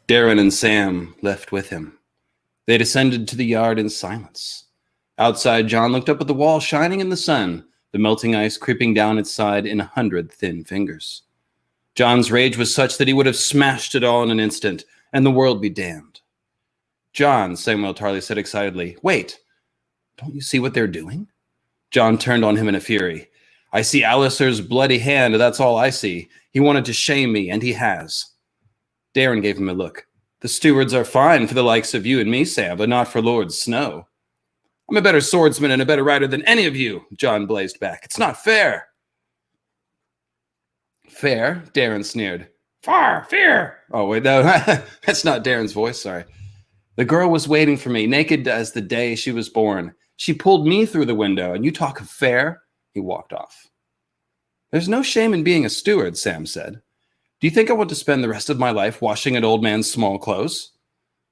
Darren and Sam left with him. They descended to the yard in silence. Outside, John looked up at the wall shining in the sun, the melting ice creeping down its side in 100 thin fingers. John's rage was such that he would have smashed it all in an instant, and the world be damned. John, Samuel Tarly said excitedly, wait, don't you see what they're doing? John turned on him in a fury. I see Alistair's bloody hand, that's all I see. He wanted to shame me, and he has. Darren gave him a look. The stewards are fine for the likes of you and me, Sam, but not for Lord Snow. I'm a better swordsman and a better rider than any of you, John blazed back. It's not fair. Fair? Darren sneered. Far, fear. Oh, wait, no, that's not Darren's voice, sorry. The girl was waiting for me, naked as the day she was born. She pulled me through the window, and you talk of fair? He walked off. There's no shame in being a steward, Sam said. Do you think I want to spend the rest of my life washing an old man's small clothes?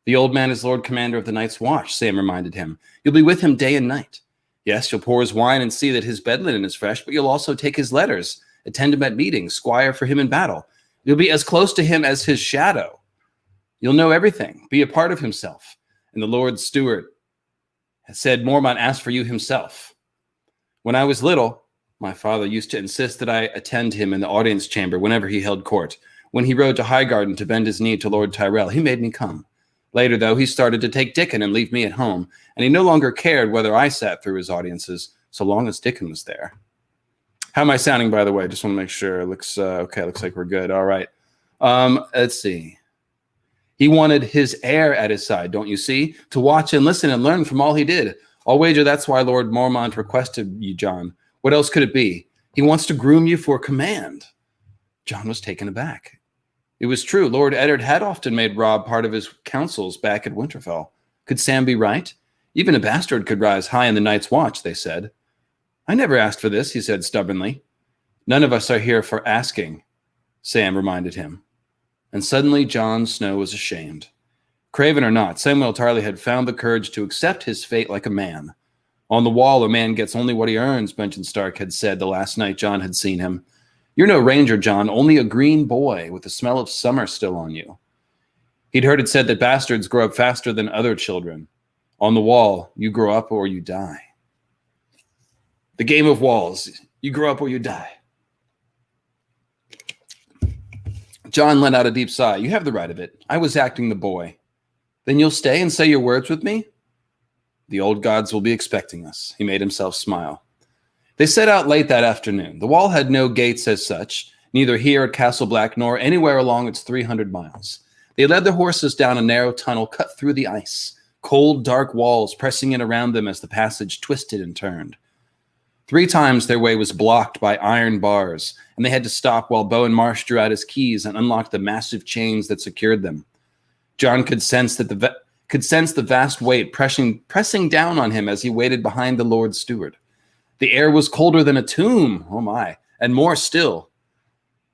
The old man is Lord Commander of the Night's Watch, Sam reminded him. You'll be with him day and night. Yes, you'll pour his wine and see that his bed linen is fresh, but you'll also take his letters, attend him at meetings, squire for him in battle. You'll be as close to him as his shadow. You'll know everything, be a part of himself. And the Lord Steward has said Mormont asked for you himself. When I was little, my father used to insist that I attend him in the audience chamber whenever he held court. When he rode to Highgarden to bend his knee to Lord Tyrell, he made me come. Later, though, he started to take Dickon and leave me at home, and he no longer cared whether I sat through his audiences, so long as Dickon was there. How am I sounding, by the way? Just want to make sure. It looks okay. Looks like we're good. All right. Let's see. He wanted his heir at his side, don't you see? To watch and listen and learn from all he did. I'll wager that's why Lord Mormont requested you, John. What else could it be? He wants to groom you for command. John was taken aback. It was true. Lord Eddard had often made Robb part of his councils back at Winterfell. Could Sam be right? Even a bastard could rise high in the Night's Watch, they said. I never asked for this, he said stubbornly. None of us are here for asking, Sam reminded him. And suddenly Jon Snow was ashamed. Craven or not, Samuel Tarly had found the courage to accept his fate like a man. On the wall, a man gets only what he earns, Benjen Stark had said the last night Jon had seen him. You're no ranger, Jon, only a green boy with the smell of summer still on you. He'd heard it said that bastards grow up faster than other children. On the wall, you grow up or you die. The game of walls, you grow up or you die. Jon let out a deep sigh. You have the right of it. I was acting the boy. Then you'll stay and say your words with me? The old gods will be expecting us. He made himself smile. They set out late that afternoon. The wall had no gates as such, neither here at Castle Black nor anywhere along its 300 miles. They led their horses down a narrow tunnel cut through the ice, cold, dark walls pressing in around them as the passage twisted and turned. 3 times their way was blocked by iron bars, and they had to stop while Bowen Marsh drew out his keys and unlocked the massive chains that secured them. Jon could sense the vast weight pressing down on him as he waited behind the Lord Steward. The air was colder than a tomb, oh my, and more still.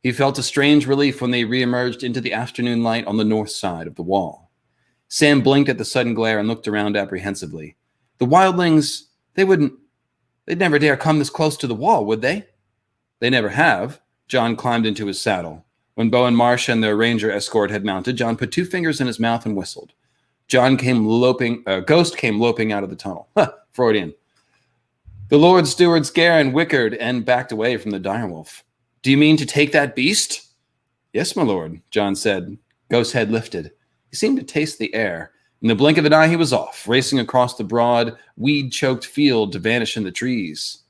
He felt a strange relief when they reemerged into the afternoon light on the north side of the wall. Sam blinked at the sudden glare and looked around apprehensively. The wildlings, they'd never dare come this close to the wall, would they? They never have. Jon climbed into his saddle. When Bowen Marsh and their ranger escort had mounted, Jon put 2 fingers in his mouth and whistled. Ghost came loping out of the tunnel. Freudian. The Lord Steward Scarin whickered and backed away from the direwolf. Do you mean to take that beast? Yes, my lord, Jon said. Ghost's head lifted. He seemed to taste the air. In the blink of an eye, he was off, racing across the broad, weed-choked field to vanish in the trees.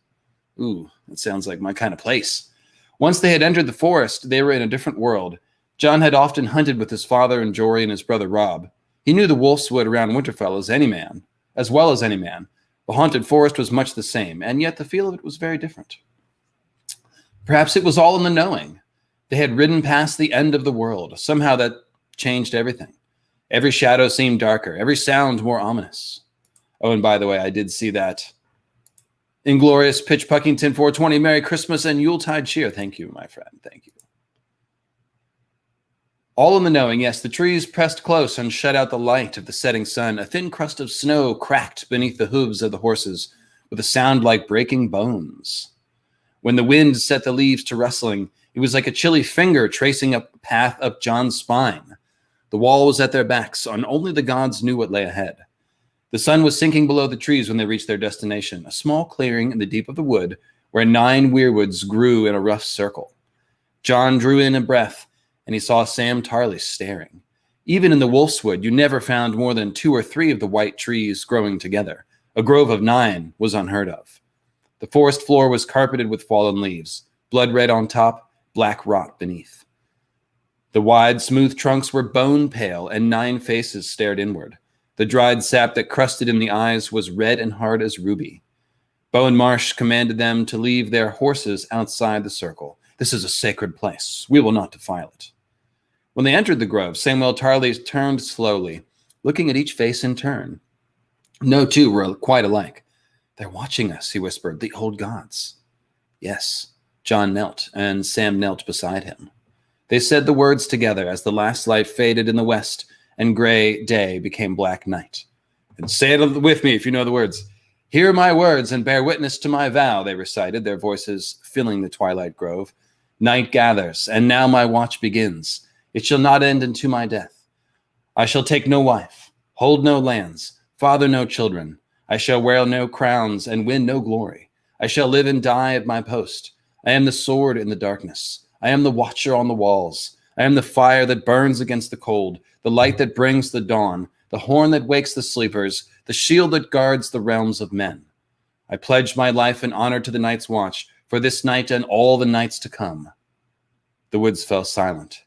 Ooh, that sounds like my kind of place. Once they had entered the forest, they were in a different world. Jon had often hunted with his father and Jory and his brother Robb. He knew the wolfswood around Winterfell as well as any man. The haunted forest was much the same, and yet the feel of it was very different. Perhaps it was all in the knowing. They had ridden past the end of the world. Somehow that changed everything. Every shadow seemed darker, every sound more ominous. Oh, and by the way, I did see that. Inglorious Pitch Puckington 420, Merry Christmas and Yuletide cheer. Thank you, my friend. Thank you. All in the knowing, yes, the trees pressed close and shut out the light of the setting sun. A thin crust of snow cracked beneath the hooves of the horses with a sound like breaking bones. When the wind set the leaves to rustling, it was like a chilly finger tracing a path up Jon's spine. The wall was at their backs, and only the gods knew what lay ahead. The sun was sinking below the trees when they reached their destination, a small clearing in the deep of the wood where 9 weirwoods grew in a rough circle. Jon drew in a breath, and he saw Sam Tarly staring. Even in the Wolfswood, you never found more than 2 or 3 of the white trees growing together. A grove of 9 was unheard of. The forest floor was carpeted with fallen leaves, blood red on top, black rot beneath. The wide, smooth trunks were bone pale, and 9 faces stared inward. The dried sap that crusted in the eyes was red and hard as ruby. Bowen Marsh commanded them to leave their horses outside the circle. This is a sacred place. We will not defile it. When they entered the grove, Samwell Tarly turned slowly, looking at each face in turn. No two were quite alike. They're watching us, he whispered, the old gods. Yes, Jon knelt, and Sam knelt beside him. They said the words together as the last light faded in the west and gray day became black night. And say it with me if you know the words. Hear my words and bear witness to my vow, they recited, their voices filling the twilight grove. Night gathers, and now my watch begins. It shall not end unto my death. I shall take no wife, hold no lands, father no children. I shall wear no crowns and win no glory. I shall live and die at my post. I am the sword in the darkness. I am the watcher on the walls. I am the fire that burns against the cold, the light that brings the dawn, the horn that wakes the sleepers, the shield that guards the realms of men. I pledge my life and honor to the night's watch, for this night and all the nights to come. The woods fell silent.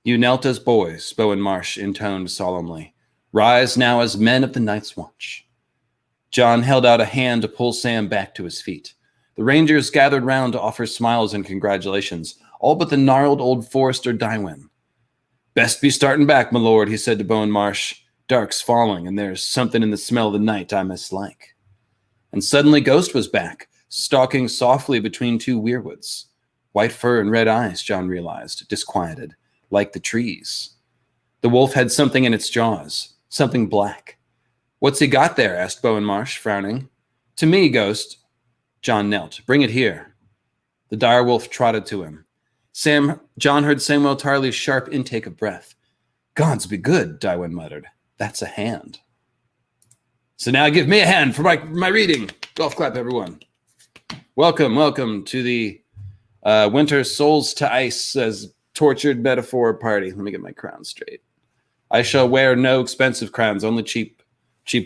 You knelt as boys, Bowen Marsh intoned solemnly. Rise now as men of the night's watch. Jon held out a hand to pull Sam back to his feet. The rangers gathered round to offer smiles and congratulations, all but the gnarled old forester Dywyn. Best be starting back, my lord, he said to Bowen Marsh. Dark's falling, and there's something in the smell of the night I mislike. And suddenly Ghost was back, stalking softly between 2 weirwoods. White fur and red eyes, Jon realized, disquieted, like the trees. The wolf had something in its jaws, something black. What's he got there? Asked Bowen Marsh, frowning. To me, Ghost. Jon knelt. Bring it here. The dire wolf trotted to him. Jon heard Samwell Tarly's sharp intake of breath. Gods be good, Dywyn muttered. That's a hand. So now give me a hand for my reading. Golf clap, everyone. Welcome to the Winter Souls to Ice as tortured metaphor party. Let me get my crown straight. I shall wear no expensive crowns, only cheap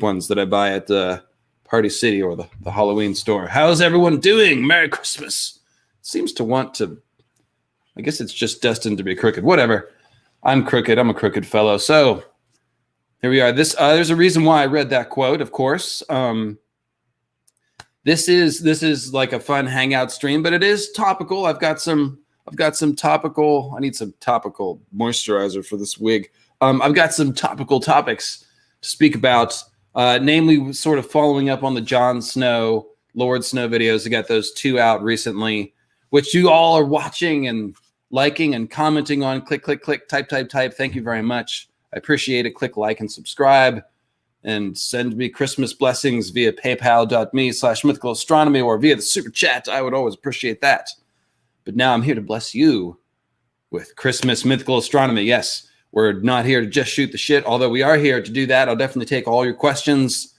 ones that I buy at the Party City or the Halloween store. How's everyone doing? Merry Christmas. Seems to want to, I guess it's just destined to be crooked. Whatever. I'm crooked. I'm a crooked fellow. So here we are. There's a reason why I read that quote, of course. This is like a fun hangout stream, but it is topical. I've got some topical. I need some topical moisturizer for this wig. I've got some topical topics to speak about, namely sort of following up on the Jon Snow, Lord Snow videos. I got those 2 out recently, which you all are watching and liking and commenting on. Click, click, click, type. Thank you very much. I appreciate it. Click like and subscribe and send me Christmas blessings via paypal.me/mythicalastronomy or via the super chat. I would always appreciate that. But now I'm here to bless you with Christmas mythical astronomy. Yes, we're not here to just shoot the shit, although we are here to do that. I'll definitely take all your questions,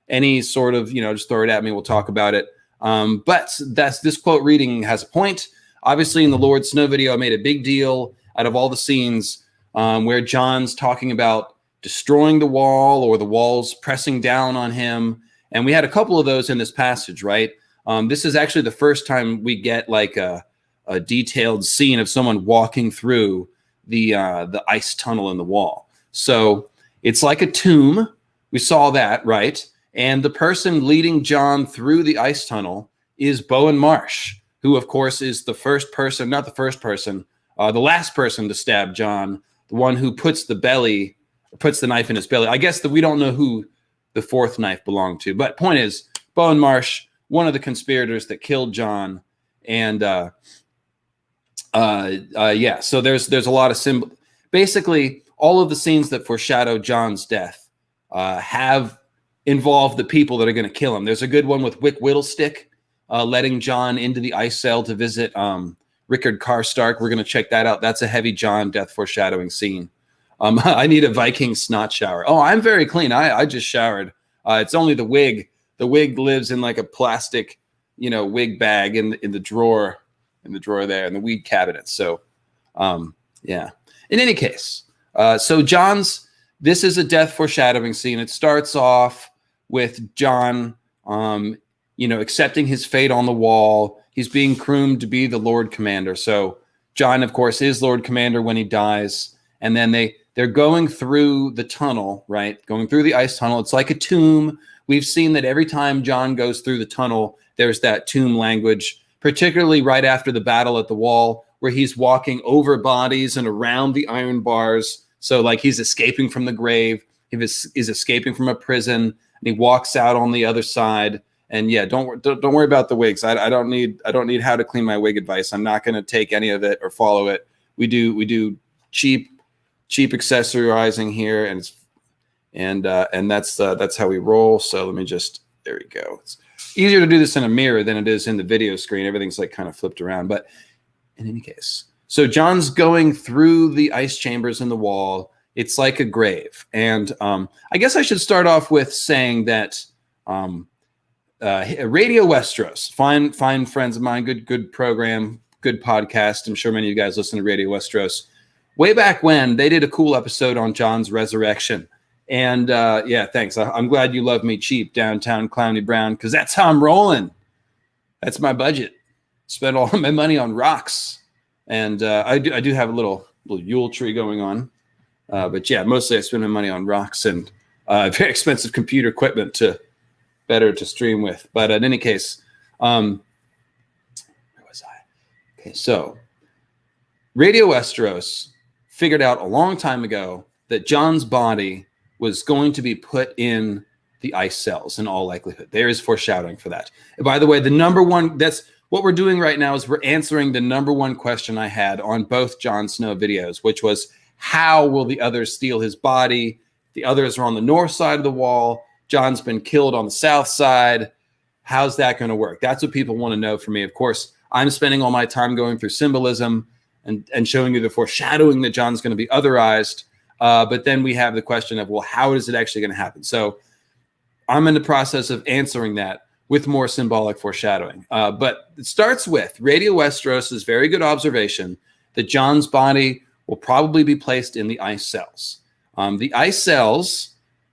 any sort of, just throw it at me. We'll talk about it. But this quote reading has a point. Obviously, in the Lord Snow video, I made a big deal out of all the scenes where Jon's talking about destroying the wall or the walls pressing down on him. And we had a couple of those in this passage, right? This is actually the first time we get like a detailed scene of someone walking through the ice tunnel in the wall. So it's like a tomb. We saw that, right? And the person leading Jon through the ice tunnel is Bowen Marsh, who, of course, is the last person to stab Jon, the one who puts the knife in his belly. I guess that we don't know who the 4th knife belonged to. But point is, Bowen Marsh, one of the conspirators that killed Jon. And so there's a lot of symbol. Basically, all of the scenes that foreshadow Jon's death have involved the people that are going to kill him. There's a good one with Wick Whittlestick letting Jon into the ice cell to visit Rickard Karstark. We're going to check that out. That's a heavy Jon death foreshadowing scene. I need a Viking snot shower. Oh, I'm very clean. I just showered. It's only the wig. The wig lives in like a plastic, wig bag in the drawer, there in the weed cabinet. So, yeah. In any case, so this is a death foreshadowing scene. It starts off with Jon, accepting his fate on the wall. He's being groomed to be the Lord Commander. So Jon, of course, is Lord Commander when he dies. And then they're going through the tunnel, right? Going through the ice tunnel. It's like a tomb. We've seen that every time Jon goes through the tunnel, there's that tomb language, particularly right after the battle at the wall, where he's walking over bodies and around the iron bars. So like he's escaping from the grave. He is escaping from a prison, and he walks out on the other side. And yeah, don't worry about the wigs. I don't need how to clean my wig advice. I'm not going to take any of it or follow it. We do cheap accessorizing here, and that's how we roll. So let me there we go. It's easier to do this in a mirror than it is in the video screen. Everything's like kind of flipped around. But in any case, so Jon's going through the ice chambers in the wall. It's like a grave. And I guess I should start off with saying that Radio Westeros, fine friends of mine, good program, good podcast. I'm sure many of you guys listen to Radio Westeros. Way back when, they did a cool episode on Jon's resurrection. And yeah, thanks. I'm glad you love me cheap, downtown Clowny Brown, because that's how I'm rolling. That's my budget. Spend all my money on rocks. And I do have a little Yule tree going on. But yeah, mostly I spend my money on rocks and very expensive computer equipment better to stream with. But in any case, where was I? Okay, so Radio Westeros figured out a long time ago that Jon's body was going to be put in the ice cells in all likelihood. There is foreshadowing for that. And by the way, that's what we're doing right now is we're answering the number one question I had on both Jon Snow videos, which was, how will the others steal his body? The others are on the north side of the wall. Jon's been killed on the south side. How's that going to work? That's what people want to know from me. Of course, I'm spending all my time going through symbolism and showing you the foreshadowing that Jon's going to be otherized. But then we have the question of, well, how is it actually going to happen? So I'm in the process of answering that with more symbolic foreshadowing. But it starts with Radio Westeros' very good observation that Jon's body will probably be placed in the ice cells. The ice cells,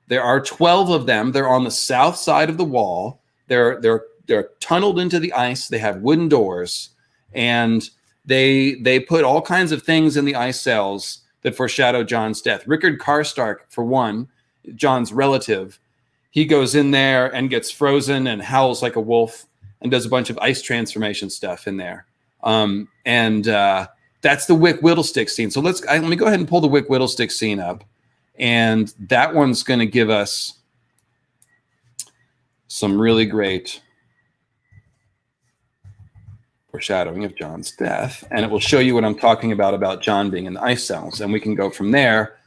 there are 12 of them. They're on the south side of the wall. They're tunneled into the ice. They have wooden doors, and they put all kinds of things in the ice cells that foreshadow Jon's death. Rickard Karstark, for one, Jon's relative, he goes in there and gets frozen and howls like a wolf and does a bunch of ice transformation stuff in there. That's the Wick Whittlestick scene. So let me go ahead and pull the Wick Whittlestick scene up. And that one's going to give us some really great foreshadowing of Jon's death. And it will show you what I'm talking about Jon being in the ice cells. And we can go from there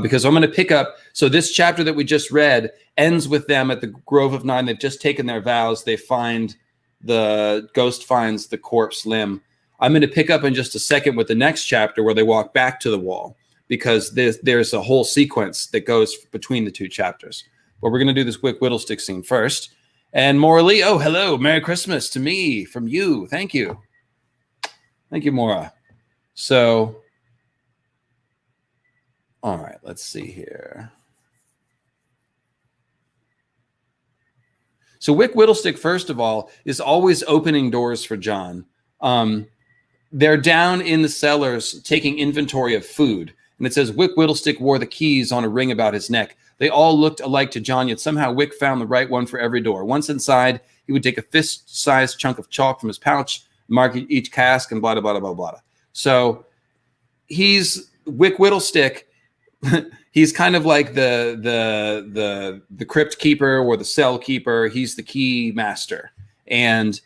because I'm going to pick up. So this chapter that we just read ends with them at the Grove of Nine. They've just taken their vows. The ghost finds the corpse limb. I'm going to pick up in just a second with the next chapter where they walk back to the wall, because there's a whole sequence that goes between the two chapters. But we're going to do this Wick Whittlestick scene first. And Morley, oh, hello. Merry Christmas to me from you. Thank you. Thank you, Maura. So, all right, let's see here. So Wick Whittlestick, first of all, is always opening doors for Jon. They're down in the cellars taking inventory of food. And it says, Wick Whittlestick wore the keys on a ring about his neck. They all looked alike to Jon, yet somehow Wick found the right one for every door. Once inside, he would take a fist-sized chunk of chalk from his pouch, mark each cask, and blah, blah, blah, blah, blah. So he's Wick Whittlestick. He's kind of like the crypt keeper or the cell keeper. He's the key master. And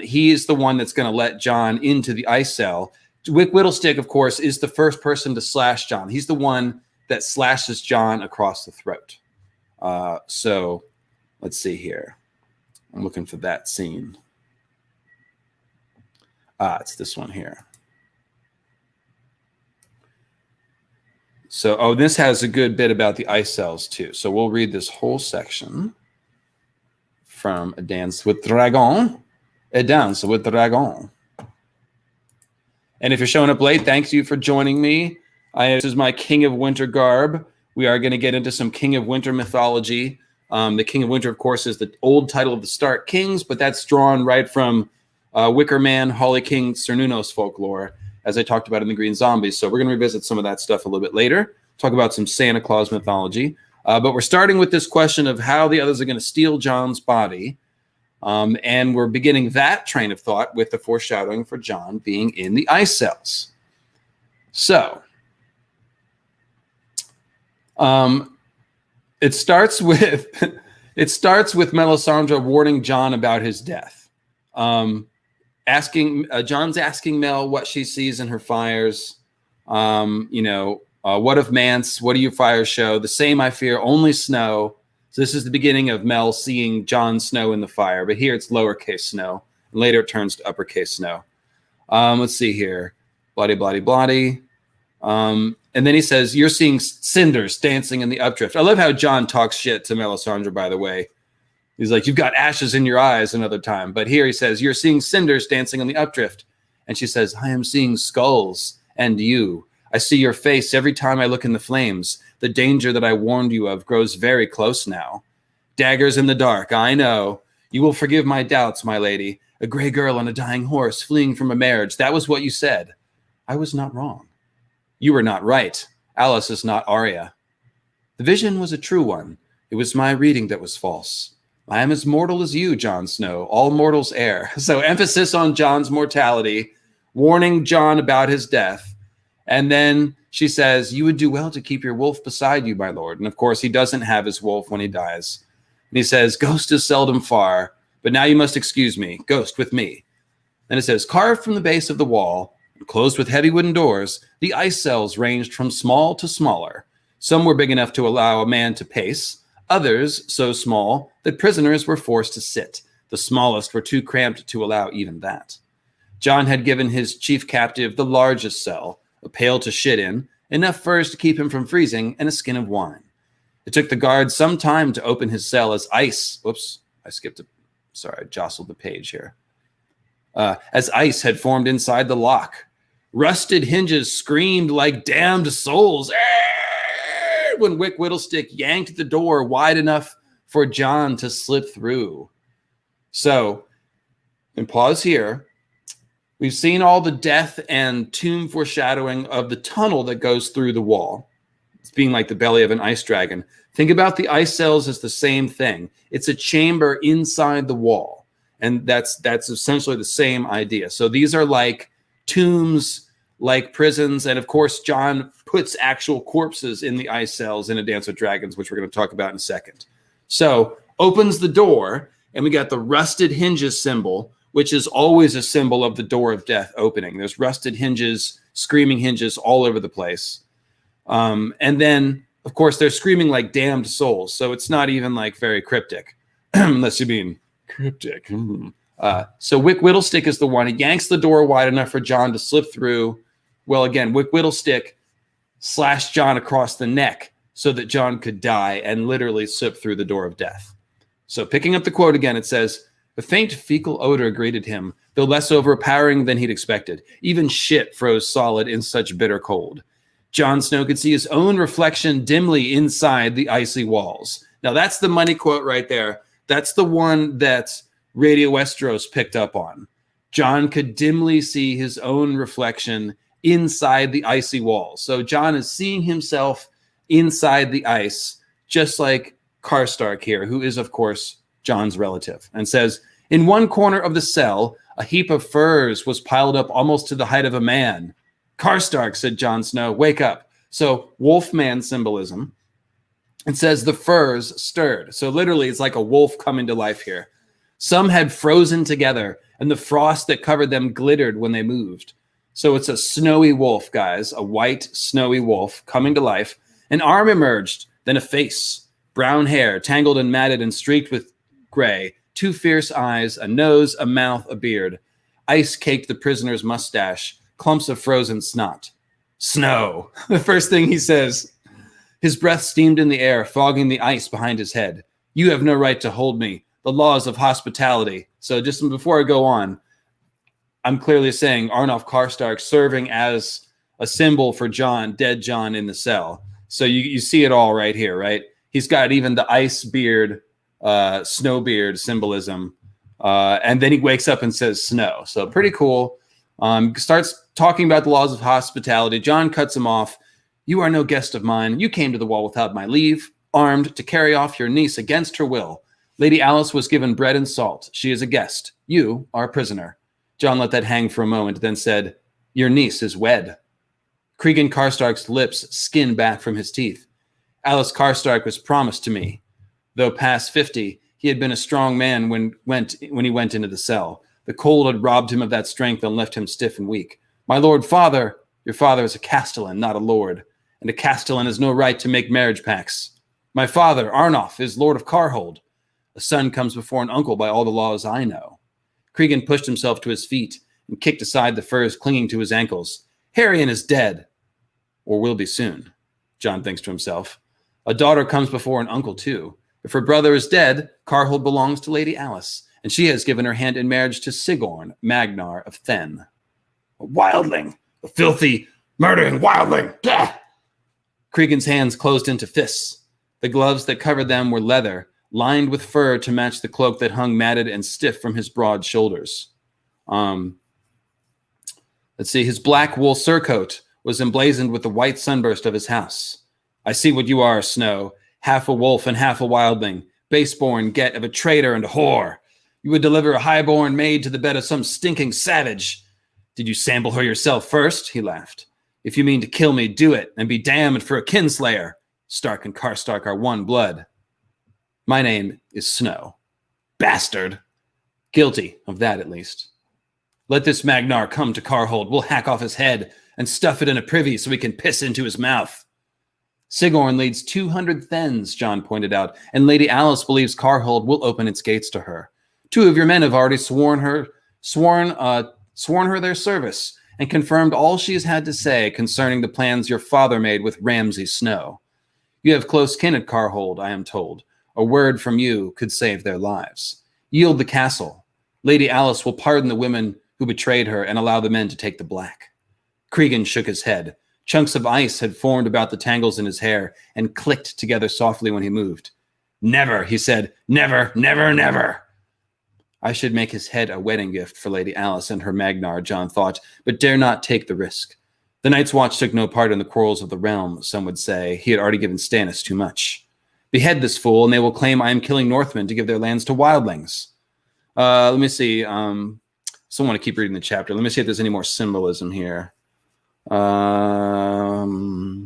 he is the one that's going to let Jon into the ice cell. Wick Whittlestick, of course, is the first person to slash Jon. He's the one that slashes Jon across the throat. So let's see here. I'm looking for that scene. It's this one here. So, this has a good bit about the ice cells too. So we'll read this whole section from A Dance with Dragon. A Dance with Dragon. And if you're showing up late, thank you for joining me. This is my King of Winter garb. We are going to get into some King of Winter mythology. The King of Winter, of course, is the old title of the Stark Kings, but that's drawn right from Wicker Man, Holly King, Cernunnos folklore, as I talked about in the Green Zombies. So we're going to revisit some of that stuff a little bit later, talk about some Santa Claus mythology. But we're starting with this question of how the others are going to steal Jon's body. And we're beginning that train of thought with the foreshadowing for Jon being in the ice cells. So it starts with Melisandre warning Jon about his death. Jon's asking Mel what she sees in her fires. What of Mance? What do your fires show? The same I fear, only snow. So this is the beginning of Mel seeing Jon Snow in the fire, but here it's lowercase snow. And later it turns to uppercase snow. Let's see here. Bloody, bloody, bloody. And then he says, you're seeing cinders dancing in the updrift. I love how Jon talks shit to Melisandre, by the way. He's like, you've got ashes in your eyes another time. But here he says, you're seeing cinders dancing on the updrift. And she says, I am seeing skulls and you. I see your face every time I look in the flames. The danger that I warned you of grows very close now. Daggers in the dark, I know. You will forgive my doubts, my lady. A gray girl on a dying horse fleeing from a marriage. That was what you said. I was not wrong. You were not right. Alice is not Arya. The vision was a true one. It was my reading that was false. I am as mortal as you, Jon Snow, all mortals err. So emphasis on Jon's mortality, warning Jon about his death. And then she says, you would do well to keep your wolf beside you, my lord. And of course, he doesn't have his wolf when he dies. And he says, ghost is seldom far, but now you must excuse me. Ghost with me. Then it says, carved from the base of the wall, closed with heavy wooden doors, the ice cells ranged from small to smaller. Some were big enough to allow a man to pace. Others so small that prisoners were forced to sit. The smallest were too cramped to allow even that. Jon had given his chief captive the largest cell, a pail to shit in, enough furs to keep him from freezing, and a skin of wine. It took the guards some time to open his cell as ice. Whoops, I jostled the page here. As ice had formed inside the lock. Rusted hinges screamed like damned souls when Wick Whittlestick yanked the door wide enough for Jon to slip through. So, and pause here. We've seen all the death and tomb foreshadowing of the tunnel that goes through the wall. It's being like the belly of an ice dragon. Think about the ice cells as the same thing. It's a chamber inside the wall. And that's essentially the same idea. So these are like tombs, like prisons. And of course, Jon puts actual corpses in the ice cells in A Dance with Dragons, which we're going to talk about in a second. So opens the door, and we got the rusted hinges symbol, which is always a symbol of the door of death opening. There's rusted hinges, screaming hinges all over the place. And then, of course, they're screaming like damned souls. So it's not even like very cryptic, unless you mean cryptic. So Wick Whittlestick is the one. He yanks the door wide enough for Jon to slip through. Well, again, Wick Whittlestick slashed Jon across the neck so that Jon could die and literally slip through the door of death. So picking up the quote again, it says, a faint fecal odor greeted him, though less overpowering than he'd expected. Even shit froze solid in such bitter cold. Jon Snow could see his own reflection dimly inside the icy walls. Now, that's the money quote right there. That's the one that Radio Westeros picked up on. Jon could dimly see his own reflection inside the icy walls. So Jon is seeing himself inside the ice, just like Karstark here, who is, of course, Jon's relative, and says, in one corner of the cell, a heap of furs was piled up almost to the height of a man. Karstark, said Jon Snow, wake up. So Wolfman symbolism. It says the furs stirred. So literally it's like a wolf coming to life here. Some had frozen together, and the frost that covered them glittered when they moved. So it's a snowy wolf, guys, a white, snowy wolf coming to life. An arm emerged, then a face, brown hair, tangled and matted and streaked with gray, two fierce eyes, a nose, a mouth, a beard. Ice caked the prisoner's mustache, clumps of frozen snot. Snow. The first thing he says. His breath steamed in the air, fogging the ice behind his head. You have no right to hold me. The laws of hospitality. So just before I go on, I'm clearly saying Arnulf Karstark serving as a symbol for Jon, dead Jon in the cell. So you see it all right here, right? He's got even the ice beard, snow beard symbolism. And then he wakes up and says snow. So pretty cool. Starts talking about the laws of hospitality. Jon cuts him off. You are no guest of mine. You came to the wall without my leave, armed to carry off your niece against her will. Lady Alyce was given bread and salt. She is a guest. You are a prisoner. Jon let that hang for a moment, then said, your niece is wed. Cregan Karstark's lips skinned back from his teeth. Alyce Karstark was promised to me. Though past 50, he had been a strong man when he went into the cell. The cold had robbed him of that strength and left him stiff and weak. My lord father, your father is a castellan, not a lord, and a castellan has no right to make marriage pacts. My father, Arnulf, is lord of Carhold. A son comes before an uncle by all the laws I know. Cregan pushed himself to his feet and kicked aside the furs clinging to his ankles. Harrion is dead, or will be soon, Jon thinks to himself. A daughter comes before an uncle, too. If her brother is dead, Carhold belongs to Lady Alyce, and she has given her hand in marriage to Sigorn, Magnar of Thenn. A wildling, a filthy, murdering wildling. Gah! Cregan's hands closed into fists. The gloves that covered them were leather, lined with fur to match the cloak that hung matted and stiff from his broad shoulders. Let's see, his black wool surcoat was emblazoned with the white sunburst of his house. I see what you are, Snow, half a wolf and half a wildling, baseborn get of a traitor and a whore. You would deliver a highborn maid to the bed of some stinking savage. Did you sample her yourself first? He laughed. If you mean to kill me, do it, and be damned for a kinslayer. Stark and Karstark are one blood. My name is Snow. Bastard. Guilty of that, at least. Let this Magnar come to Carhold. We'll hack off his head and stuff it in a privy so we can piss into his mouth. Sigorn leads 200 Thenns, Jon pointed out, and Lady Alyce believes Carhold will open its gates to her. 2 of your men have already sworn her their service and confirmed all she has had to say concerning the plans your father made with Ramsay Snow. You have close kin at Carhold, I am told. A word from you could save their lives. Yield the castle. Lady Alyce will pardon the women who betrayed her and allow the men to take the black. Cregan shook his head. Chunks of ice had formed about the tangles in his hair and clicked together softly when he moved. Never, he said. Never, never, never. I should make his head a wedding gift for Lady Alyce and her Magnar, Jon thought, but dare not take the risk. The Night's Watch took no part in the quarrels of the realm, some would say. He had already given Stannis too much. Behead this fool, and they will claim I am killing Northmen to give their lands to wildlings. Let me see. Still want to keep reading the chapter. Let me see if there's any more symbolism here. Never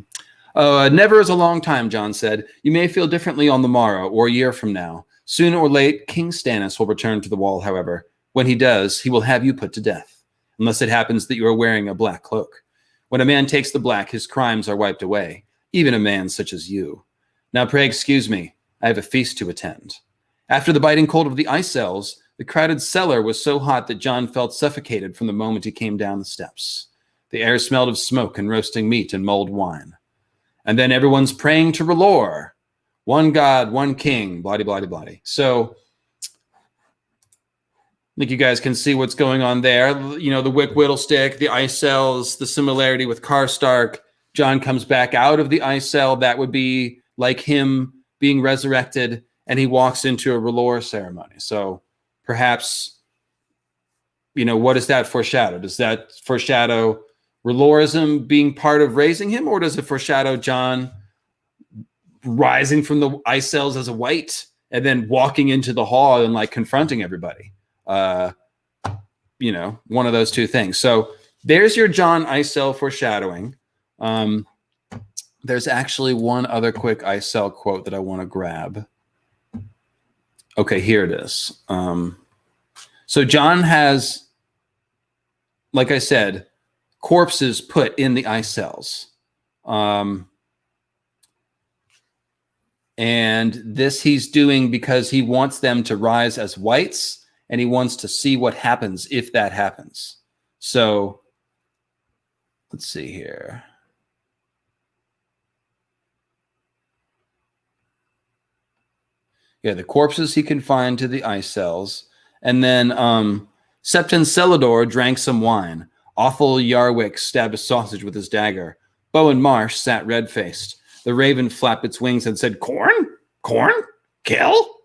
is a long time, Jon said. You may feel differently on the morrow or a year from now. Soon or late, King Stannis will return to the wall, however. When he does, he will have you put to death, unless it happens that you are wearing a black cloak. When a man takes the black, his crimes are wiped away, even a man such as you. Now pray excuse me, I have a feast to attend. After the biting cold of the ice cells, the crowded cellar was so hot that Jon felt suffocated from the moment he came down the steps. The air smelled of smoke and roasting meat and mulled wine. And then everyone's praying to R'hllor. One God, one king, blah-de-blah-de-blah-de. So I think you guys can see what's going on there. You know, the Wick Whittlestick, the ice cells, the similarity with Karstark. Jon comes back out of the ice cell. That would be like him being resurrected, and he walks into a R'hllor ceremony. So perhaps, you know, what does that foreshadow? Does that foreshadow R'hllorism being part of raising him, or does it foreshadow Jon rising from the ice cells as a white and then walking into the hall and like confronting everybody? You know, one of those two things. So there's your Jon ice cell foreshadowing. There's actually one other quick ice cell quote that I want to grab. Okay, here it is. So Jon has, like I said, corpses put in the ice cells. And this he's doing because he wants them to rise as whites, and he wants to see what happens if that happens. So let's see here. Yeah, the corpses he confined to the ice cells. And then Septon Celador drank some wine. Awful Yarwick stabbed a sausage with his dagger. Bowen Marsh sat red-faced. The raven flapped its wings and said, "Corn? Corn? Kill?"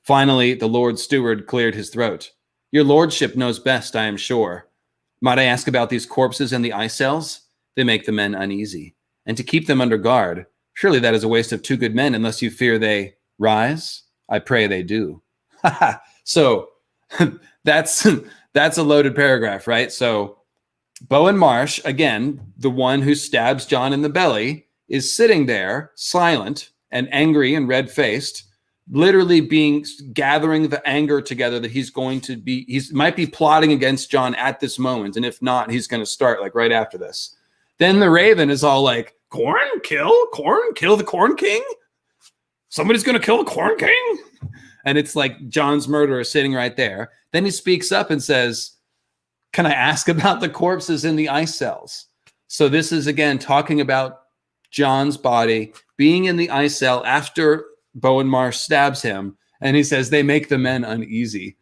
Finally, the Lord Steward cleared his throat. "Your lordship knows best, I am sure. Might I ask about these corpses in the ice cells? They make the men uneasy. And to keep them under guard, surely that is a waste of 2 good men, unless you fear they rise? I pray they do." So that's a loaded paragraph, right? So Bowen Marsh, again, the one who stabs Jon in the belly, is sitting there silent and angry and red-faced, literally gathering the anger together that he might be plotting against Jon at this moment. And if not, he's going to start like right after this. Then the raven is all like, "Corn, kill the Corn King. Somebody's going to kill the Corn King." And it's like Jon's murderer sitting right there. Then he speaks up and says, "Can I ask about the corpses in the ice cells?" So this is, again, talking about Jon's body being in the ice cell after Bowen Marsh stabs him. And he says, "They make the men uneasy."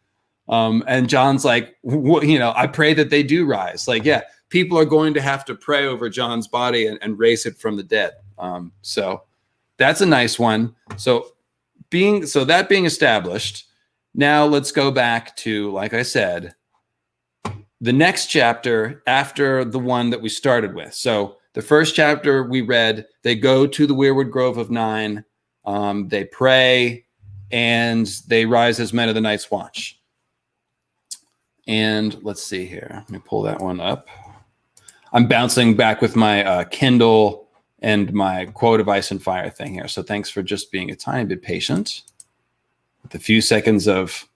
And Jon's like, "I pray that they do rise." Like, yeah, people are going to have to pray over Jon's body and raise it from the dead. So that's a nice one. So that being established, now let's go back to, like I said, the next chapter after the one that we started with. So the first chapter we read, they go to the Weirwood Grove of Nine, they pray, and they rise as men of the Night's Watch. And let's see here. Let me pull that one up. I'm bouncing back with my Kindle and my quote of Ice and Fire thing here. So thanks for just being a tiny bit patient with a few seconds of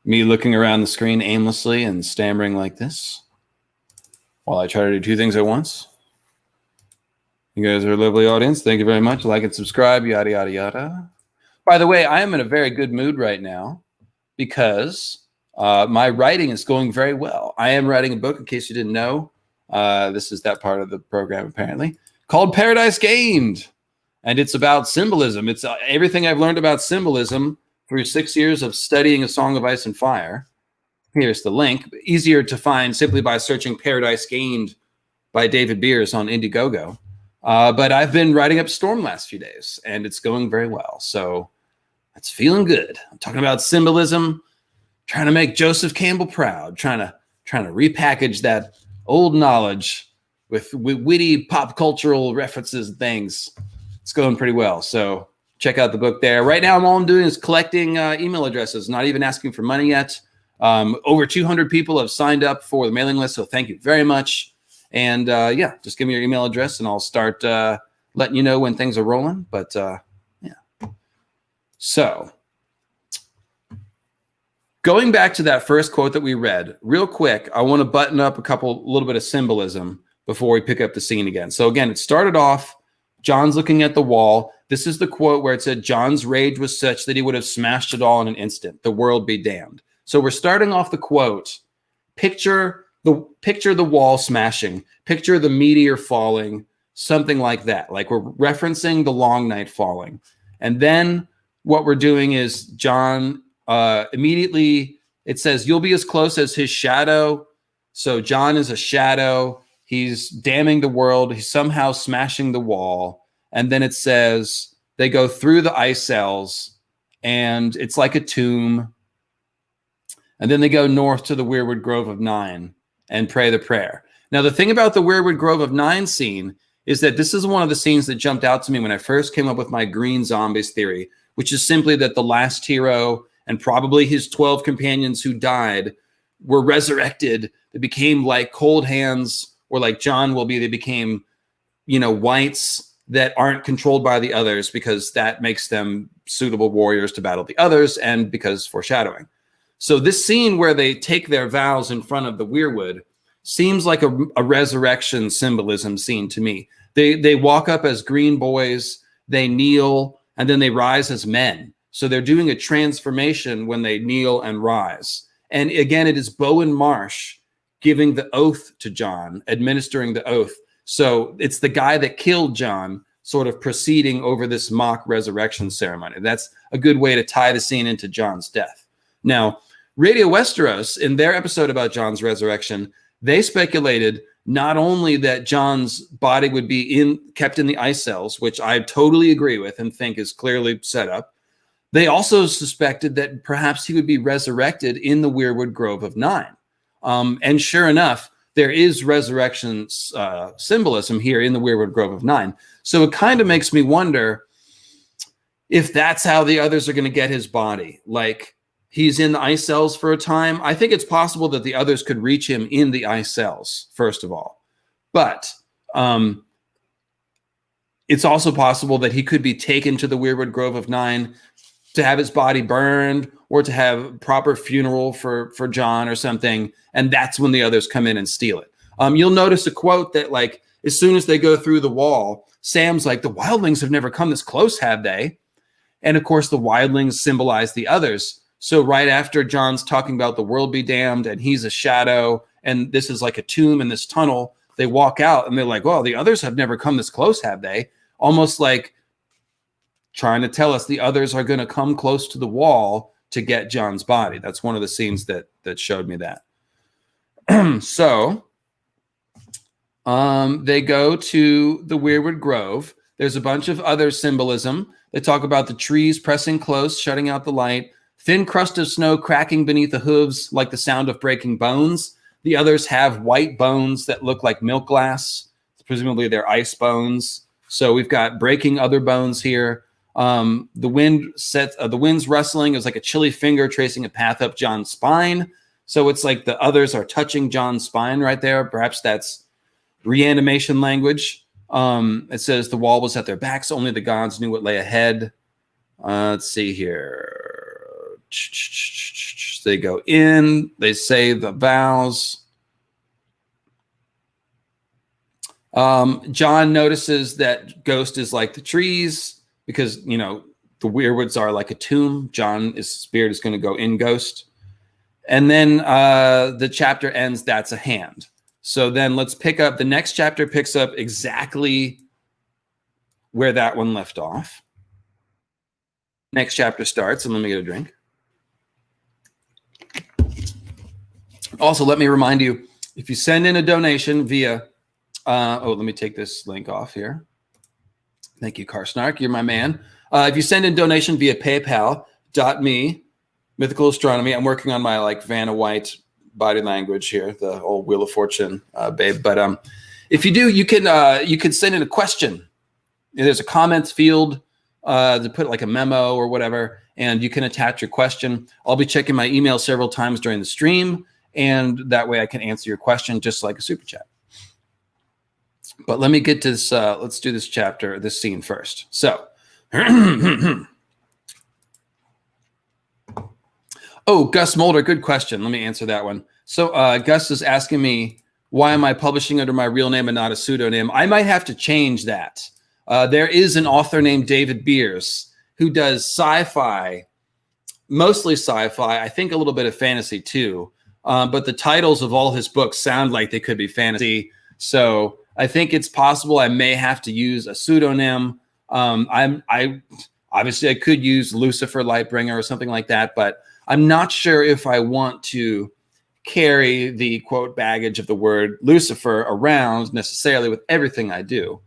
me looking around the screen aimlessly and stammering like this while I try to do 2 things at once. You guys are a lovely audience. Thank you very much. Like and subscribe, yada, yada, yada. By the way, I am in a very good mood right now because my writing is going very well. I am writing a book, in case you didn't know. This is that part of the program, apparently, called Paradise Gained. And it's about symbolism. It's everything I've learned about symbolism through 6 years of studying A Song of Ice and Fire. Here's the link. Easier to find simply by searching Paradise Gained by David Beers on Indiegogo. But I've been writing up Storm last few days, and it's going very well. So it's feeling good. I'm talking about symbolism, trying to make Joseph Campbell proud, trying to repackage that old knowledge with witty pop cultural references and things. It's going pretty well. So check out the book there. Right now, all I'm doing is collecting email addresses, not even asking for money yet. Over 200 people have signed up for the mailing list, so thank you very much. And yeah, just give me your email address and I'll start letting you know when things are rolling. But yeah. So going back to that first quote that we read, real quick, I want to button up a little bit of symbolism before we pick up the scene again. So again, it started off, Jon's looking at the wall. This is the quote where it said, "Jon's rage was such that he would have smashed it all in an instant. The world be damned." So we're starting off the quote. Picture the wall smashing, picture the meteor falling, something like that. Like we're referencing the long night falling. And then what we're doing is Jon immediately, it says, "You'll be as close as his shadow." So Jon is a shadow. He's damning the world. He's somehow smashing the wall. And then it says they go through the ice cells and it's like a tomb. And then they go north to the Weirwood Grove of Nine and pray the prayer. Now, the thing about the Weirwood Grove of Nine scene is that this is one of the scenes that jumped out to me when I first came up with my green zombies theory, which is simply that the last hero and probably his 12 companions who died were resurrected. They became like Coldhands, or like Jon will be. They became, whites that aren't controlled by the others because that makes them suitable warriors to battle the others, and because foreshadowing. So this scene where they take their vows in front of the Weirwood seems like a resurrection symbolism scene to me. They walk up as green boys, they kneel, and then they rise as men. So they're doing a transformation when they kneel and rise. And again, it is Bowen Marsh giving the oath to Jon, administering the oath. So it's the guy that killed Jon sort of proceeding over this mock resurrection ceremony. That's a good way to tie the scene into Jon's death. Now, Radio Westeros, in their episode about Jon's resurrection, they speculated not only that Jon's body would be kept in the ice cells, which I totally agree with and think is clearly set up. They also suspected that perhaps he would be resurrected in the Weirwood Grove of Nine. And sure enough, there is resurrection symbolism here in the Weirwood Grove of Nine. So it kind of makes me wonder if that's how the others are going to get his body. Like, he's in the ice cells for a time. I think it's possible that the others could reach him in the ice cells, first of all. But it's also possible that he could be taken to the Weirwood Grove of Nine to have his body burned or to have proper funeral for Jon or something. And that's when the others come in and steal it. You'll notice a quote that, like, as soon as they go through the wall, Sam's like, the wildlings have never come this close, have they? And of course, the wildlings symbolize the others. So right after Jon's talking about the world be damned and he's a shadow and this is like a tomb in this tunnel, they walk out and they're like, well, the others have never come this close, have they? Almost like trying to tell us the others are going to come close to the wall to get Jon's body. That's one of the scenes that showed me that. So they go to the Weirwood Grove. There's a bunch of other symbolism. They talk about the trees pressing close, shutting out the light. Thin crust of snow cracking beneath the hooves like the sound of breaking bones. The others have white bones that look like milk glass. Presumably they're ice bones. So we've got breaking other bones here. The wind's rustling. It was like a chilly finger tracing a path up Jon's spine. So it's like the others are touching Jon's spine right there. Perhaps that's reanimation language. It says the wall was at their backs. Only the gods knew what lay ahead. Let's see here. They go in, they say the vows. Jon notices that Ghost is like the trees because, you know, the Weirwoods are like a tomb. Jon's spirit is going to go in Ghost. And then the chapter ends, that's a hand. So then let's pick up, the next chapter picks up exactly where that one left off. Next chapter starts, and let me get a drink. Also, let me remind you, if you send in a donation via, let me take this link off here. Thank you, Karsnark. You're my man. If you send in donation via paypal.me, Mythical Astronomy, I'm working on my like Vanna White body language here, the old Wheel of Fortune babe. But if you do, you can send in a question. There's a comments field to put like a memo or whatever, and you can attach your question. I'll be checking my email several times during the stream, and that way I can answer your question just like a super chat. But let me get to this. Let's do this chapter, this scene first. So, oh, Gus Mulder, good question. Let me answer that one. So Gus is asking me, why am I publishing under my real name and not a pseudonym? I might have to change that. There is an author named David Beers who does sci-fi, mostly sci-fi, I think a little bit of fantasy too. But the titles of all his books sound like they could be fantasy. So I think it's possible I may have to use a pseudonym. I obviously I could use Lucifer Lightbringer or something like that, but I'm not sure if I want to carry the quote baggage of the word Lucifer around necessarily with everything I do.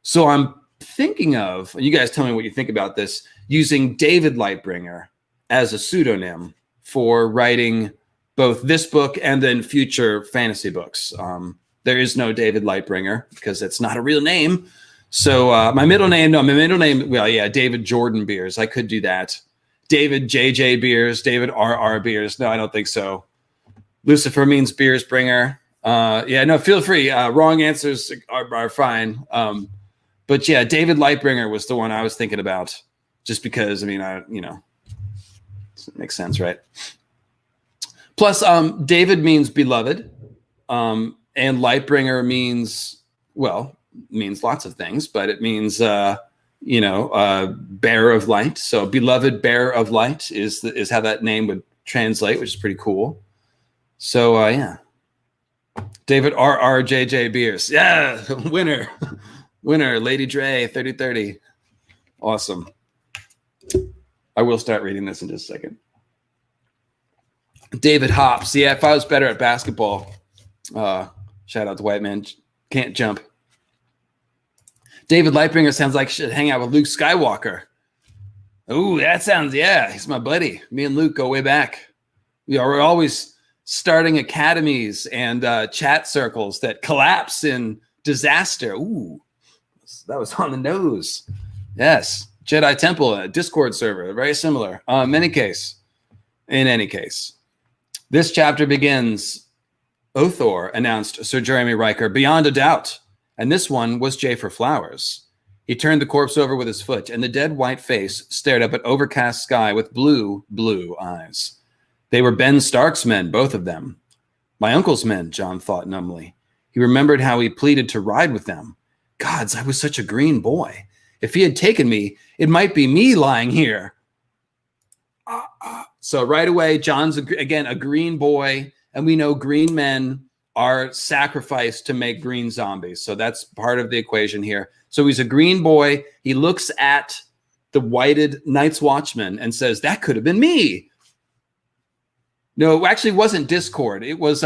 So I'm thinking of, and you guys tell me what you think about this, using David Lightbringer as a pseudonym for writing both this book and then future fantasy books. There is no David Lightbringer because it's not a real name. So my middle name, well, yeah, David Jordan Beers. I could do that. David JJ Beers, David RR Beers. No, I don't think so. Lucifer means Beers Bringer. Yeah, no, feel free. Wrong answers are fine. But yeah, David Lightbringer was the one I was thinking about just because, I mean, it makes sense, right? Plus, David means beloved. And Lightbringer means lots of things, but it means, bearer of light. So beloved bearer of light is how that name would translate, which is pretty cool. So, yeah. David RRJJ Beers. Yeah, winner. Winner, Lady Dre, 3030. Awesome. I will start reading this in just a second. David Hops. Yeah, if I was better at basketball, shout out to White Man Can't Jump. David Lightbringer sounds like should hang out with Luke Skywalker. Ooh, that sounds, yeah, he's my buddy. Me and Luke go way back. We're always starting academies and chat circles that collapse in disaster. Ooh, that was on the nose. Yes, Jedi Temple, a Discord server, very similar. In any case, this chapter begins. Othor, announced Sir Jeremy Riker, beyond a doubt. And this one was J for Flowers. He turned the corpse over with his foot, and the dead white face stared up at overcast sky with blue, blue eyes. They were Ben Stark's men, both of them. My uncle's men, John thought numbly. He remembered how he pleaded to ride with them. Gods, I was such a green boy. If he had taken me, it might be me lying here. So right away, John's, again, a green boy, and we know green men are sacrificed to make green zombies. So that's part of the equation here. So he's a green boy. He looks at the whited Night's Watchman and says, that could have been me. No, it actually wasn't Discord. It was,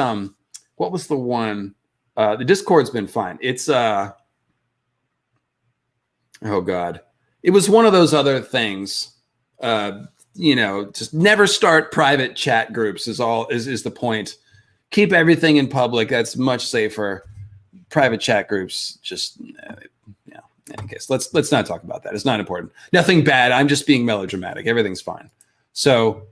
what was the one? The Discord's been fine. It's, oh God. It was one of those other things. Just never start private chat groups is the point. Keep everything in public. That's much safer. Private chat groups, just, in any case, let's not talk about that. It's not important. Nothing bad. I'm just being melodramatic. Everything's fine. So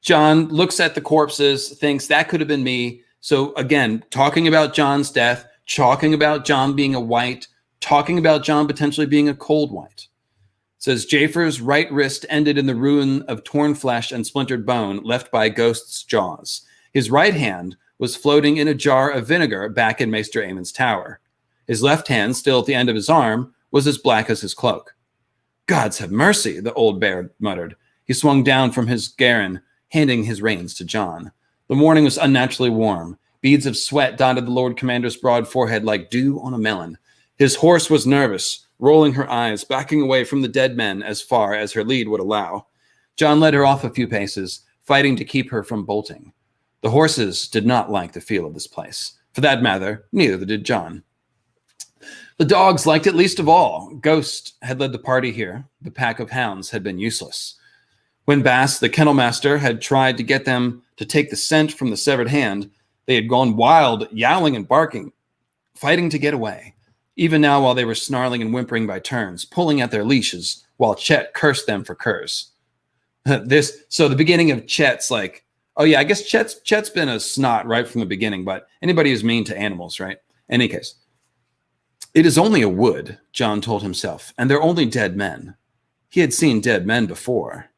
John looks at the corpses, thinks that could have been me. So again, talking about John's death, talking about John being a white, talking about John potentially being a cold white. Says Jafer's right wrist ended in the ruin of torn flesh and splintered bone left by Ghost's jaws. His right hand was floating in a jar of vinegar back in Maester Aemon's tower. His left hand, still at the end of his arm, was as black as his cloak. Gods have mercy, the old bear muttered. He swung down from his garron, handing his reins to John. The morning was unnaturally warm. Beads of sweat dotted the Lord Commander's broad forehead like dew on a melon. His horse was nervous, rolling her eyes, backing away from the dead men as far as her lead would allow. John led her off a few paces, fighting to keep her from bolting. The horses did not like the feel of this place. For that matter, neither did John. The dogs liked it least of all. Ghost had led the party here. The pack of hounds had been useless. When Bass, the kennel master, had tried to get them to take the scent from the severed hand, they had gone wild, yowling and barking, fighting to get away. Even now, while they were snarling and whimpering by turns, pulling at their leashes, while Chet cursed them for curs. So the beginning of Chet's like, oh yeah, I guess Chet's been a snot right from the beginning, but anybody who's mean to animals, right? In any case. It is only a wood, John told himself, and they're only dead men. He had seen dead men before.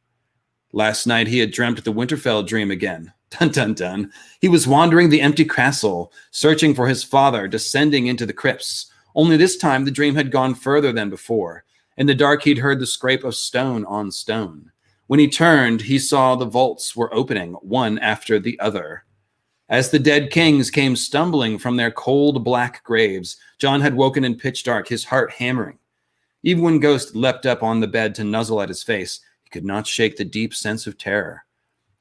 Last night he had dreamt the Winterfell dream again. Dun, dun, dun. He was wandering the empty castle, searching for his father, descending into the crypts. Only this time the dream had gone further than before. In the dark he'd heard the scrape of stone on stone. When he turned, he saw the vaults were opening, one after the other. As the dead kings came stumbling from their cold black graves, John had woken in pitch dark, his heart hammering. Even when Ghost leapt up on the bed to nuzzle at his face, he could not shake the deep sense of terror.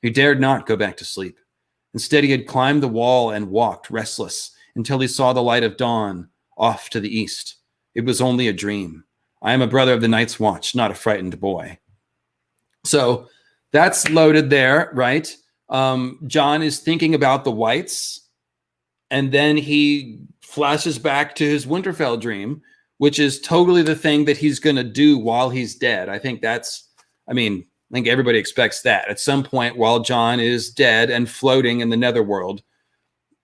He dared not go back to sleep. Instead, he had climbed the wall and walked, restless, until he saw the light of dawn off to the east. It was only a dream. I am a brother of the Night's Watch, not a frightened boy. So that's loaded there, right? John is thinking about the whites, and then he flashes back to his Winterfell dream, which is totally the thing that he's going to do while he's dead. I think everybody expects that. At some point while John is dead and floating in the netherworld,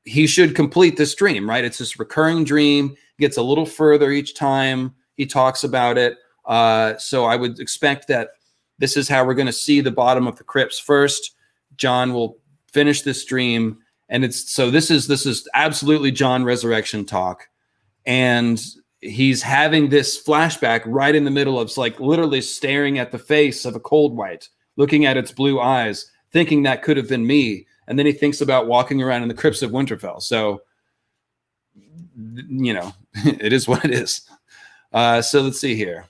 he should complete this dream, right? It's this recurring dream, gets a little further each time he talks about it. So I would expect that this is how we're going to see the bottom of the crypts first. John will finish this dream, and this is absolutely John resurrection talk, and he's having this flashback right in the middle of like literally staring at the face of a cold white, looking at its blue eyes, thinking that could have been me, and then he thinks about walking around in the Crypts of Winterfell. So It is what it is. So let's see here.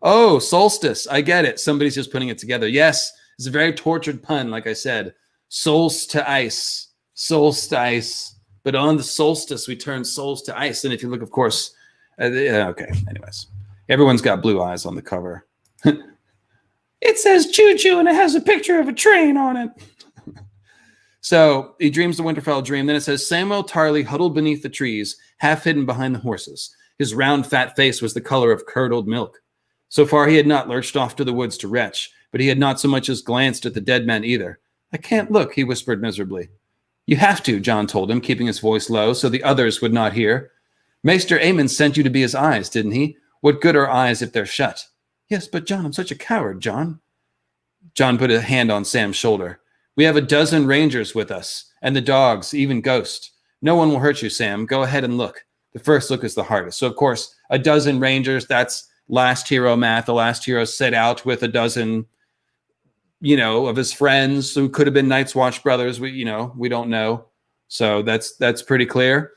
Oh, solstice. I get it. Somebody's just putting it together. Yes, it's a very tortured pun, like I said. Souls to ice. Souls to ice. But on the solstice, we turn souls to ice. And if you look, of course, okay, anyways. Everyone's got blue eyes on the cover. It says choo-choo, and it has a picture of a train on it. So he dreams the Winterfell dream. Then it says, Samuel Tarly huddled beneath the trees, half hidden behind the horses. His round, fat face was the color of curdled milk. So far, he had not lurched off to the woods to retch, but he had not so much as glanced at the dead man either. I can't look, he whispered miserably. You have to, John told him, keeping his voice low so the others would not hear. Maester Aemon sent you to be his eyes, didn't he? What good are eyes if they're shut? Yes, but John, I'm such a coward, John. John put a hand on Sam's shoulder. We have a dozen rangers with us, and the dogs, even Ghost. No one will hurt you, Sam. Go ahead and look. The first look is the hardest. So, of course, a dozen rangers, that's last hero math. The last hero set out with a dozen, of his friends who could have been Night's Watch brothers. We don't know. So that's pretty clear.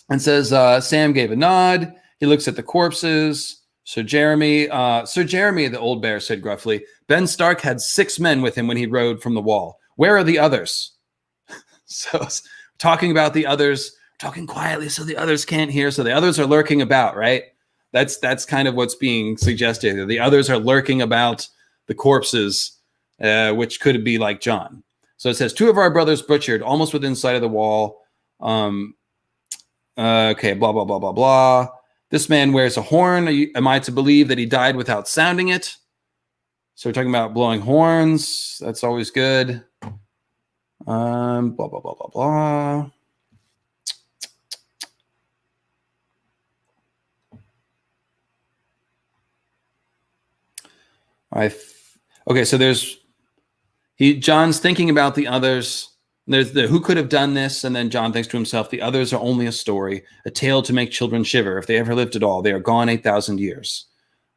And says, Sam gave a nod. He looks at the corpses. Sir Jeremy, the old bear said gruffly, Ben Stark had 6 men with him when he rode from the wall. Where are the others? So talking about the others, talking quietly so the others can't hear. So the others are lurking about, right? That's kind of what's being suggested here. The others are lurking about the corpses, which could be like John. So it says, 2 of our brothers butchered almost within sight of the wall. Okay, blah, blah, blah, blah, blah. This man wears a horn. Am I to believe that he died without sounding it? So we're talking about blowing horns. That's always good. Blah, blah, blah, blah, blah. Okay, so John's thinking about the others. There's the who could have done this, and then John thinks to himself, the others are only a story, a tale to make children shiver. If they ever lived at all, they are gone 8,000 years.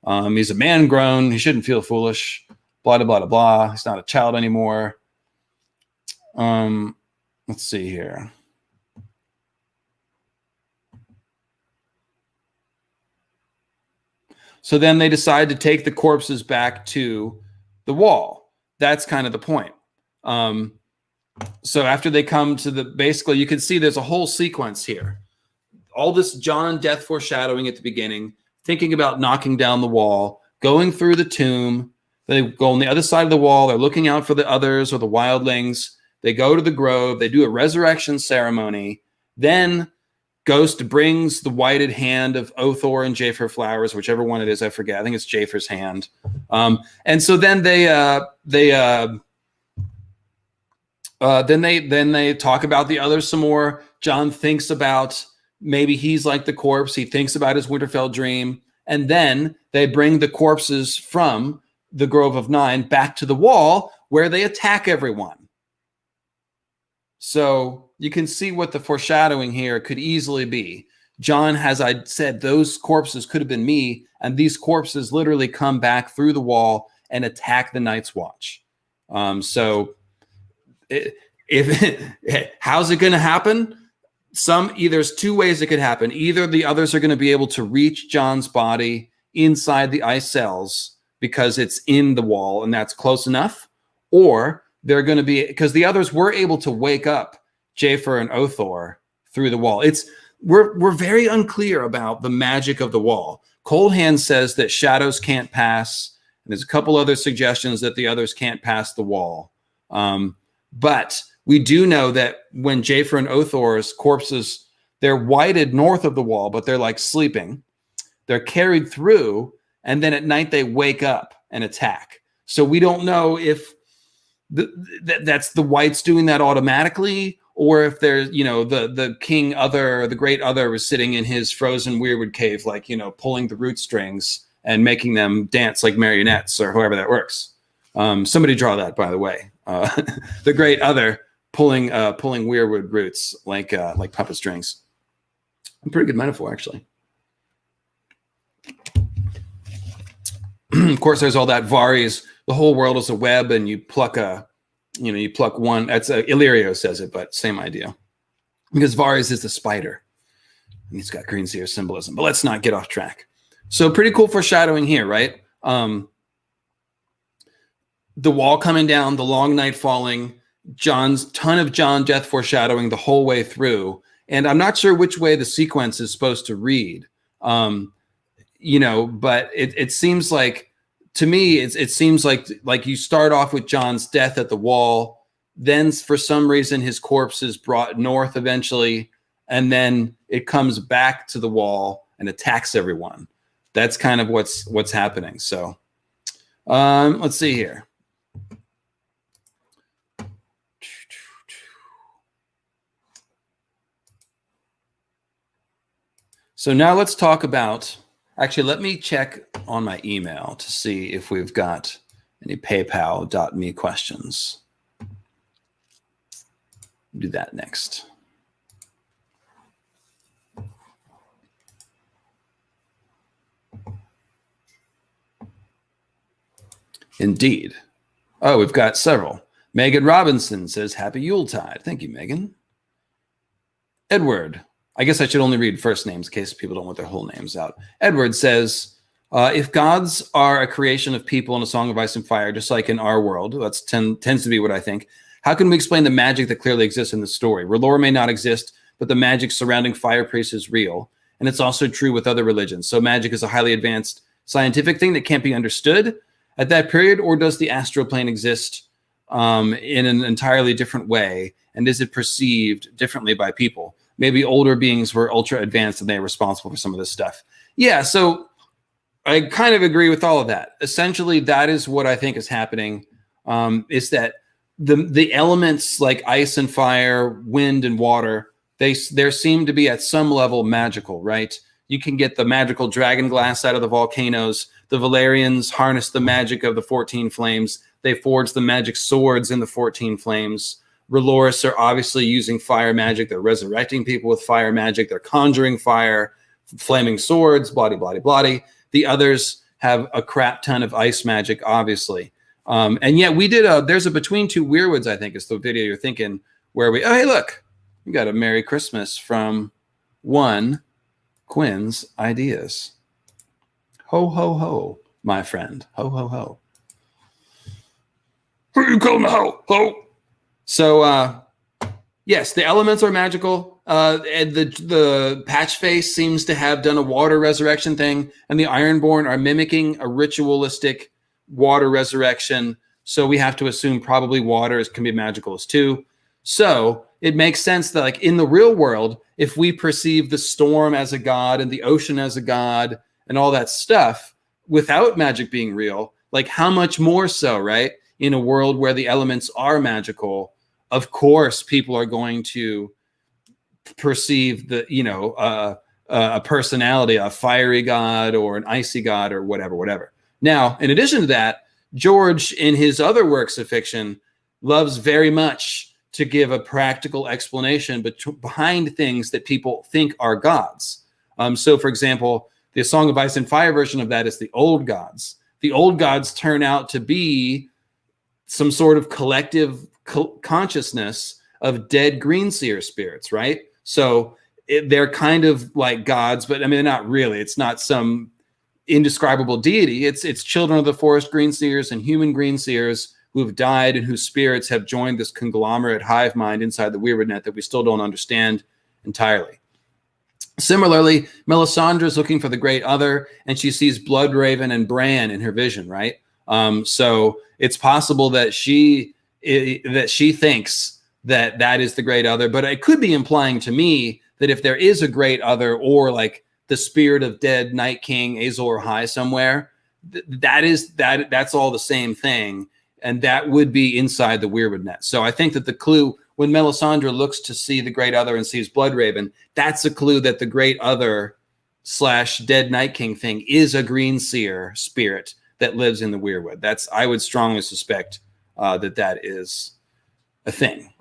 He's a man grown. He shouldn't feel foolish. Blah, blah, blah, blah. He's not a child anymore. Let's see here. So then they decide to take the corpses back to the wall. That's kind of the point. So after they come to basically you can see there's a whole sequence here. All this John death foreshadowing at the beginning, thinking about knocking down the wall, going through the tomb. They go on the other side of the wall. They're looking out for the others or the wildlings. They go to the grove. They do a resurrection ceremony. Then Ghost brings the whited hand of Othor and Jafer flowers, whichever one it is, I forget. I think it's Jafer's hand. And so then they talk about the others some more. John thinks about maybe he's like the corpse. He thinks about his Winterfell dream. And then they bring the corpses from the Grove of Nine back to the wall where they attack everyone. So you can see what the foreshadowing here could easily be. John, as I said, those corpses could have been me, and these corpses literally come back through the wall and attack the Night's Watch. How's it going to happen? There's 2 ways it could happen. Either the others are going to be able to reach John's body inside the ice cells because it's in the wall and that's close enough, or they're going to be, because the others were able to wake up Jafer and Othor through the wall. We're very unclear about the magic of the wall. Coldhands says that shadows can't pass, and there's a couple other suggestions that the others can't pass the wall. But we do know that when Jafer and Othor's corpses, they're whited north of the wall, but they're like sleeping. They're carried through, and then at night they wake up and attack. So we don't know if that's the whites doing that automatically, or if there's, the king other, the great other is sitting in his frozen Weirwood cave, like, pulling the root strings and making them dance like marionettes or however that works. Somebody draw that, by the way. The great other pulling Weirwood roots like puppet strings. A pretty good metaphor, actually. Of course, there's all that Varys. The whole world is a web, and you pluck one. That's Illyrio says it, but same idea. Because Varys is the spider. And he's got green seer symbolism. But let's not get off track. So pretty cool foreshadowing here, right? The wall coming down, the long night falling, Jon's ton of Jon death foreshadowing the whole way through. And I'm not sure which way the sequence is supposed to read. But it seems like, to me, it seems like you start off with Jon's death at the wall. Then for some reason, his corpse is brought north eventually. And then it comes back to the wall and attacks everyone. That's kind of what's happening. So let's see here. So now let's talk about, actually, let me check on my email to see if we've got any PayPal.me questions. Do that next. Indeed. Oh, we've got several. Megan Robinson says, Happy Yuletide. Thank you, Megan. Edward. I guess I should only read first names in case people don't want their whole names out. Edward says, if gods are a creation of people in A Song of Ice and Fire, just like in our world, that tends to be what I think, how can we explain the magic that clearly exists in the story? R'hllor may not exist, but the magic surrounding fire priests is real. And it's also true with other religions. So magic is a highly advanced scientific thing that can't be understood at that period, or does the astral plane exist in an entirely different way? And is it perceived differently by people? Maybe older beings were ultra advanced and they are responsible for some of this stuff. Yeah, so I kind of agree with all of that. Essentially, that is what I think is happening, is that the elements like ice and fire, wind and water, there seem to be at some level magical, right? You can get the magical dragon glass out of the volcanoes. The Valerians harness the magic of the 14 flames. They forge the magic swords in the 14 flames. R'hllor are obviously using fire magic. They're resurrecting people with fire magic. They're conjuring fire, flaming swords, bloody, bloody, bloody. The others have a crap ton of ice magic, obviously. And yet we did there's a Between Two Weirwoods, I think is the video you're thinking, where oh, hey, look, we got a Merry Christmas from one Quinn's Ideas. Ho, ho, ho, my friend. Ho, ho, ho. Who are you calling ho? Ho. So, yes, the elements are magical. And the patch face seems to have done a water resurrection thing, and the Ironborn are mimicking a ritualistic water resurrection. So we have to assume probably water can be magical as too. So it makes sense that, like, in the real world, if we perceive the storm as a god and the ocean as a god and all that stuff without magic being real, like, how much more so, right? In a world where the elements are magical, of course, people are going to perceive a personality, a fiery god or an icy god or whatever. Now, in addition to that, George, in his other works of fiction, loves very much to give a practical explanation behind things that people think are gods. So, for example, the Song of Ice and Fire version of that is the old gods. The old gods turn out to be some sort of collective consciousness of dead green seer spirits, right? So they're kind of like gods, but I mean, they're not really. It's not some indescribable deity. It's children of the forest green seers and human green seers who have died and whose spirits have joined this conglomerate hive mind inside the Weirwood net that we still don't understand entirely. Similarly, Melisandre is looking for the great other, and she sees Bloodraven and Bran in her vision, right? So it's possible that she thinks that is the great other, but it could be implying to me that if there is a great other, or like the spirit of dead Night King Azor Ahai somewhere, that's all the same thing, and that would be inside the Weirwood net. So I think that the clue, when Melisandre looks to see the great other and sees Bloodraven, that's a clue that the great other / dead Night King thing is a green seer spirit that lives in the Weirwood. I would strongly suspect that is a thing.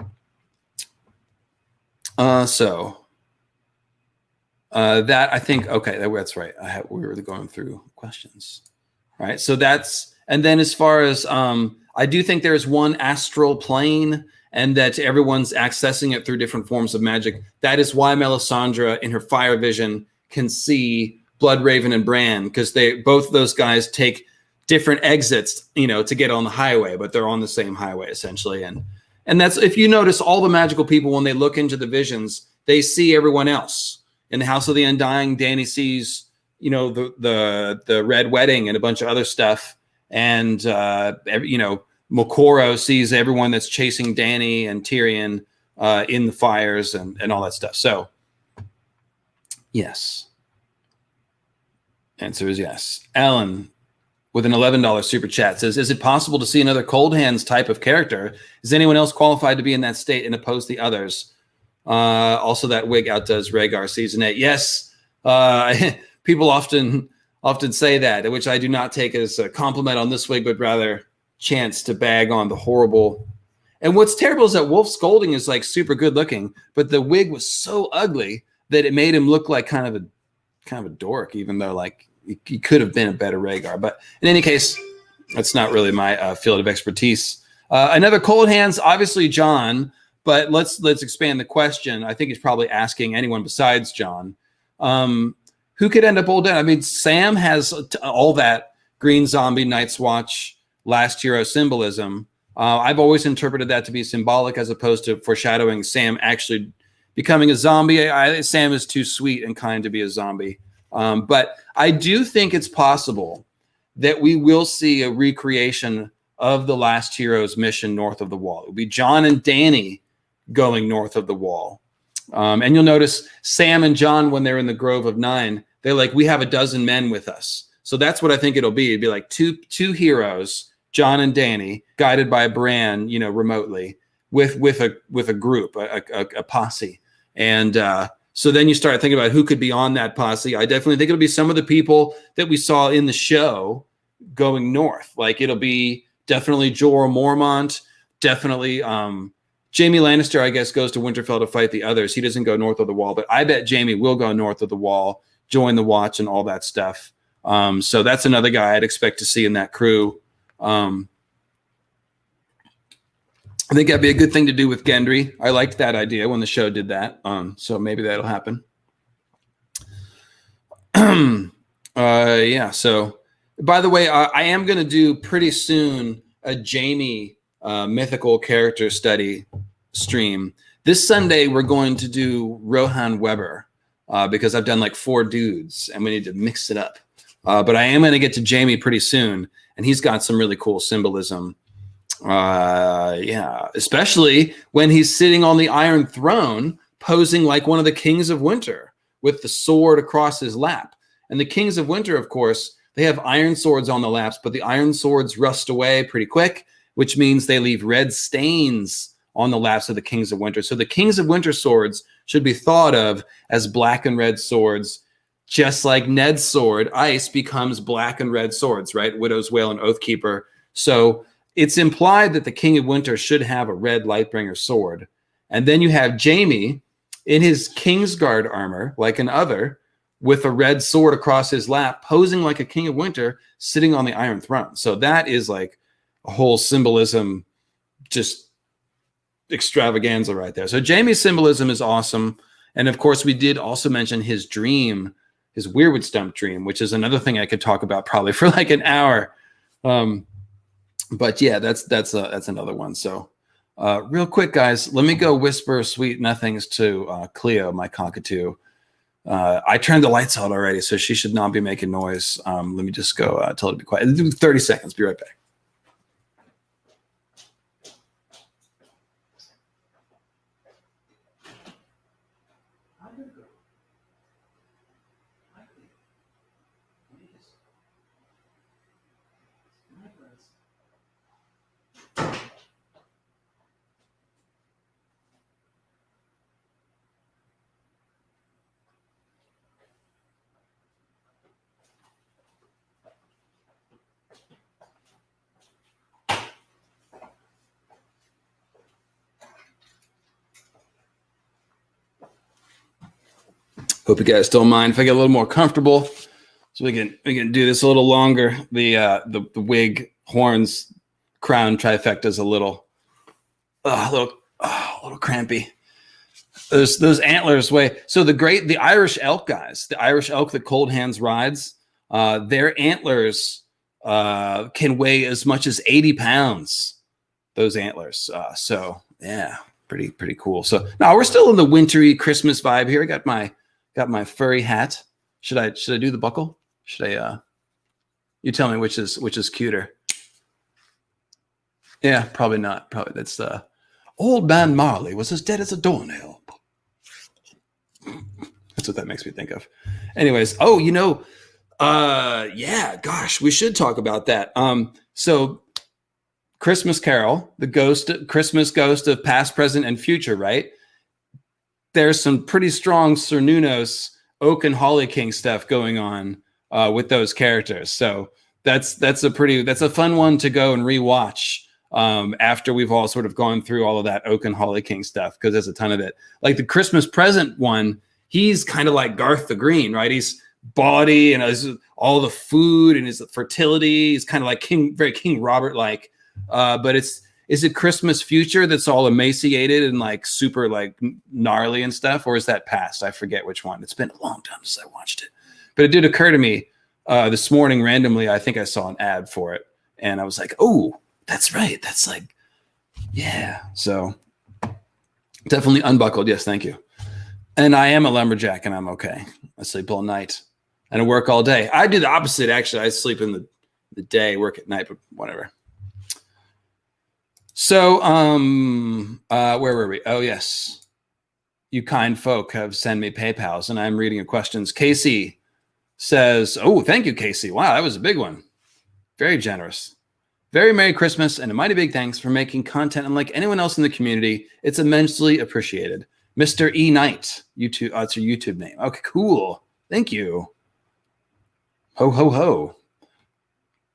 That I think, okay, that's right. We were going through questions. All right. So and then as far as, I do think there's one astral plane, and that everyone's accessing it through different forms of magic. That is why Melisandre in her fire vision can see Bloodraven and Bran, because both of those guys take different exits, to get on the highway, but they're on the same highway essentially. And that's, if you notice, all the magical people, when they look into the visions, they see everyone else. In the House of the Undying, Dany sees, the Red Wedding and a bunch of other stuff. And, Mokoro sees everyone that's chasing Dany and Tyrion in the fires and all that stuff. So, yes. Answer is yes. Alan, with an $11 super chat, says, is it possible to see another Coldhands type of character? Is anyone else qualified to be in that state and oppose the others? Also, that wig outdoes Rhaegar season 8. Yes, people often say that, which I do not take as a compliment on this wig, but rather chance to bag on the horrible. And what's terrible is that Wolf's Golding is like super good looking, but the wig was so ugly that it made him look like kind of a dork, even though like he could have been a better Rhaegar. But in any case, that's not really my field of expertise. Another Coldhands, obviously John, but let's expand the question. I think he's probably asking anyone besides John. Who could end up old dead? I mean, Sam has all that green zombie, Night's Watch, last hero symbolism. I've always interpreted that to be symbolic as opposed to foreshadowing Sam actually becoming a zombie. Sam is too sweet and kind to be a zombie. But I do think it's possible that we will see a recreation of the last hero's mission north of the wall. It will be Jon and Dany going north of the wall. And you'll notice Sam and Jon, when they're in the Grove of Nine, they're like, we have a dozen men with us. So that's what I think it'll be. It'd be like two heroes, Jon and Dany, guided by Bran, remotely with a group, a posse. And so then you start thinking about who could be on that posse. I definitely think it'll be some of the people that we saw in the show going north. Like it'll be definitely Jorah Mormont, definitely Jaime Lannister, I guess, goes to Winterfell to fight the others. He doesn't go north of the wall, but I bet Jaime will go north of the wall, join the Watch and all that stuff. So that's another guy I'd expect to see in that crew. I think that'd be a good thing to do with Gendry. I liked that idea when the show did that. So maybe that'll happen. Yeah. So, by the way, I am going to do pretty soon a Jaime mythical character study stream. This Sunday, we're going to do Rohan Weber because I've done like 4 dudes and we need to mix it up. But I am going to get to Jaime pretty soon, and he's got some really cool symbolism. Yeah, especially when he's sitting on the Iron Throne, posing like one of the Kings of Winter with the sword across his lap. And the Kings of Winter, of course, they have iron swords on the laps, but the iron swords rust away pretty quick, which means they leave red stains on the laps of the Kings of Winter. So the Kings of Winter swords should be thought of as black and red swords, just like Ned's sword, Ice, becomes black and red swords, right? Widow's Wail and Oathkeeper. So it's implied that the King of Winter should have a red Lightbringer sword. And then you have Jaime in his Kingsguard armor, like an other, with a red sword across his lap, posing like a King of Winter, sitting on the Iron Throne. So that is like a whole symbolism, just extravaganza right there. So Jaime's symbolism is awesome. And of course, we did also mention his dream, his Weirwood Stump dream, which is another thing I could talk about probably for like an hour. But yeah, that's another one. So real quick, guys, let me go whisper sweet nothings to Cleo, my cockatoo. I turned the lights out already, so she should not be making noise. Let me just go tell her to be quiet. 30 seconds. Be right back. Hope you guys don't mind if I get a little more comfortable, so we can do this a little longer. The wig, horns, crown trifecta is a little Oh, a little crampy. Those antlers weigh. So the Irish elk guys, the Irish elk that Coldhands rides, their antlers can weigh as much as 80 pounds. Those antlers. So yeah, pretty cool. So now we're still in the wintry Christmas vibe here. I got my furry hat. Should I do the buckle? Should I? You tell me which is cuter. Yeah, probably not. Probably that's Old Man Marley was as dead as a doornail. That's what that makes me think of. Anyways, yeah, gosh, we should talk about that. So Christmas Carol, the Christmas ghost of past, present, and future, right? There's some pretty strong Sir Nunos, Oak and Holly King stuff going on with those characters. So that's a fun one to go and rewatch after we've all sort of gone through all of that Oak and Holly King stuff, because there's a ton of it. Like the Christmas present one, he's kind of like Garth the Green, right? He's bawdy and has all the food and his fertility. He's kind of like very King Robert like. But is it Christmas future that's all emaciated and like super like gnarly and stuff, or is that past? I forget which one. It's been a long time since I watched it, but it did occur to me this morning randomly. I think I saw an ad for it, and I was like, "Oh, that's right. That's like, yeah." So definitely unbuckled. Yes, thank you. And I am a lumberjack, and I'm okay. I sleep all night, and I work all day. I do the opposite, actually. I sleep in the day, work at night, but whatever. So, where were we? Oh, yes. You kind folk have sent me PayPals, and I'm reading your questions. Casey says, oh, thank you, Casey. Wow, that was a big one. Very generous. Very Merry Christmas, and a mighty big thanks for making content unlike anyone else in the community. It's immensely appreciated. Mr. E. Knight, YouTube, it's your YouTube name. Okay, cool. Thank you. Ho, ho, ho.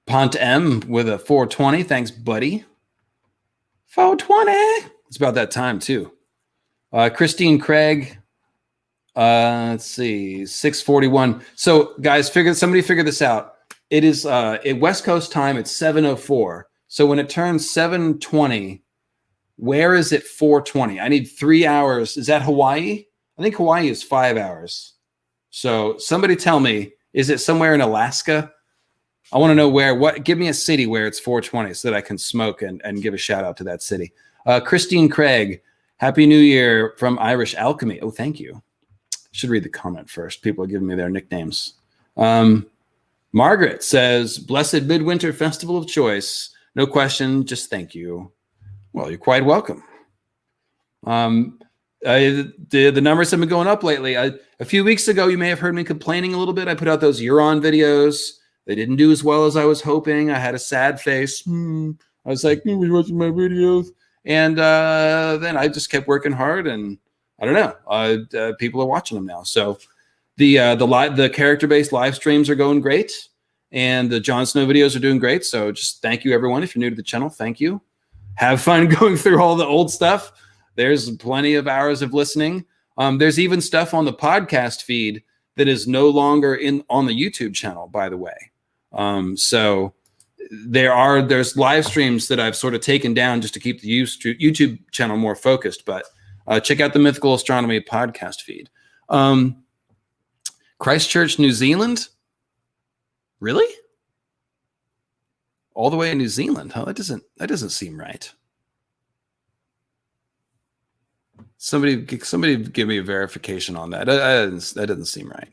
Pont M with a 420. Thanks, buddy. 420. It's about that time, too. Christine Craig. Let's see. 641. So, guys, somebody figure this out. It is at West Coast time. It's 7:04. So when it turns 7:20, where is it 4:20? I need 3 hours. Is that Hawaii? I think Hawaii is 5 hours. So somebody tell me, is it somewhere in Alaska? I want to know where. Give me a city where it's 4:20 so that I can smoke and give a shout out to that city. Christine Craig, Happy New Year from Irish Alchemy. Oh, thank you. Should read the comment first. People are giving me their nicknames. Margaret says, Blessed Midwinter Festival of Choice. No question, just thank you. Well, you're quite welcome. The numbers have been going up lately. A few weeks ago, you may have heard me complaining a little bit. I put out those Euron videos. They didn't do as well as I was hoping. I had a sad face. I was like, was watching my videos. And then I just kept working hard, and I don't know. People are watching them now. So the character-based live streams are going great, and the Jon Snow videos are doing great. So just thank you, everyone. If you're new to the channel, thank you. Have fun going through all the old stuff. There's plenty of hours of listening. There's even stuff on the podcast feed that is no longer on the YouTube channel, by the way. So there's live streams that I've sort of taken down just to keep the YouTube channel more focused. But check out the Mythical Astronomy podcast feed. Christchurch, New Zealand? Really? All the way in New Zealand? Huh? That doesn't seem right. Somebody give me a verification on that. That doesn't seem right.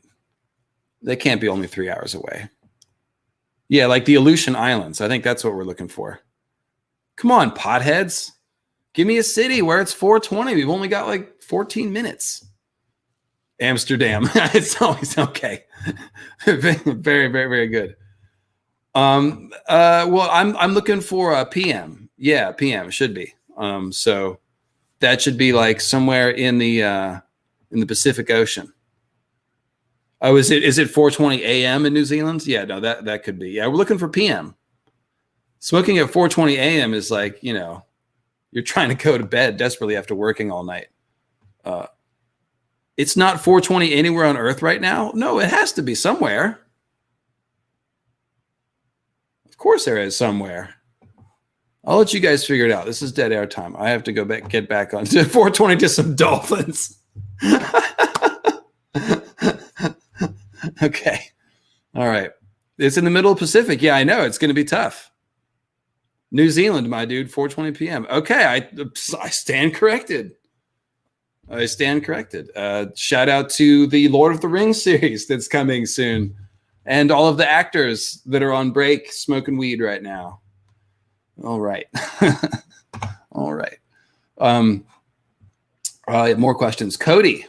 They can't be only 3 hours away. Yeah, like the Aleutian Islands. I think that's what we're looking for. Come on, potheads. Give me a city where it's 4:20. We've only got like 14 minutes. Amsterdam. It's always okay. Very, very, very good. Well, I'm looking for a PM. Yeah, PM should be. So that should be like somewhere in the Pacific Ocean. Oh, is it 4:20 a.m. in New Zealand? Yeah, no, that could be. Yeah, we're looking for PM. Smoking at 4:20 a.m. is like, you're trying to go to bed desperately after working all night. It's not 4:20 anywhere on Earth right now. No, it has to be somewhere. Of course there is somewhere. I'll let you guys figure it out. This is dead air time. I have to get back on to 420 to some dolphins. Okay. All right. It's in the middle of Pacific. Yeah, I know. It's going to be tough. New Zealand, my dude, 4:20 p.m. Okay, I stand corrected. I stand corrected. Shout out to the Lord of the Rings series that's coming soon, and all of the actors that are on break smoking weed right now. All right. All right. More questions. Cody.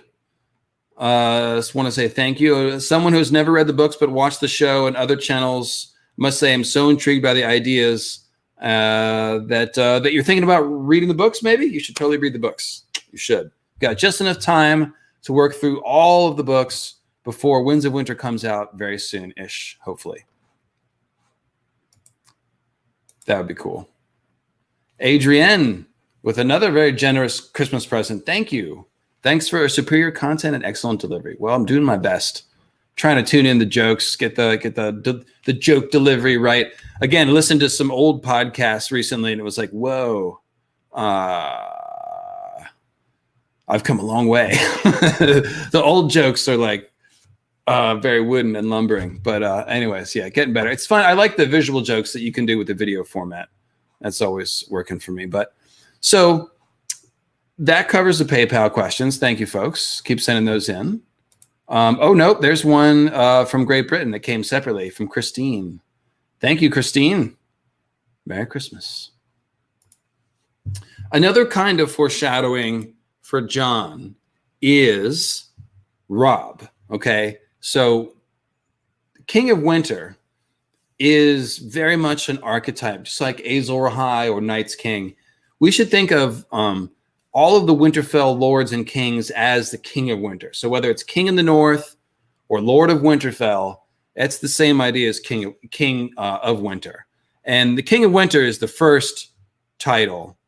Just want to say thank you. Someone who's never read the books but watched the show and other channels must say I'm so intrigued by the ideas that you're thinking about reading the books. Maybe you should totally read the books. You should. Got just enough time to work through all of the books before Winds of Winter comes out very soon-ish, hopefully. That would be cool. Adrienne with another very generous Christmas present. Thank you. Thanks for superior content and excellent delivery. Well, I'm doing my best. Trying to tune in the jokes, get the joke delivery right. Again, listen to some old podcasts recently, and it was like, whoa, I've come a long way. The old jokes are like very wooden and lumbering. But anyways, yeah, getting better. It's fun. I like the visual jokes that you can do with the video format. That's always working for me. But so that covers the PayPal questions. Thank you, folks. Keep sending those in. Oh, no, there's one from Great Britain that came separately from Christine. Thank you, Christine. Merry Christmas. Another kind of foreshadowing for Jon is Robb. Okay, so King of Winter is very much an archetype, just like Azor Ahai or Night's King. We should think of all of the Winterfell lords and kings as the King of Winter. So whether it's King in the North or Lord of Winterfell, it's the same idea as King of Winter. And the King of Winter is the first title.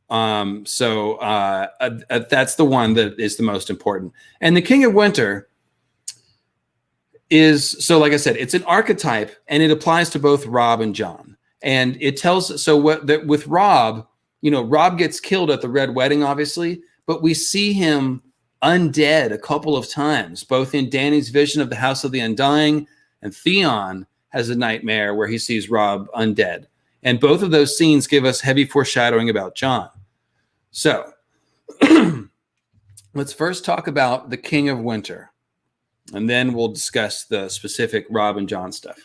That's the one that is the most important. And the King of Winter is, so like I said, it's an archetype, and it applies to both Robb and Jon. And it tells, so with Robb, Robb gets killed at the Red Wedding, obviously, but we see him undead a couple of times, both in Dany's vision of the House of the Undying, and Theon has a nightmare where he sees Robb undead. And both of those scenes give us heavy foreshadowing about Jon. So let's first talk about the King of Winter, and then we'll discuss the specific Robb and Jon stuff.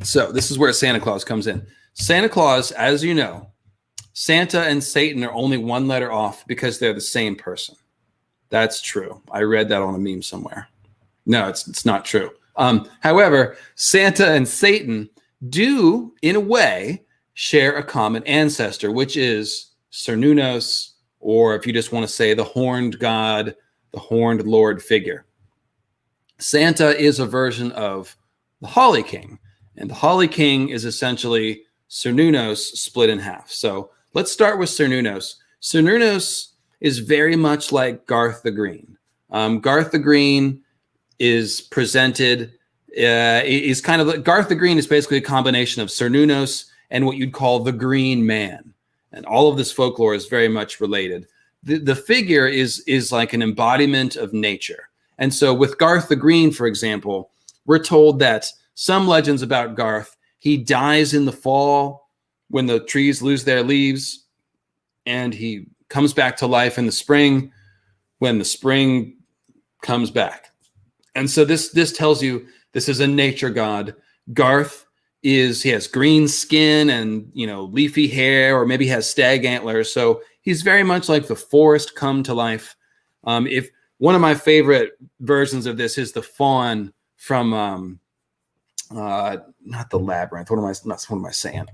So this is where Santa Claus comes in. Santa Claus, as you know, Santa and Satan are only one letter off because they're the same person. That's true. I read that on a meme somewhere. No, it's not true. However, Santa and Satan do, in a way, share a common ancestor, which is Cernunnos, or if you just want to say the horned god, the horned lord figure. Santa is a version of the Holly King, and the Holly King is essentially Cernunnos split in half. So let's start with Cernunnos. Cernunnos is very much like Garth the Green. Garth the Green is presented, is kind of, Garth the Green is basically a combination of Cernunnos and what you'd call the Green Man. And all of this folklore is very much related. The figure is like an embodiment of nature. And so with Garth the Green, for example, we're told that some legends about Garth, he dies in the fall when the trees lose their leaves, and he comes back to life in the spring when the spring comes back. And so this tells you this is a nature god. Garth he has green skin and, leafy hair, or maybe has stag antlers. So he's very much like the forest come to life. If one of my favorite versions of this is the faun from not the Labyrinth. What am I saying?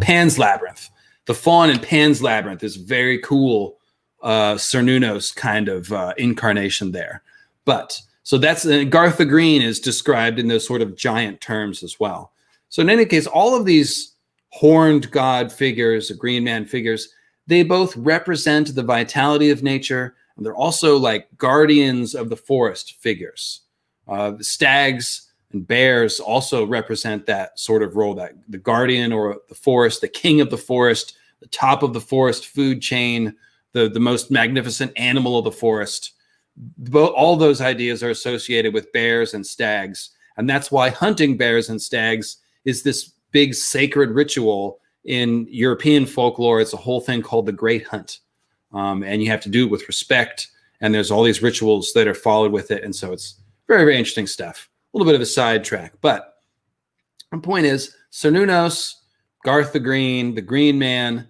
Pan's Labyrinth. The faun in Pan's Labyrinth is very cool. Cernunnos kind of incarnation there. But so that's Garth the Green is described in those sort of giant terms as well. So in any case, all of these horned god figures, green man figures, they both represent the vitality of nature, and they're also like guardians of the forest figures. The stags And bears also represent that sort of role, that the guardian or the forest, the king of the forest, the top of the forest food chain, the most magnificent animal of the forest. All those ideas are associated with bears and stags. And that's why hunting bears and stags is this big sacred ritual in European folklore. It's a whole thing called the Great Hunt. And you have to do it with respect. And there's all these rituals that are followed with it. And so it's very, very interesting stuff. A little bit of a sidetrack. But the point is, Cernunnos, Garth the Green Man,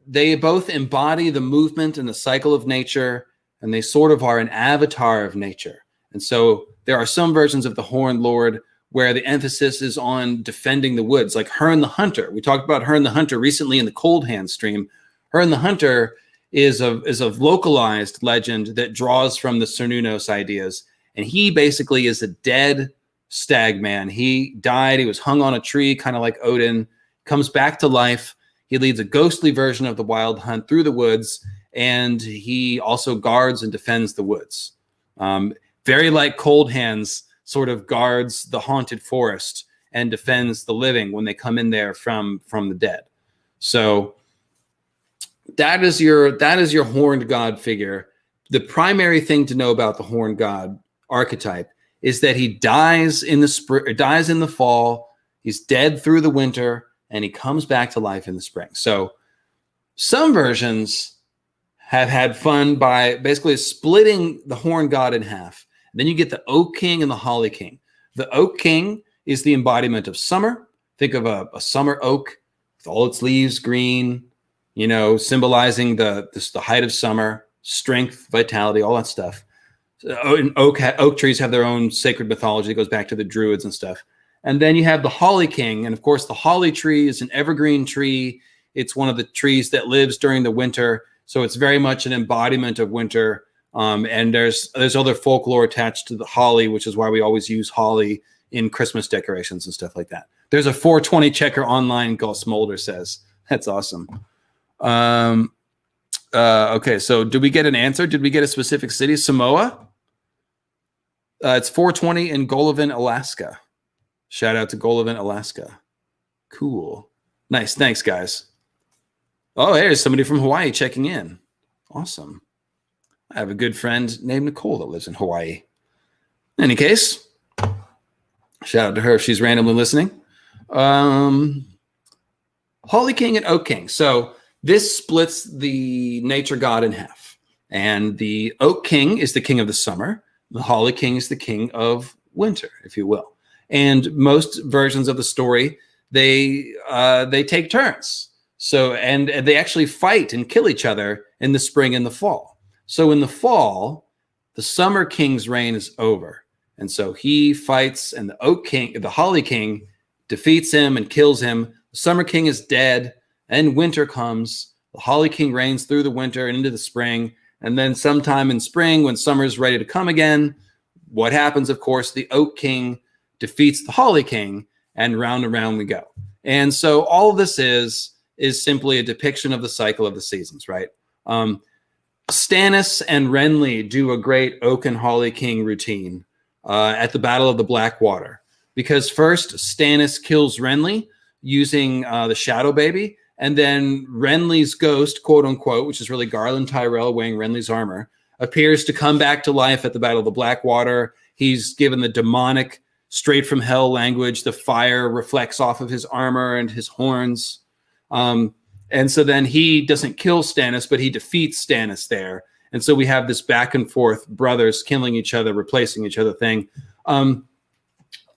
they both embody the movement and the cycle of nature, and they sort of are an avatar of nature. And so there are some versions of the Horned Lord where the emphasis is on defending the woods, like Herne the Hunter. We talked about Herne the Hunter recently in the Coldhands stream. Herne the Hunter is a localized legend that draws from the Cernunnos ideas. And he basically is a dead stag man. He died. He was hung on a tree, kind of like Odin, comes back to life. He leads a ghostly version of the wild hunt through the woods, and he also guards and defends the woods. Very like Coldhands sort of guards the haunted forest and defends the living when they come in there from the dead. So that is your horned god figure. The primary thing to know about the horned god archetype is that he dies in the spring, dies in the fall. He's dead through the winter, and he comes back to life in the spring. So some versions have had fun by basically splitting the horned god in half. Then you get the Oak King and the Holly King. The Oak King is the embodiment of summer. Think of a summer oak with all its leaves green, symbolizing the height of summer, strength, vitality, all that stuff. And oak trees have their own sacred mythology that goes back to the Druids and stuff. And then you have the Holly King. And of course, the holly tree is an evergreen tree. It's one of the trees that lives during the winter. So it's very much an embodiment of winter. And there's other folklore attached to the holly, which is why we always use holly in Christmas decorations and stuff like that. There's a 420 checker online, Gus Smolder says. That's awesome. Okay, so did we get an answer? Did we get a specific city? Samoa? It's 420 in Golovin, Alaska. Shout out to Golovin, Alaska. Cool. Nice. Thanks, guys. Oh, there's somebody from Hawaii checking in. Awesome. I have a good friend named Nicole that lives in Hawaii. In any case, shout out to her if she's randomly listening. Holly King and Oak King. So this splits the nature god in half. And the Oak King is the king of the summer. The Holly King is the king of winter, if you will. And most versions of the story, they take turns. So, and they actually fight and kill each other in the spring and the fall. So in the fall, the Summer King's reign is over. And so he fights, and the Holly King defeats him and kills him. The Summer King is dead, and winter comes. The Holly King reigns through the winter and into the spring. And then sometime in spring, when summer's ready to come again, what happens, of course, the Oak King defeats the Holly King, and round we go. And so all of this is simply a depiction of the cycle of the seasons, right? Stannis and Renly do a great Oak and Holly King routine at the Battle of the Blackwater. Because first, Stannis kills Renly using the Shadow Baby, and then Renly's ghost, quote unquote, which is really Garland Tyrell wearing Renly's armor, appears to come back to life at the Battle of the Blackwater. He's given the demonic, straight from hell language. The fire reflects off of his armor and his horns. And so then he doesn't kill Stannis, but he defeats Stannis there. And so we have this back and forth, brothers killing each other, replacing each other thing.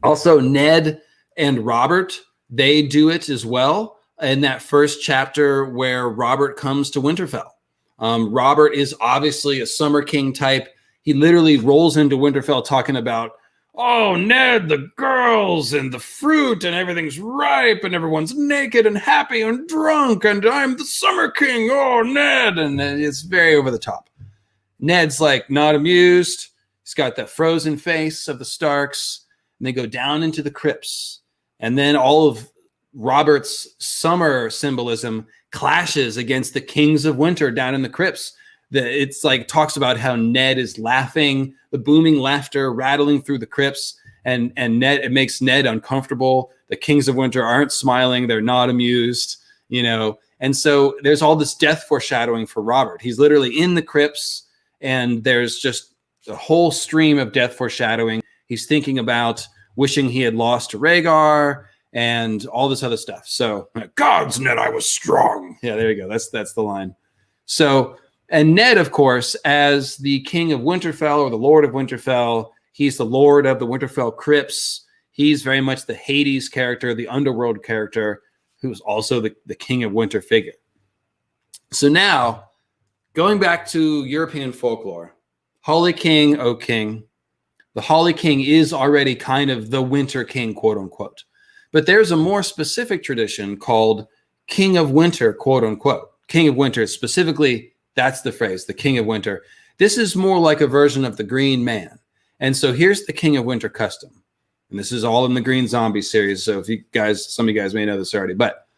Also, Ned and Robert, they do it as well in that first chapter where Robert comes to Winterfell. Robert is obviously a Summer King type. He literally rolls into Winterfell talking about, oh, Ned, the girls and the fruit and everything's ripe and everyone's naked and happy and drunk and I'm the Summer King. Oh, Ned. And it's very over the top. Ned's like not amused. He's got that frozen face of the Starks. And they go down into the crypts. And then all of Robert's summer symbolism clashes against the kings of winter down in the crypts. It's like talks about how Ned is laughing, the booming laughter rattling through the crypts. and Ned, it makes Ned uncomfortable. The Kings of Winter aren't smiling; they're not amused, you know. And so there's all this death foreshadowing for Robert. He's literally in the crypts, and there's just a whole stream of death foreshadowing. He's thinking about wishing he had lost to Rhaegar and all this other stuff. So, Gods, Ned, I was strong. Yeah, there you go. That's the line. So, and Ned, of course, as the King of Winterfell or the Lord of Winterfell, he's the Lord of the Winterfell crypts. He's very much the Hades character, the underworld character, who's also the King of Winter figure. So now, going back to European folklore, Holy King, O King. The Holy King is already kind of the Winter King, quote unquote. But there's a more specific tradition called King of Winter, quote unquote. King of Winter, specifically, that's the phrase, the King of Winter. This is more like a version of the Green Man. And so here's the King of Winter custom. And this is all in the Green Zombie series. So if you guys, some of you guys may know this already, but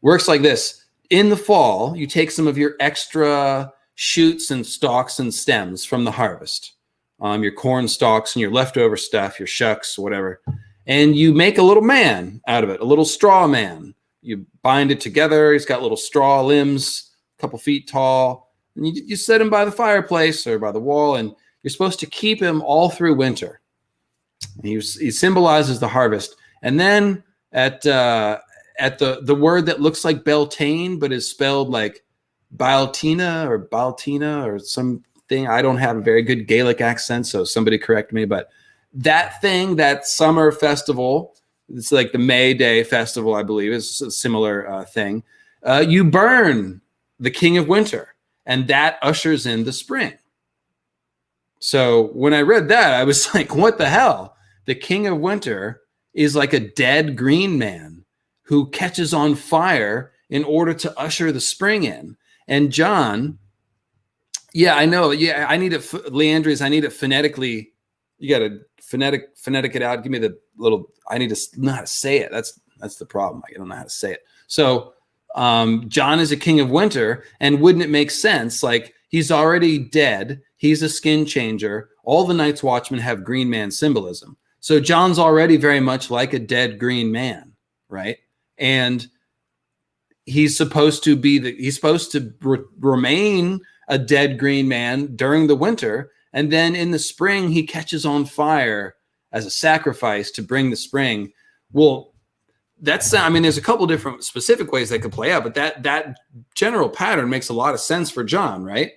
works like this. In the fall, you take some of your extra shoots and stalks and stems from the harvest, your corn stalks and your leftover stuff, your shucks, whatever, and you make a little man out of it, a little straw man. You bind it together. He's got little straw limbs, a couple feet tall, and you set him by the fireplace or by the wall, and you're supposed to keep him all through winter. And he symbolizes the harvest. And then at the word that looks like Beltane but is spelled like Baltina or something. I don't have a very good Gaelic accent, so somebody correct me. But that thing, that summer festival, it's like the May Day festival, I believe, is a similar thing. You burn the King of Winter, and that ushers in the spring. So when I read that, I was like, what the hell? The King of Winter is like a dead green man who catches on fire in order to usher the spring in. And John, yeah, I know. Yeah, I need it. Leandries, I need it phonetically. You got to phonetic it out. Give me the little. I need to know how to say it. That's the problem. I don't know how to say it. So John is a King of Winter, and wouldn't it make sense? Like, he's already dead. He's a skin changer. All the Night's Watchmen have Green Man symbolism. So John's already very much like a dead green man, right? And he's supposed to remain a dead green man during the winter, and then in the spring he catches on fire as a sacrifice to bring the spring. Well, there's a couple different specific ways that could play out, but that general pattern makes a lot of sense for John, right?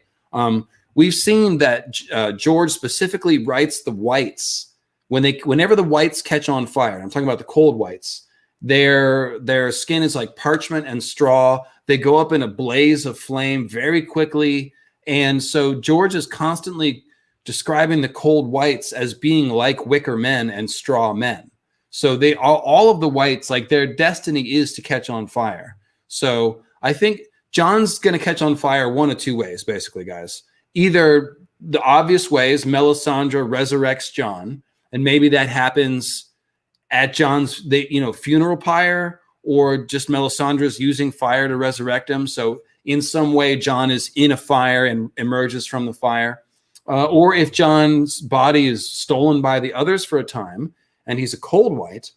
We've seen that George specifically writes the whites whenever the whites catch on fire. I'm talking about the cold whites. Their skin is like parchment and straw. They go up in a blaze of flame very quickly. And so George is constantly describing the cold whites as being like wicker men and straw men. So they all of the whites, like, their destiny is to catch on fire. So I think John's going to catch on fire one of two ways, basically, guys. Either the obvious way is Melisandre resurrects John, and maybe that happens at John's funeral pyre, or just Melisandre's using fire to resurrect him. So in some way, John is in a fire and emerges from the fire. Or if John's body is stolen by the others for a time and he's a cold white,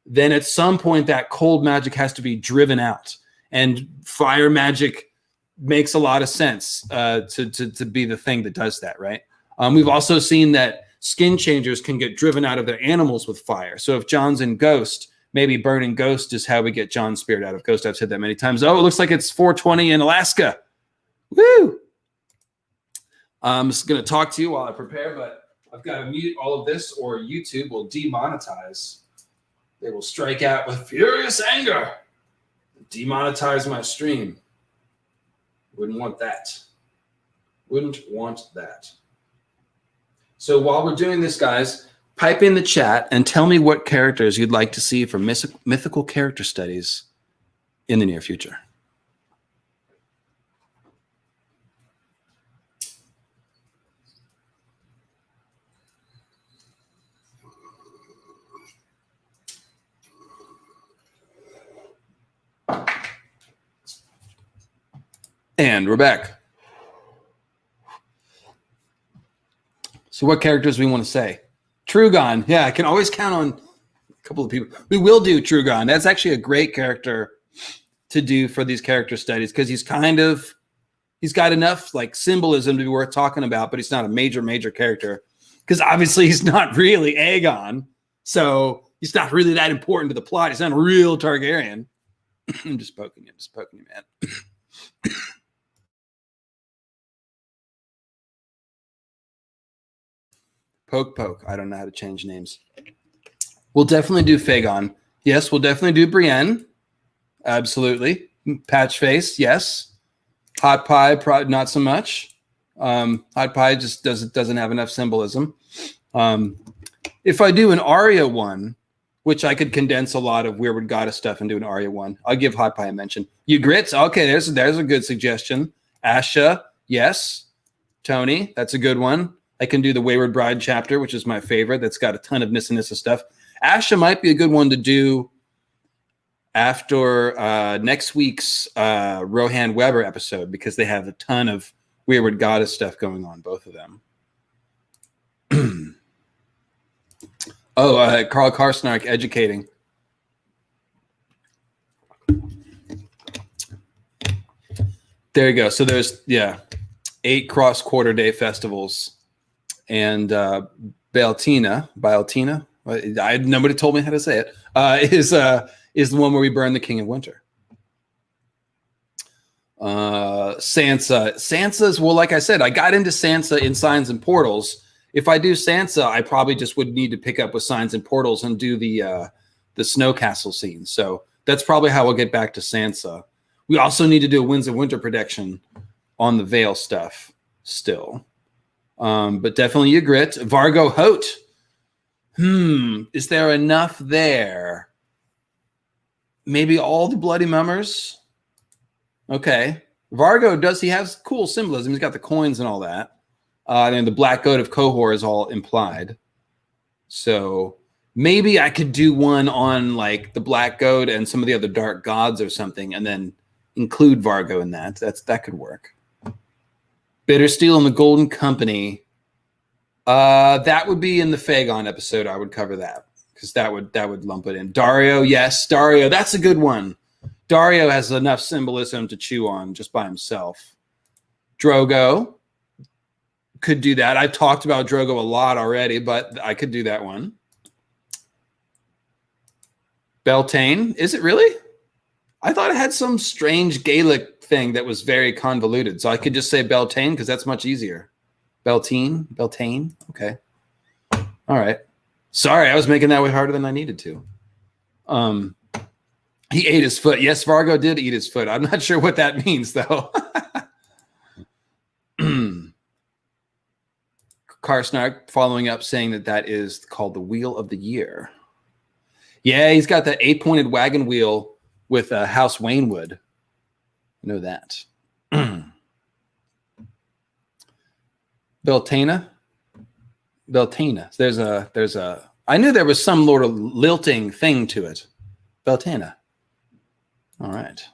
then at some point that cold magic has to be driven out. And fire magic makes a lot of sense to be the thing that does that, right? We've also seen that skin changers can get driven out of their animals with fire. So if John's in Ghost, maybe burning Ghost is how we get John's spirit out of Ghost. I've said that many times. Oh, it looks like it's 4:20 in Alaska. Woo! I'm just going to talk to you while I prepare, but I've got to mute all of this or YouTube will demonetize. They will strike out with furious anger. Demonetize my stream. Wouldn't want that. Wouldn't want that. So while we're doing this, guys, pipe in the chat and tell me what characters you'd like to see from mythical character studies in the near future. And we're back. So what characters we want to say? Trugon. Yeah, I can always count on a couple of people. We will do Trugon. That's actually a great character to do for these character studies because he's got enough like symbolism to be worth talking about, but he's not a major character because obviously he's not really Aegon. So he's not really that important to the plot. He's not a real Targaryen. I'm just poking you, man. Poke. I don't know how to change names. We'll definitely do Fagon. Yes, we'll definitely do Brienne. Absolutely. Patchface, yes. Hot Pie, not so much. Hot Pie just doesn't have enough symbolism. If I do an Arya one, which I could condense a lot of Weirwood Goddess stuff and do an Arya one, I'll give Hot Pie a mention. Ygritte, okay, there's a good suggestion. Asha, yes. Tony, that's a good one. I can do the Wayward Bride chapter, which is my favorite. That's got a ton of Nissa Nissa stuff. Asha might be a good one to do after next week's Rohan Weber episode because they have a ton of Weirwood Goddess stuff going on, both of them. Carl Karsnark educating. There you go. So there's 8 cross-quarter day festivals. And Baeltina, nobody told me how to say it, is the one where we burn the King of Winter. Sansa's, well, like I said, I got into Sansa in Signs and Portals. If I do Sansa, I probably just would need to pick up with Signs and Portals and do the Snow Castle scene. So that's probably how we'll get back to Sansa. We also need to do a Winds of Winter prediction on the Vale stuff still. But definitely Ygritte. Vargo Hoat. Is there enough there? Maybe all the Bloody Mummers? Okay. Vargo he has cool symbolism. He's got the coins and all that. And the Black Goat of Qohor is all implied. So maybe I could do one on like the Black Goat and some of the other dark gods or something, and then include Vargo in that. That could work. Bittersteel and the Golden Company. That would be in the Fagon episode. I would cover that because that would lump it in. Dario, yes, Dario. That's a good one. Dario has enough symbolism to chew on just by himself. Drogo could do that. I've talked about Drogo a lot already, but I could do that one. Beltane, is it really? I thought it had some strange Gaelic thing that was very convoluted. So I could just say Beltane because that's much easier. Beltane. Okay. All right. Sorry, I was making that way harder than I needed to. He ate his foot. Yes, Vargo did eat his foot. I'm not sure what that means, though. Karsnark following up saying that is called the Wheel of the Year. Yeah, he's got that 8-pointed wagon wheel with House Waynwood. I know that. Beltana. There's a. I knew there was some sort of lilting thing to it. Beltana. All right.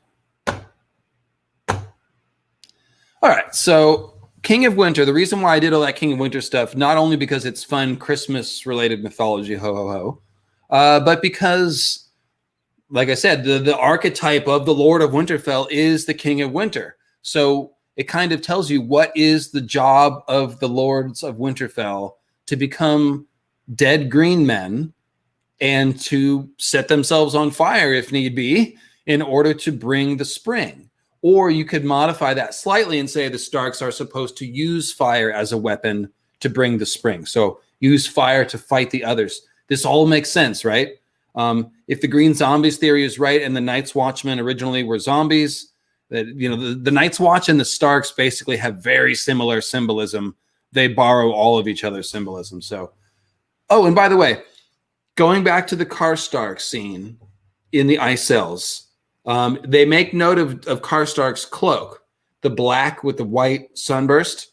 All right. So King of Winter. The reason why I did all that King of Winter stuff, not only because it's fun Christmas-related mythology, ho ho ho, but because, like I said, the archetype of the Lord of Winterfell is the King of Winter. So it kind of tells you what is the job of the Lords of Winterfell to become dead green men and to set themselves on fire if need be in order to bring the spring. Or you could modify that slightly and say the Starks are supposed to use fire as a weapon to bring the spring. So use fire to fight the others. This all makes sense, right? If the green zombies theory is right and the Night's Watchmen originally were zombies, that the Night's Watch and the Starks basically have very similar symbolism. They borrow all of each other's symbolism. So, and by the way, going back to the Karstark scene in the Ice Cells, they make note of Karstark's cloak, the black with the white sunburst.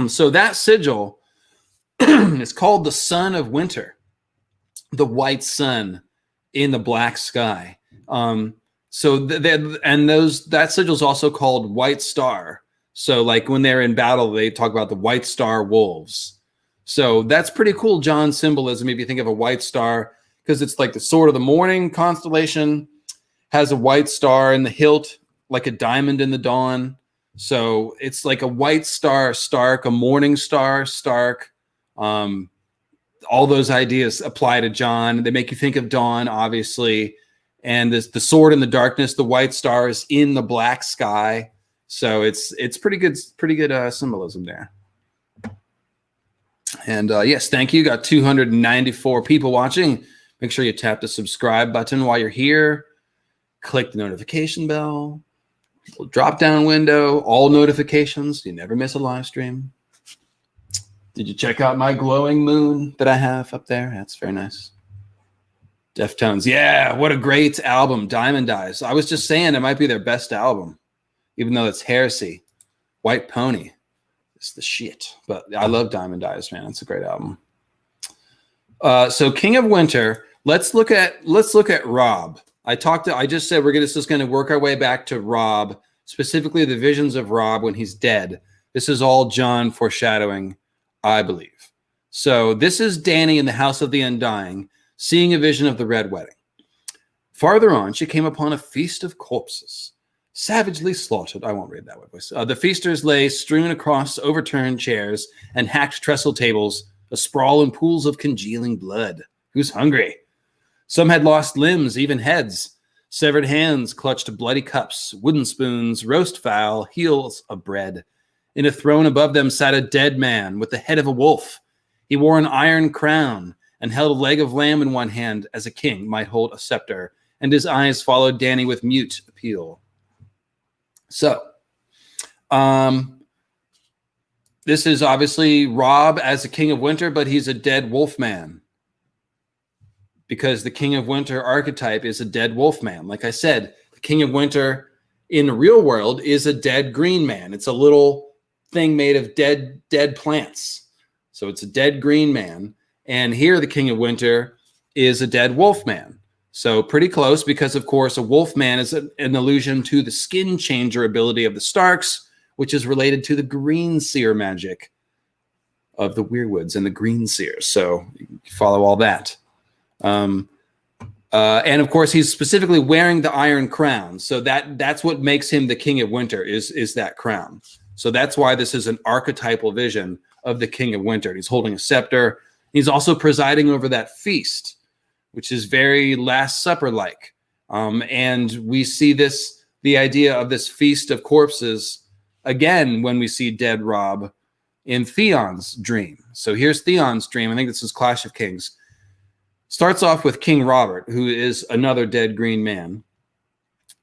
So that sigil is called the Sun of Winter, the white sun in the black sky. So that sigil is also called White Star. So like when they're in battle, they talk about the White Star wolves. So that's pretty cool, John symbolism, if you think of a white star, because it's like the sword of the morning constellation, has a white star in the hilt, like a diamond in the dawn. So it's like a white star, Stark, a morning star, Stark. All those ideas apply to John. They make you think of dawn, obviously. And the sword in the darkness, the white star is in the black sky. So it's pretty good symbolism there. And yes, thank you. Got 294 people watching. Make sure you tap the subscribe button while you're here. Click the notification bell. Little drop-down window, all notifications. You never miss a live stream. Did you check out my glowing moon that I have up there? That's very nice. Deftones. Yeah, what a great album, Diamond Eyes. I was just saying it might be their best album, even though it's heresy. White Pony. It's the shit. But I love Diamond Eyes, man. It's a great album. So King of Winter, let's look at Robb. I just said we're just going to work our way back to Robb, specifically the visions of Robb when he's dead. This is all John foreshadowing, I believe. So this is Dany in the House of the Undying, seeing a vision of the Red Wedding. Farther on, she came upon a feast of corpses, savagely slaughtered. I won't read that voice. The feasters lay strewn across overturned chairs and hacked trestle tables, asprawl in pools of congealing blood. Who's hungry? Some had lost limbs, even heads. Severed hands clutched bloody cups, wooden spoons, roast fowl, heels of bread. In a throne above them sat a dead man with the head of a wolf. He wore an iron crown and held a leg of lamb in one hand, as a king might hold a scepter, and his eyes followed Dany with mute appeal. So, this is obviously Robb as the King of Winter, but he's a dead wolf man, because the King of Winter archetype is a dead wolf man. Like I said, the King of Winter in the real world is a dead green man. It's a little thing made of dead plants. So it's a dead green man. And here the King of Winter is a dead wolf man. So pretty close, because of course a wolf man is an allusion to the skin changer ability of the Starks, which is related to the green seer magic of the Weirwoods and the green seers. So you follow all that. And of course he's specifically wearing the iron crown. So that's what makes him the King of Winter is that crown. So that's why this is an archetypal vision of the King of Winter. He's holding a scepter. He's also presiding over that feast, which is very Last Supper-like. And we see the idea of this feast of corpses again when we see dead Robb in Theon's dream. So here's Theon's dream. I think this is Clash of Kings. Starts off with King Robert, who is another dead green man.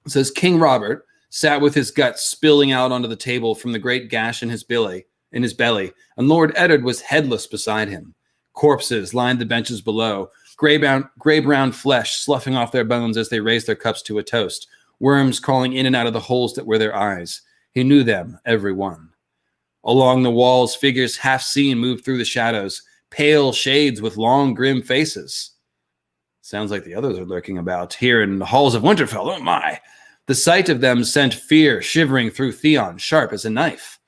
It says, King Robert sat with his guts spilling out onto the table from the great gash in his belly, and Lord Eddard was headless beside him. Corpses lined the benches below, gray-brown flesh sloughing off their bones as they raised their cups to a toast, worms crawling in and out of the holes that were their eyes. He knew them, every one. Along the walls, figures half seen moved through the shadows, pale shades with long, grim faces. Sounds like the others are lurking about here in the halls of Winterfell. Oh my! The sight of them sent fear shivering through Theon, sharp as a knife.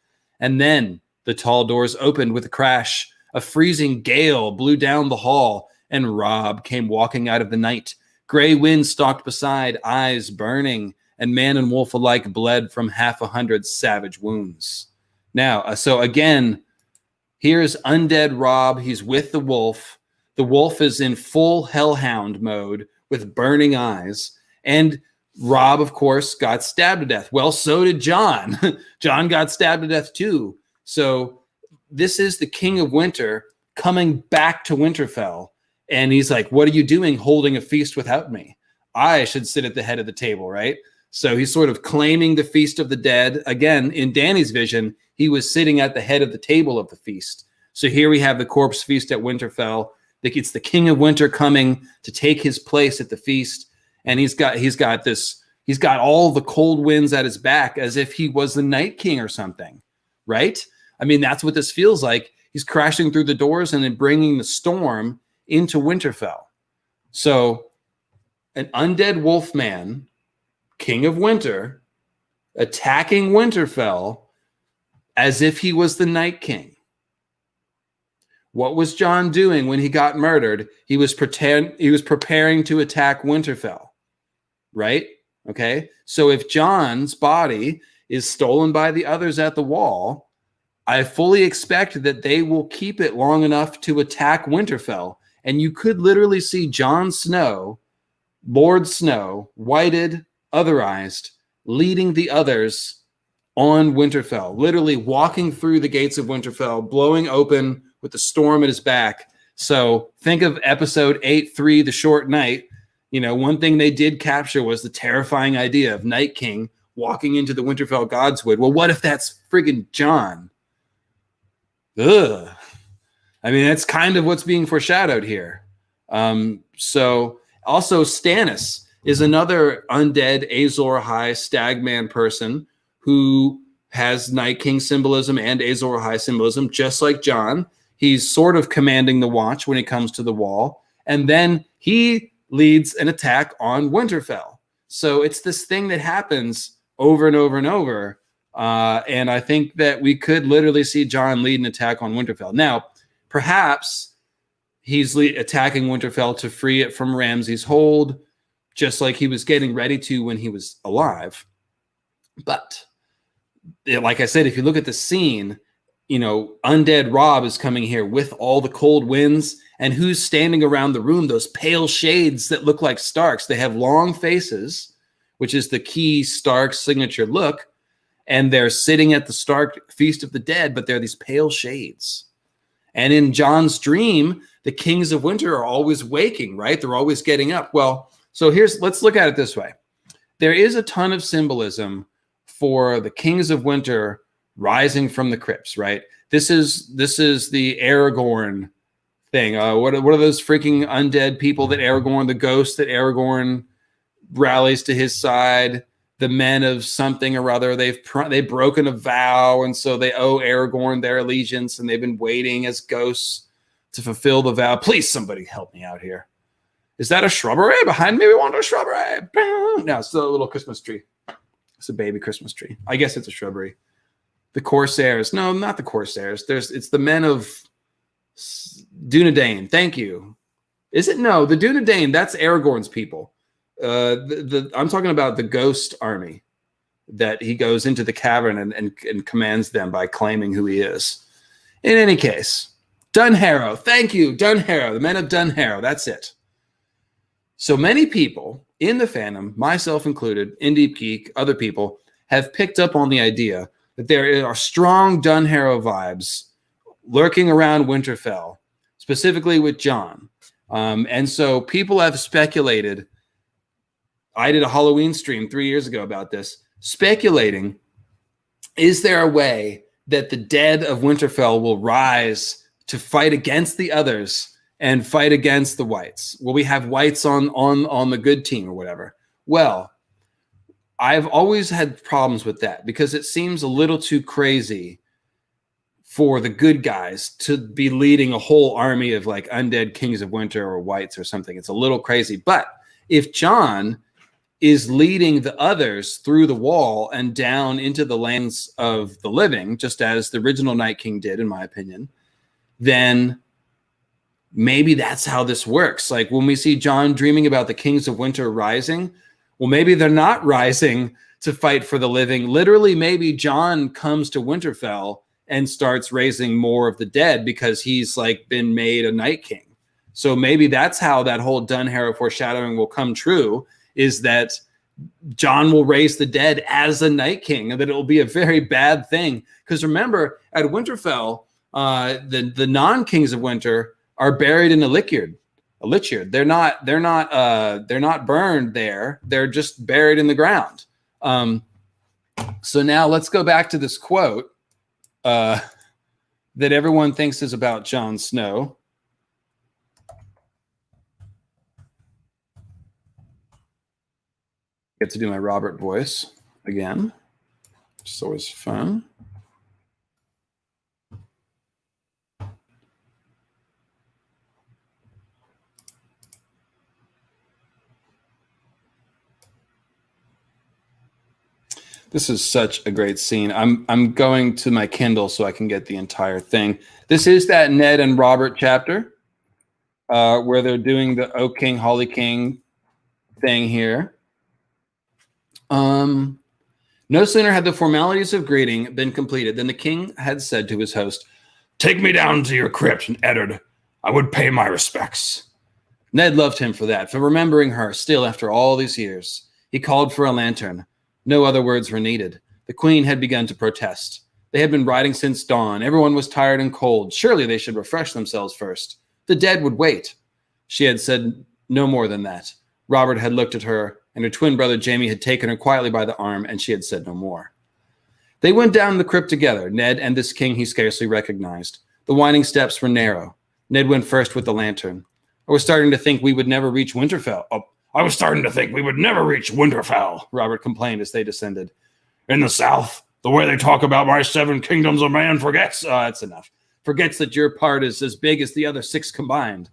And then the tall doors opened with a crash. A freezing gale blew down the hall, and Robb came walking out of the night. Gray wind stalked beside, eyes burning, and man and wolf alike bled from 100 savage wounds. Now, so again, here's undead Robb. He's with the wolf. The wolf is in full hellhound mode with burning eyes. And Robb, of course, got stabbed to death. Well, so did Jon. Jon got stabbed to death too. So this is the King of Winter coming back to Winterfell. And he's like, what are you doing holding a feast without me? I should sit at the head of the table, right? So he's sort of claiming the feast of the dead. Again, in Dany's vision, he was sitting at the head of the table of the feast. So here we have the corpse feast at Winterfell. It's the King of Winter coming to take his place at the feast. And he's got all the cold winds at his back as if he was the Night King or something, right? I mean, that's what this feels like. He's crashing through the doors and then bringing the storm into Winterfell. So an undead wolf man, King of Winter, attacking Winterfell as if he was the Night King. What was Jon doing when he got murdered? He was preparing to attack Winterfell, right? Okay. So if Jon's body is stolen by the others at the wall, I fully expect that they will keep it long enough to attack Winterfell. And you could literally see Jon Snow, Lord Snow, whited, otherized, leading the others on Winterfell, literally walking through the gates of Winterfell, blowing open with the storm at his back. So think of episode 8-3, The Short Night. You know, one thing they did capture was the terrifying idea of Night King walking into the Winterfell Godswood. Well, what if that's friggin' Jon? Ugh. I mean, that's kind of what's being foreshadowed here. So also Stannis is another undead Azor Ahai Stagman person who has Night King symbolism and Azor Ahai symbolism, just like Jon. He's sort of commanding the watch when he comes to the wall. And then he leads an attack on Winterfell. So it's this thing that happens over and over and over. And I think that we could literally see Jon lead an attack on Winterfell. Now, perhaps he's attacking Winterfell to free it from Ramsay's hold, just like he was getting ready to when he was alive. But like I said, if you look at the scene, you know, undead Robb is coming here with all the cold winds, and who's standing around the room? Those pale shades that look like Starks. They have long faces, which is the key Stark signature look, and they're sitting at the Stark Feast of the Dead, but they're these pale shades. And in Jon's dream, the Kings of Winter are always waking, right? They're always getting up. Well, so let's look at it this way. There is a ton of symbolism for the Kings of Winter rising from the crypts, right? This is the Aragorn thing. What are those freaking undead people that Aragorn, the ghost that Aragorn rallies to his side? The men of something or other. They've broken a vow, and so they owe Aragorn their allegiance, and they've been waiting as ghosts to fulfill the vow. Please, somebody help me out here. Is that a shrubbery behind me? We want a shrubbery. No, it's a little Christmas tree. It's a baby Christmas tree. I guess it's a shrubbery. The Corsairs. No, not the Corsairs. It's the men of Dunedain. Thank you. Is it? No, the Dunedain, that's Aragorn's people. I'm talking about the ghost army that he goes into the cavern and commands them by claiming who he is. In any case, Dunharrow. Thank you, Dunharrow. The men of Dunharrow. That's it. So many people in the fandom, myself included, Indie Geek, other people, have picked up on the idea that there are strong Dunharrow vibes lurking around Winterfell, specifically with Jon. And so people have speculated. I did a Halloween stream 3 years ago about this, speculating, is there a way that the dead of Winterfell will rise to fight against the others and fight against the whites? Will we have whites on the good team or whatever? Well, I've always had problems with that because it seems a little too crazy for the good guys to be leading a whole army of like undead Kings of Winter or whites or something. It's a little crazy. But if Jon is leading the others through the wall and down into the lands of the living, just as the original Night King did, in my opinion, then maybe that's how this works. Like when we see Jon dreaming about the Kings of Winter rising, well, maybe they're not rising to fight for the living. Literally, maybe Jon comes to Winterfell and starts raising more of the dead because he's like been made a Night King. So maybe that's how that whole Dunharrow foreshadowing will come true, is that Jon will raise the dead as a Night King, and that it will be a very bad thing. Because remember, at Winterfell, the non-Kings of Winter are buried in a lichyard. They're not burned there. They're just buried in the ground. So now let's go back to this quote that everyone thinks is about Jon Snow. Get to do my Robert voice again. It's always fun. This is such a great scene. I'm going to my Kindle so I can get the entire thing. This is that Ned and Robert chapter where they're doing the O King, Holly King thing here. No sooner had the formalities of greeting been completed than the king had said to his host, "Take me down to your crypt, Eddard. I would pay my respects." Ned loved him for that, for remembering her still after all these years. He called for a lantern. No other words were needed. The queen had begun to protest. They had been riding since dawn. Everyone was tired and cold. Surely they should refresh themselves first. The dead would wait. She had said no more than that. Robert had looked at her, and her twin brother Jaime had taken her quietly by the arm, and she had said no more. They went down the crypt together, Ned and this king he scarcely recognized. The winding steps were narrow. Ned went first with the lantern. I was starting to think we would never reach Winterfell. I was starting to think we would never reach Winterfell, Robert complained as they descended. In the south, the way they talk about my 7 kingdoms, a man forgets. That's enough. Forgets that your part is as big as the other 6 combined.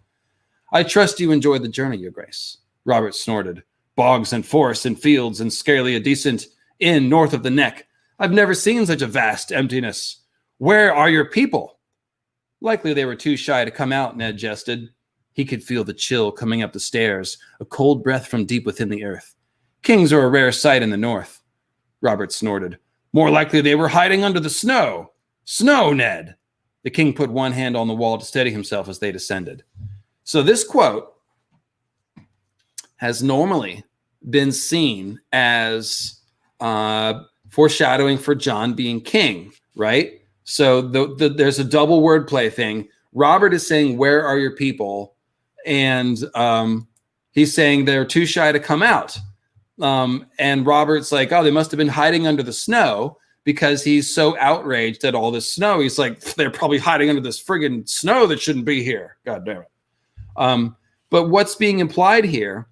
I trust you enjoyed the journey, your grace. Robert snorted. Bogs and forests and fields and scarcely a decent inn north of the neck. I've never seen such a vast emptiness. Where are your people? Likely they were too shy to come out, Ned jested. He could feel the chill coming up the stairs, a cold breath from deep within the earth. Kings are a rare sight in the north. Robert snorted. More likely they were hiding under the snow. Snow, Ned. The king put one hand on the wall to steady himself as they descended. So this quote has normally been seen as foreshadowing for Jon being king, right? So there's a double wordplay thing. Robert is saying, "Where are your people?" And he's saying they're too shy to come out. And Robert's like, "Oh, they must have been hiding under the snow," because he's so outraged at all this snow. He's like, "They're probably hiding under this friggin' snow that shouldn't be here. God damn it." But what's being implied here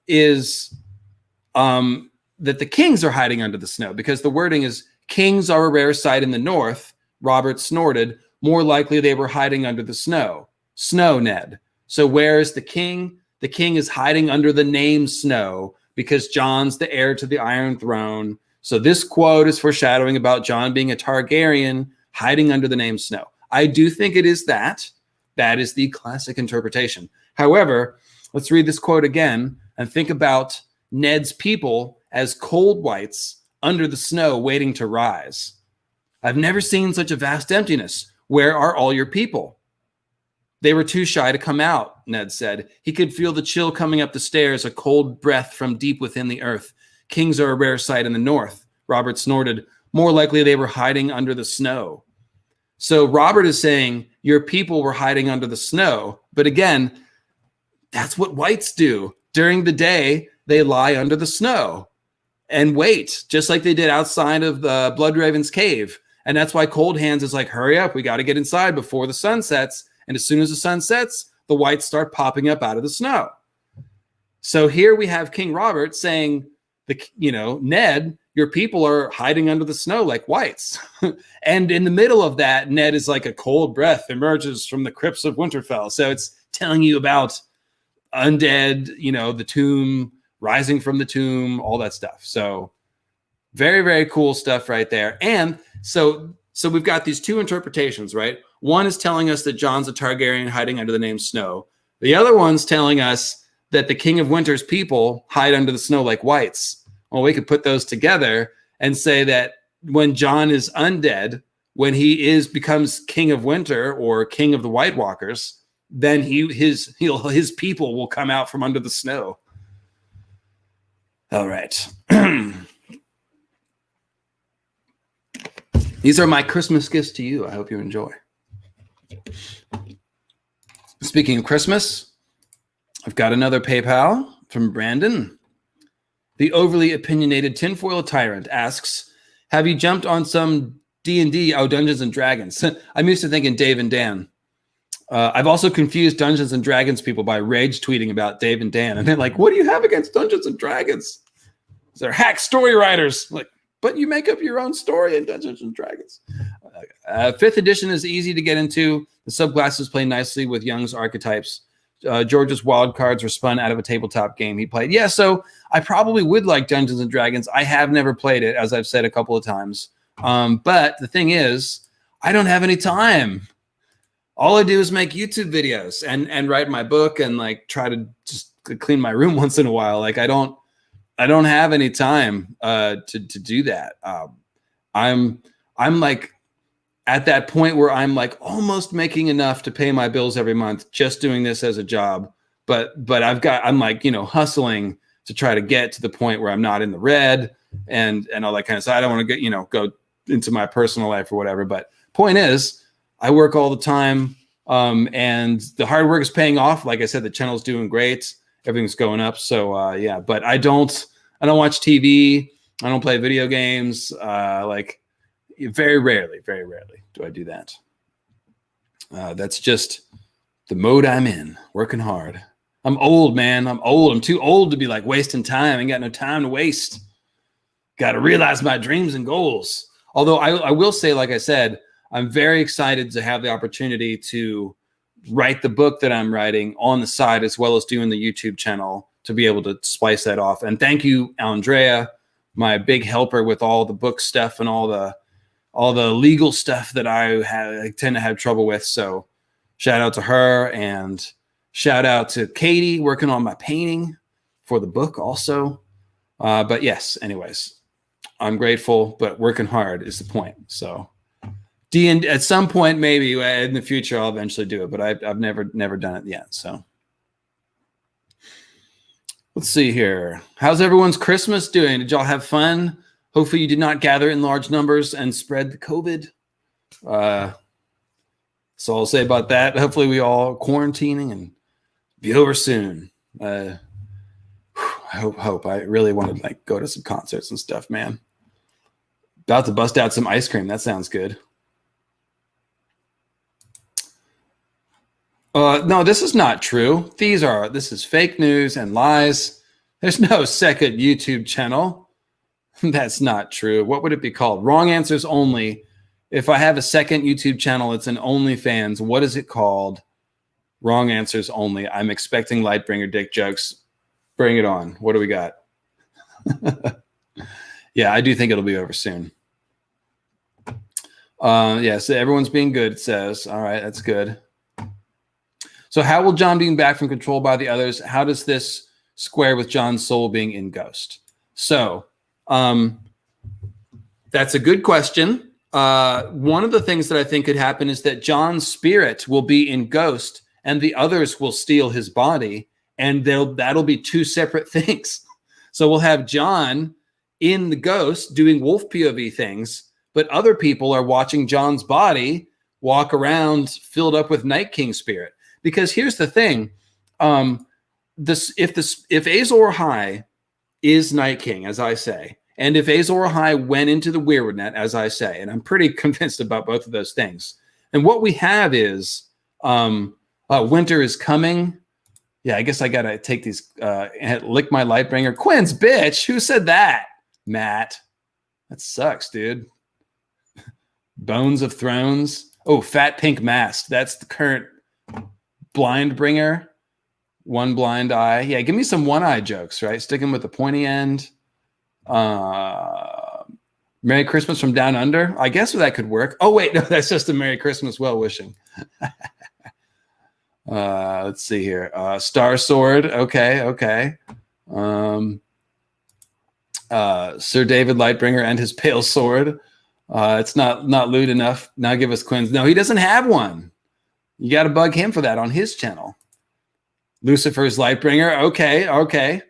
is that the kings are hiding under the snow, because the wording is, "Kings are a rare sight in the north." Robert snorted. More likely they were hiding under the snow. Snow, Ned. So where is the king? The king is hiding under the name Snow, because Jon's the heir to the Iron Throne. So this quote is foreshadowing about Jon being a Targaryen hiding under the name Snow. I do think it is that. That is the classic interpretation. However, let's read this quote again and think about Ned's people as cold whites under the snow waiting to rise. I've never seen such a vast emptiness. Where are all your people? They were too shy to come out, Ned said. He could feel the chill coming up the stairs, a cold breath from deep within the earth. Kings are a rare sight in the north. Robert snorted. More likely they were hiding under the snow. So Robert is saying your people were hiding under the snow. But again, that's what whites do. During the day, they lie under the snow and wait, just like they did outside of the Bloodraven's cave. And that's why Coldhands is like, hurry up, we got to get inside before the sun sets. And as soon as the sun sets, the whites start popping up out of the snow. So here we have King Robert saying, Ned, your people are hiding under the snow like whites. And in the middle of that, Ned is like, a cold breath emerges from the crypts of Winterfell. So it's telling you about undead, the tomb, rising from the tomb, all that stuff. So very, very cool stuff right there. And so we've got these two interpretations, right? One is telling us that Jon's a Targaryen hiding under the name Snow. The other one's telling us that the King of Winter's people hide under the snow like whites. Well, we could put those together and say that when Jon is undead, when he becomes King of Winter or King of the White Walkers, then his people will come out from under the snow. All right. These are my Christmas gifts to you. I hope you enjoy. Speaking of Christmas, I've got another PayPal from Brandon. The overly opinionated tinfoil tyrant asks, have you jumped on some D&D? Oh, Dungeons and Dragons. I'm used to thinking Dave and Dan. I've also confused Dungeons and Dragons people by rage tweeting about Dave and Dan. And they're like, what do you have against Dungeons and Dragons? They're hack story writers. Like, but you make up your own story in Dungeons and Dragons. 5th edition is easy to get into. The subclasses play nicely with Young's archetypes. George's wild cards were spun out of a tabletop game he played. Yeah, so I probably would like Dungeons and Dragons. I have never played it, as I've said a couple of times. But the thing is, I don't have any time. All I do is make YouTube videos and write my book and like try to just clean my room once in a while. Like I don't have any time to do that. I'm like at that point where I'm like almost making enough to pay my bills every month, just doing this as a job. But I'm like, hustling to try to get to the point where I'm not in the red and all that kind of stuff. I don't want to get, go into my personal life or whatever. But point is, I work all the time. And the hard work is paying off. Like I said, the channel's doing great. Everything's going up. So yeah, but I don't watch TV. I don't play video games. Like very rarely do I do that. That's just the mode I'm in, working hard. I'm old, man. I'm old. I'm too old to be like wasting time. I ain't got no time to waste. Got to realize my dreams and goals. Although I will say, like I said, I'm very excited to have the opportunity to write the book that I'm writing on the side, as well as doing the YouTube channel, to be able to splice that off. And thank you, Andrea, my big helper with all the book stuff and all the legal stuff that I tend to have trouble with. So shout out to her, and shout out to Katie working on my painting for the book also. But yes, anyways, I'm grateful, but working hard is the point. So D&D at some point, maybe in the future, I'll eventually do it, but I've never done it yet. So let's see here. How's everyone's Christmas doing? Did y'all have fun? Hopefully you did not gather in large numbers and spread the COVID. So I'll say about that. Hopefully we all quarantining and be over soon. I hope. I really want to like go to some concerts and stuff, man. About to bust out some ice cream. That sounds good. No, this is not true. This is fake news and lies. There's no second YouTube channel. That's not true. What would it be called? Wrong Answers Only. If I have a second YouTube channel, it's an OnlyFans. What is it called? Wrong Answers Only. I'm expecting Lightbringer dick jokes. Bring it on. What do we got? Yeah, I do think it'll be over soon. Yeah, so everyone's being good, it says. All right, that's good. So how will John being back from control by the others, how does this square with John's soul being in Ghost? So that's a good question. One of the things that I think could happen is that John's spirit will be in Ghost and the others will steal his body, and that'll be two separate things. So we'll have John in the Ghost doing wolf POV things, but other people are watching John's body walk around filled up with Night King spirit. Because here's the thing, if Azor Ahai is Night King, as I say, and if Azor Ahai went into the Weirwood Net, as I say, and I'm pretty convinced about both of those things, and what we have is winter is coming. Yeah, I guess I gotta take these and lick my Lightbringer. Quinn's bitch. Who said that? Matt. That sucks, dude. Bones of Thrones. Oh, Fat Pink Mask. That's the current Blindbringer. One blind eye. Yeah, give me some one-eye jokes, right? Sticking with the pointy end. Merry Christmas from Down Under. I guess that could work. Oh, wait, no, that's just a Merry Christmas well-wishing. Let's see here. Star Sword. Okay. Sir David Lightbringer and his pale sword. It's not lewd enough. Now give us Quinn's. No, he doesn't have one. You got to bug him for that on his channel. Lucifer's Lightbringer. Okay.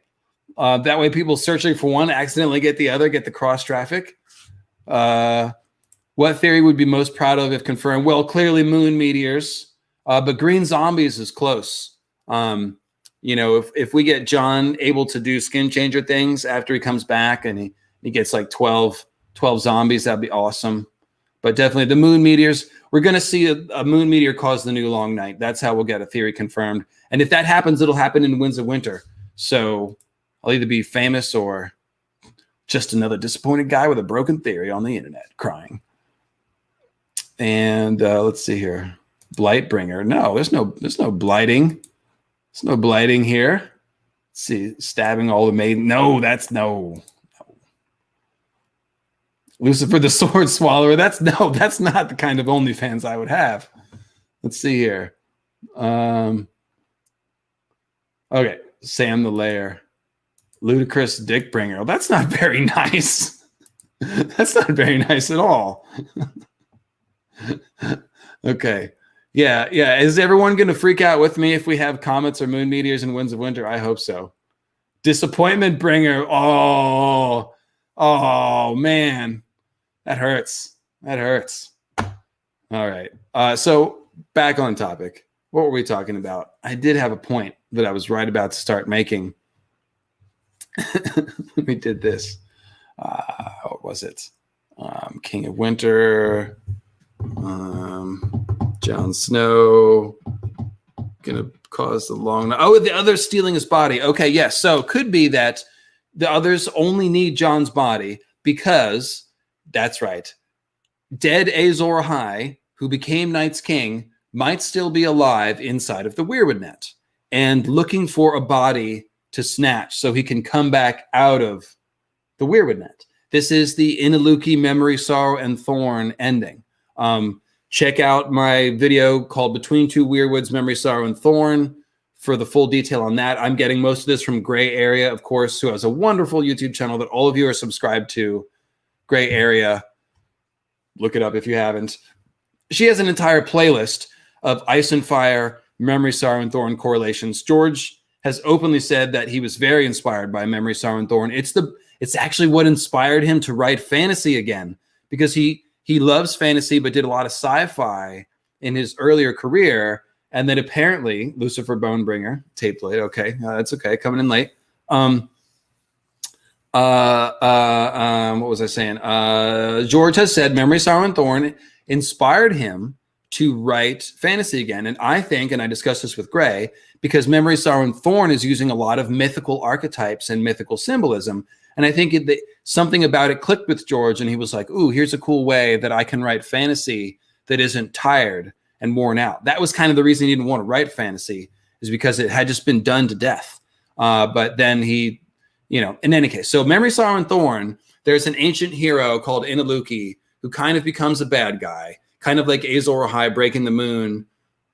That way people searching for one accidentally get the other, get the cross traffic. What theory would be most proud of if confirmed? Well, clearly moon meteors, but green zombies is close. If we get John able to do skin changer things after he comes back and he gets like 12 zombies, that'd be awesome. But definitely the moon meteors, we're going to see a moon meteor cause the new long night. That's how we'll get a theory confirmed. And if that happens, it'll happen in Winds of Winter. So I'll either be famous or just another disappointed guy with a broken theory on the internet crying. And let's see here. Blightbringer. No, there's no blighting. There's no blighting here. Let's see, stabbing all the maiden. No, that's no. Lucifer the Sword Swallower. That's not the kind of OnlyFans I would have. Let's see here. Okay, Sam the Lair. Ludicrous Dickbringer. Oh, that's not very nice. That's not very nice at all. Okay. Yeah. Is everyone going to freak out with me if we have comets or moon meteors and winds of winter? I hope so. Disappointment Bringer. Oh, man. That hurts. That hurts. All right. So back on topic. What were we talking about? I did have a point that I was right about to start making. We did this. What was it? King of Winter. Jon Snow. Gonna cause the long. Oh, the others stealing his body. Okay, yes. So it could be that the others only need Jon's body because that's right. Dead Azor Ahai, who became Night's King, might still be alive inside of the Weirwood net and looking for a body to snatch so he can come back out of the Weirwood net. This is the Inaluki Memory, Sorrow, and Thorn ending. Check out my video called Between Two Weirwoods, Memory, Sorrow, and Thorn for the full detail on that. I'm getting most of this from Gray Area, of course, who has a wonderful YouTube channel that all of you are subscribed to. Gray Area. Look it up if you haven't. She has an entire playlist of Ice and Fire, Memory, Sorrow, and Thorn correlations. George has openly said that he was very inspired by Memory, Sorrow, and Thorn. It's actually what inspired him to write fantasy again, because he loves fantasy but did a lot of sci-fi in his earlier career, and then apparently Lucifer Bonebringer, tape late. Okay, that's okay, coming in late. What was I saying? George has said Memory, Sorrow, and Thorn inspired him to write fantasy again. And I think, and I discussed this with Gray, because Memory, Sorrow, and Thorn is using a lot of mythical archetypes and mythical symbolism. And I think something about it clicked with George, and he was like, ooh, here's a cool way that I can write fantasy that isn't tired and worn out. That was kind of the reason he didn't want to write fantasy, is because it had just been done to death. But then he, in any case, so Memory, Sorrow, and Thorn, there's an ancient hero called Inaluki who kind of becomes a bad guy, kind of like Azor Ahai breaking the moon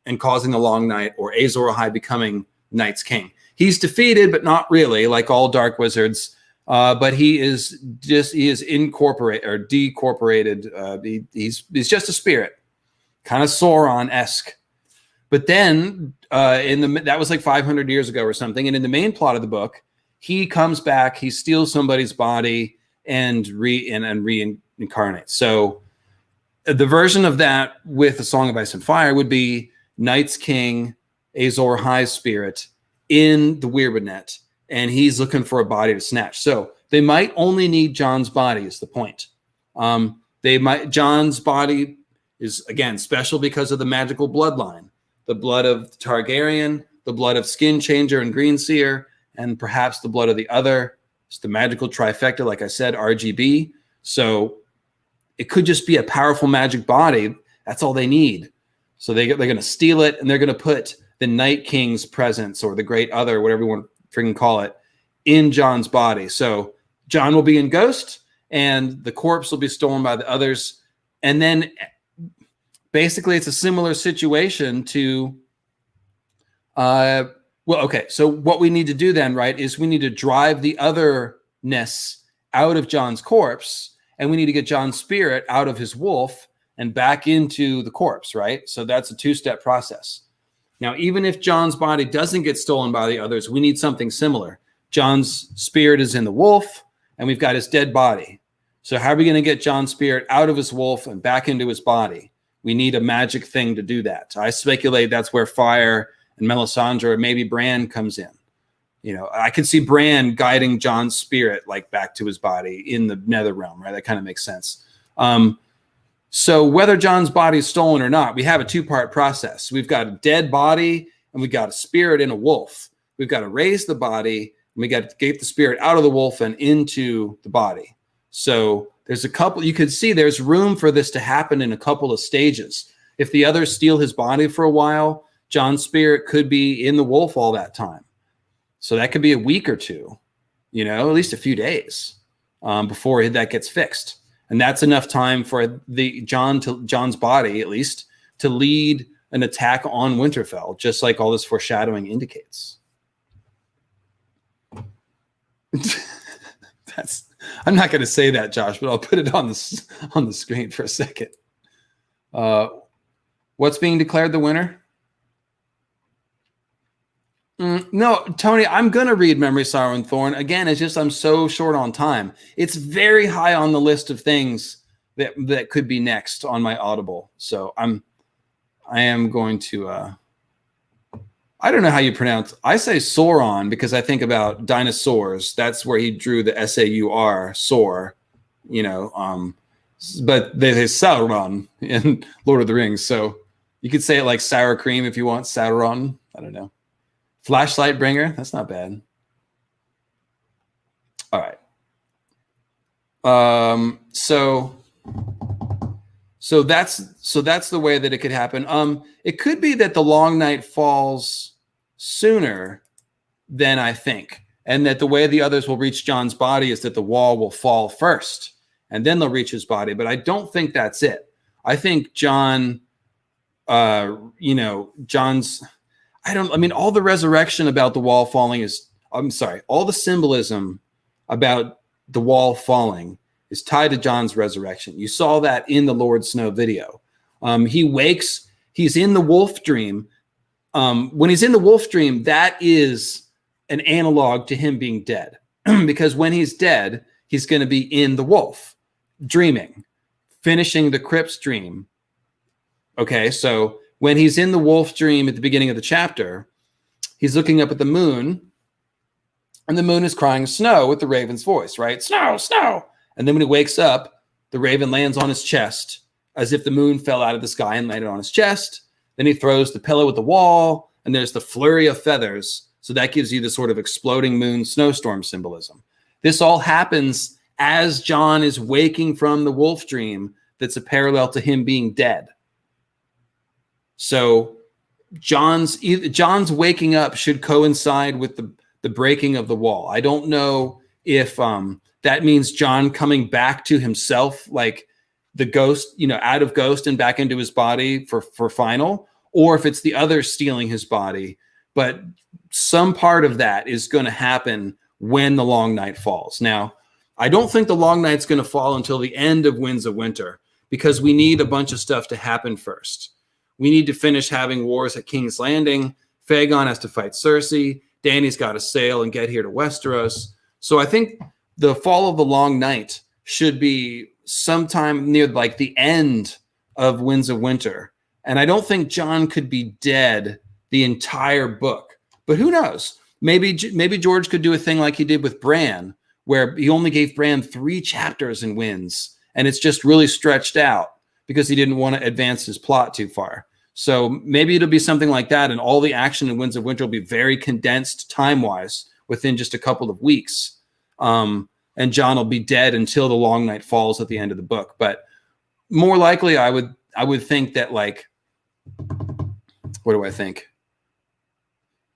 and causing the long night, or Azor Ahai becoming Night's King. He's defeated, but not really, like all dark wizards. But he is incorporated or decorporated. He's just a spirit, kind of Sauron-esque. But then that was like 500 years ago or something. And in the main plot of the book, he comes back, he steals somebody's body and reincarnates. So the version of that with A Song of Ice and Fire would be Night's King, Azor Ahai's spirit in the Weirwood net, and he's looking for a body to snatch. So they might only need Jon's body, is the point. Jon's body is, again, special because of the magical bloodline, the blood of the Targaryen, the blood of Skin Changer and Greenseer, and perhaps the blood of the other. It's the magical trifecta, like I said, RGB. So it could just be a powerful magic body. That's all they need. So they're going to steal it, and they're going to put the Night King's presence, or the Great Other, whatever you want to freaking call it, in Jon's body. So Jon will be in Ghost, and the corpse will be stolen by the others. And then basically it's a similar situation to so what we need to do then, right, is we need to drive the otherness out of Jon's corpse, and we need to get Jon's spirit out of his wolf and back into the corpse, right? So that's a two-step process. Now, even if Jon's body doesn't get stolen by the others, we need something similar. Jon's spirit is in the wolf, and we've got his dead body. So how are we going to get Jon's spirit out of his wolf and back into his body? We need a magic thing to do that. I speculate that's where Fire and Melisandre, or maybe Bran, comes in. I could see Bran guiding Jon's spirit like back to his body in the nether realm, right? That kind of makes sense. So whether Jon's body is stolen or not, we have a two-part process. We've got a dead body, and we've got a spirit in a wolf. We've got to raise the body, and we got to get the spirit out of the wolf and into the body. So there's a couple, you could see there's room for this to happen in a couple of stages. If the others steal his body for a while, John's spirit could be in the wolf all that time. So that could be a week or two, you know, at least a few days before that gets fixed. And that's enough time for John's body, at least, to lead an attack on Winterfell, just like all this foreshadowing indicates. I'm not going to say that, Josh, but I'll put it on the screen for a second. What's being declared the winner? No, Tony, I'm going to read Memory, Sorrow, and Thorn. Again, it's just I'm so short on time. It's very high on the list of things that could be next on my Audible. So I am going to I don't know how you pronounce. I say Sauron because I think about dinosaurs. That's where he drew the S-A-U-R, Saur, you know. But they say Sauron in Lord of the Rings. So you could say it like sour cream if you want, Sauron. I don't know. Flashlight bringer. That's not bad. All right. So that's the way that it could happen. It could be that the long night falls sooner than I think, and that the way the others will reach John's body is that the wall will fall first, and then they'll reach his body. But I don't think that's it. I think John, John's. All the resurrection about the wall falling all the symbolism about the wall falling is tied to John's resurrection. You saw that in the Lord Snow video. He wakes, he's in the wolf dream. When he's in the wolf dream, that is an analog to him being dead. Because when he's dead, he's going to be in the wolf, dreaming, finishing the Crypts dream. Okay, so when he's in the wolf dream at the beginning of the chapter, he's looking up at the moon, and the moon is crying snow with the raven's voice, right? Snow, snow. And then when he wakes up, the raven lands on his chest as if the moon fell out of the sky and landed on his chest. Then he throws the pillow at the wall, and there's the flurry of feathers. So that gives you the sort of exploding moon snowstorm symbolism. This all happens as John is waking from the wolf dream that's a parallel to him being dead. So John's waking up should coincide with the breaking of the wall. I don't know if that means John coming back to himself, like the ghost, out of ghost and back into his body for final, or if it's the others stealing his body. But some part of that is going to happen when the long night falls. Now, I don't think the long night's going to fall until the end of Winds of Winter, because we need a bunch of stuff to happen first. We need to finish having wars at King's Landing. Fagon has to fight Cersei. Dany's got to sail and get here to Westeros. So I think the fall of the long night should be sometime near like the end of Winds of Winter. And I don't think John could be dead the entire book. But who knows? Maybe George could do a thing like he did with Bran, where he only gave Bran 3 chapters in Winds, and it's just really stretched out because he didn't want to advance his plot too far. So maybe it'll be something like that, and all the action in Winds of Winter will be very condensed time-wise within just a couple of weeks. And John will be dead until the long night falls at the end of the book. But more likely, I would think that, like, what do I think?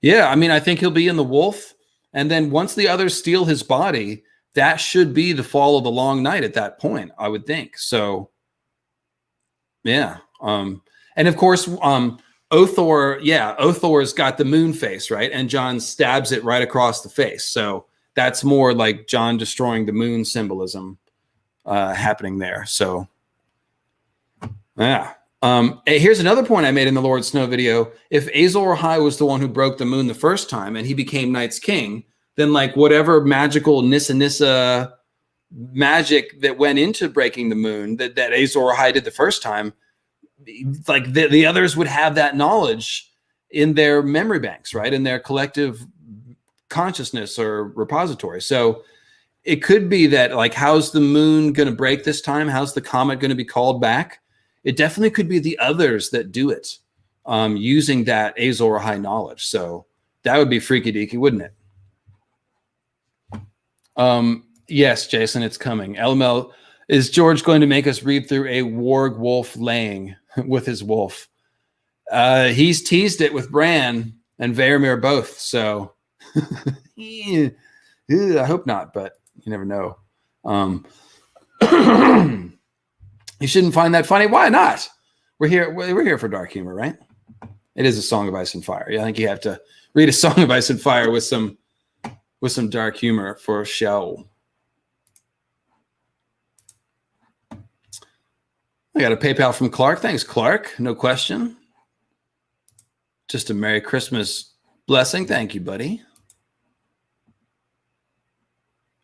Yeah, I think he'll be in the wolf, and then once the others steal his body, that should be the fall of the long night at that point, I would think. So, yeah. And of course, Othor's got the moon face, right? And John stabs it right across the face. So that's more like John destroying the moon symbolism happening there. So, yeah. Here's another point I made in the Lord Snow video. If Azor Ahai was the one who broke the moon the first time and he became Night's King, then like whatever magical Nissa magic that went into breaking the moon that Azor Ahai did the first time, like the others would have that knowledge in their memory banks, right? In their collective consciousness or repository. So it could be that, like, how's the moon going to break this time? How's the comet going to be called back? It definitely could be the others that do it using that Azor Ahai knowledge. So that would be freaky deaky, wouldn't it? Yes, Jason, it's coming. LML, is George going to make us read through a warg wolf laying with his wolf? He's teased it with Bran and Varamir both. So yeah, I hope not, but you never know. You shouldn't find that funny. Why not? We're here for dark humor, right? It is a Song of Ice and Fire. I think you have to read a Song of Ice and Fire with some dark humor for show. I got a PayPal from Clark. Thanks, Clark. No question. Just a Merry Christmas blessing. Thank you, buddy.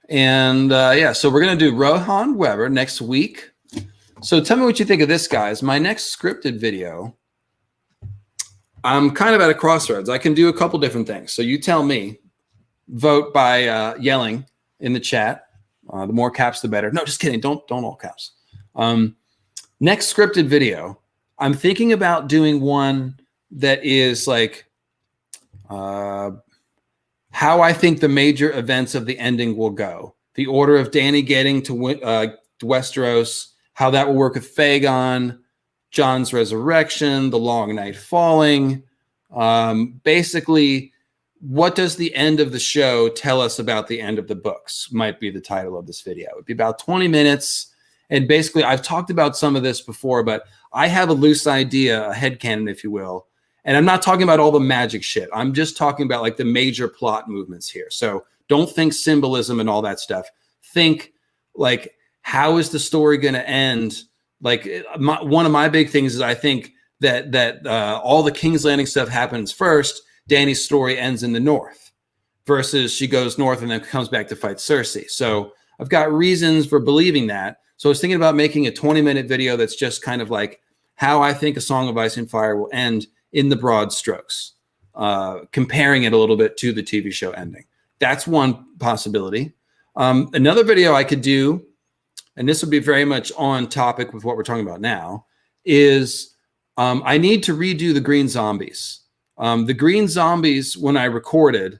And yeah, so we're going to do Rohan Weber next week. So tell me what you think of this, guys. My next scripted video, I'm kind of at a crossroads. I can do a couple different things. So you tell me. Vote by yelling in the chat. The more caps, the better. No, just kidding. Don't all caps. Next scripted video, I'm thinking about doing one that is like how I think the major events of the ending will go. The order of Dany getting to Westeros, how that will work with Fagon, Jon's resurrection, the long night falling. Basically, what does the end of the show tell us about the end of the books? Might be the title of this video. It'd be about 20 minutes. And basically, I've talked about some of this before, but I have a loose idea, a headcanon, if you will. And I'm not talking about all the magic shit. I'm just talking about like the major plot movements here. So don't think symbolism and all that stuff. Think like, how is the story going to end? Like one of my big things is I think that all the King's Landing stuff happens first. Dany's story ends in the north versus she goes north and then comes back to fight Cersei. So I've got reasons for believing that. So I was thinking about making a 20-minute video that's just kind of like how I think A Song of Ice and Fire will end in the broad strokes, comparing it a little bit to the TV show ending. That's one possibility. Another video I could do, and this would be very much on topic with what we're talking about now, is I need to redo the Green Zombies. The Green Zombies, when I recorded,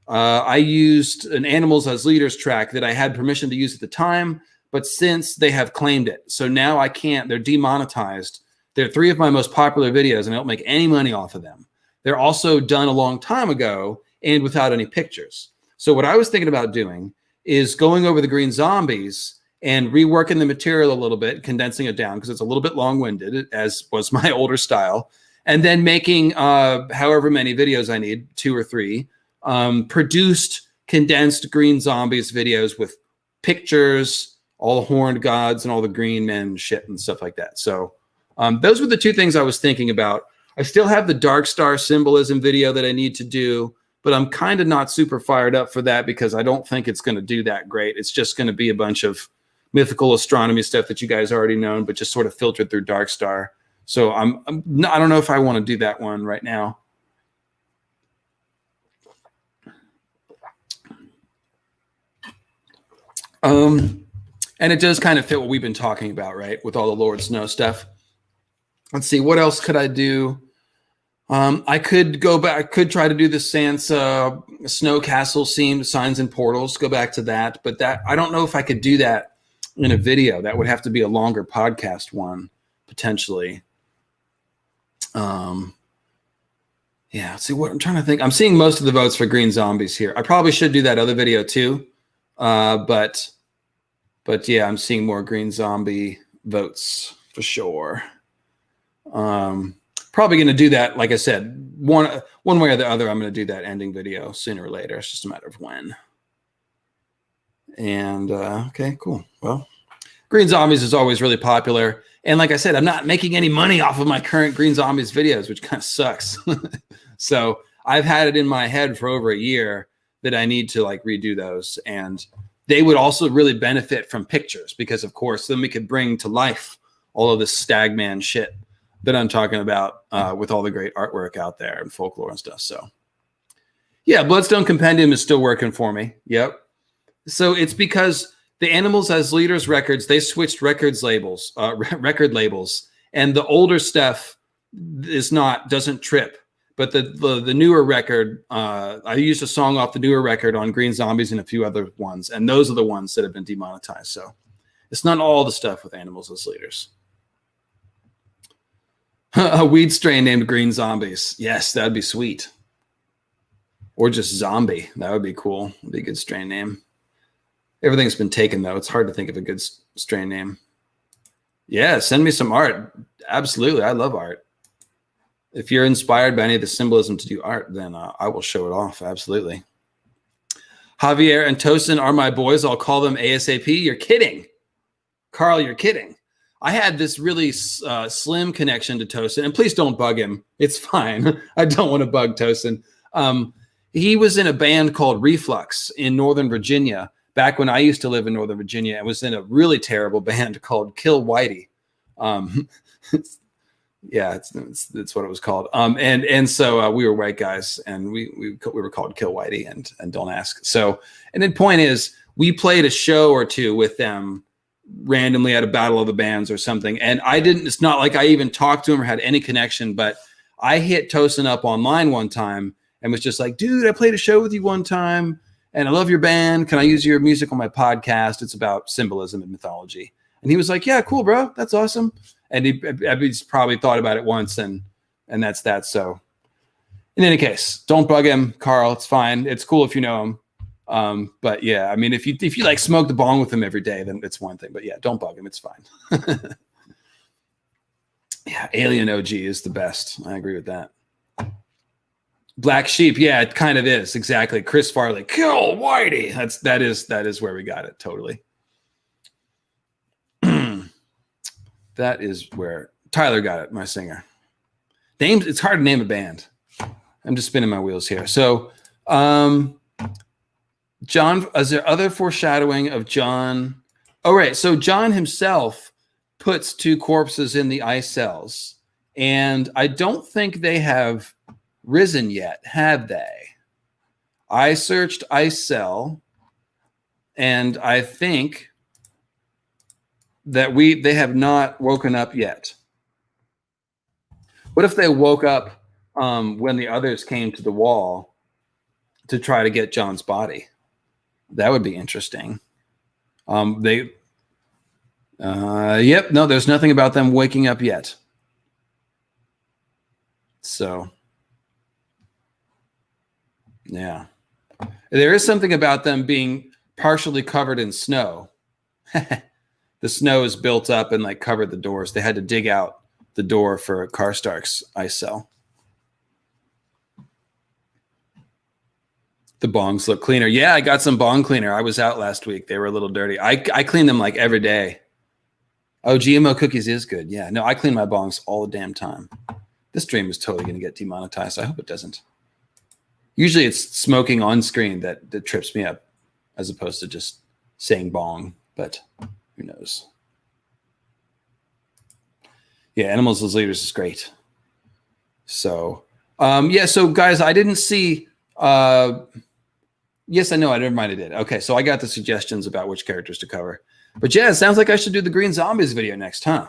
I used an Animals as Leaders track that I had permission to use at the time, but since they have claimed it. So now I can't, they're demonetized. They're 3 of my most popular videos, and I don't make any money off of them. They're also done a long time ago and without any pictures. So what I was thinking about doing is going over the Green Zombies and reworking the material a little bit, condensing it down because it's a little bit long-winded, as was my older style, and then making however many videos I need, 2 or 3, produced condensed Green Zombies videos with pictures, all the horned gods and all the green men shit and stuff like that. So those were the 2 things I was thinking about. I still have the Dark Star symbolism video that I need to do, but I'm kind of not super fired up for that because I don't think it's going to do that great. It's just going to be a bunch of mythical astronomy stuff that you guys already know, but just sort of filtered through Dark Star. So I don't know if I want to do that one right now. And it does kind of fit what we've been talking about, right? With all the Lord Snow stuff. Let's see, what else could I do? I could go back, I could try to do the Sansa Snow Castle scene, signs and portals, go back to that. But that, I don't know if I could do that in a video. That would have to be a longer podcast one, potentially. Yeah, see what I'm trying to think. I'm seeing most of the votes for Green Zombies here. I probably should do that other video too. But yeah, I'm seeing more Green Zombie votes for sure. Probably going to do that. Like I said, one way or the other, I'm going to do that ending video sooner or later. It's just a matter of when. And okay, cool. Well, Green Zombies is always really popular. And like I said, I'm not making any money off of my current Green Zombies videos, which kind of sucks. So I've had it in my head for over a year that I need to like redo those. And they would also really benefit from pictures because, of course, then we could bring to life all of this Stagman shit that I'm talking about with all the great artwork out there and folklore and stuff. So yeah, Bloodstone Compendium is still working for me. Yep. So it's because the Animals as Leaders records, they switched record labels, and the older stuff doesn't trip. But the newer record, I used a song off the newer record on Green Zombies and a few other ones, and those are the ones that have been demonetized. So it's not all the stuff with Animals as Leaders. A weed strain named Green Zombies. Yes, that'd be sweet. Or just zombie. That would be cool. That'd be a good strain name. Everything's been taken, though. It's hard to think of a good strain name. Yeah, send me some art. Absolutely. I love art. If you're inspired by any of the symbolism to do art, then I will show it off. Absolutely. Javier and Tosin are my boys. I'll call them ASAP. You're kidding. Carl, you're kidding. I had this really slim connection to Tosin, and please don't bug him. It's fine. I don't want to bug Tosin. He was in a band called Reflux in Northern Virginia back when I used to live in Northern Virginia. I was in a really terrible band called Kill Whitey. Yeah, it's what it was called. And so we were white guys, and we were called Kill Whitey and Don't Ask. So, and the point is, we played a show or two with them randomly at a battle of the bands or something. And it's not like I even talked to him or had any connection, but I hit Tosin up online one time and was just like, dude, I played a show with you one time and I love your band. Can I use your music on my podcast? It's about symbolism and mythology. And he was like, yeah, cool, bro. That's awesome. And he's probably thought about it once and that's that. So in any case, don't bug him, Carl. It's fine. It's cool if you know him. But yeah, I mean, if you like smoke the bong with him every day, then it's one thing, but yeah, don't bug him. It's fine. Yeah. Alien OG is the best. I agree with that. Black Sheep. Yeah, it kind of is. Exactly. Chris Farley, Kill Whitey. That is where we got it. Totally. That is where Tyler got it. My singer. Names. It's hard to name a band. I'm just spinning my wheels here. So, John, is there other foreshadowing of John? Oh, right. So John himself puts 2 corpses in the ice cells, and I don't think they have risen yet, have they? I searched ice cell, and I think that they have not woken up yet. What if they woke up when the others came to the wall to try to get John's body? That would be interesting. Yep. No, there's nothing about them waking up yet. So, yeah. There is something about them being partially covered in snow. The snow is built up and like covered the doors. They had to dig out the door for Karstark's ice cell. The bongs look cleaner. Yeah, I got some bong cleaner. I was out last week. They were a little dirty. I clean them like every day. Oh, GMO cookies is good. Yeah, no, I clean my bongs all the damn time. This stream is totally going to get demonetized. I hope it doesn't. Usually it's smoking on screen that trips me up as opposed to just saying bong, but who knows? Yeah, Animals as Leaders is great. So, yeah, so guys, I didn't see... Yes, I know. Never mind, I did. Okay, so I got the suggestions about which characters to cover. But yeah, it sounds like I should do the Green Zombies video next, huh?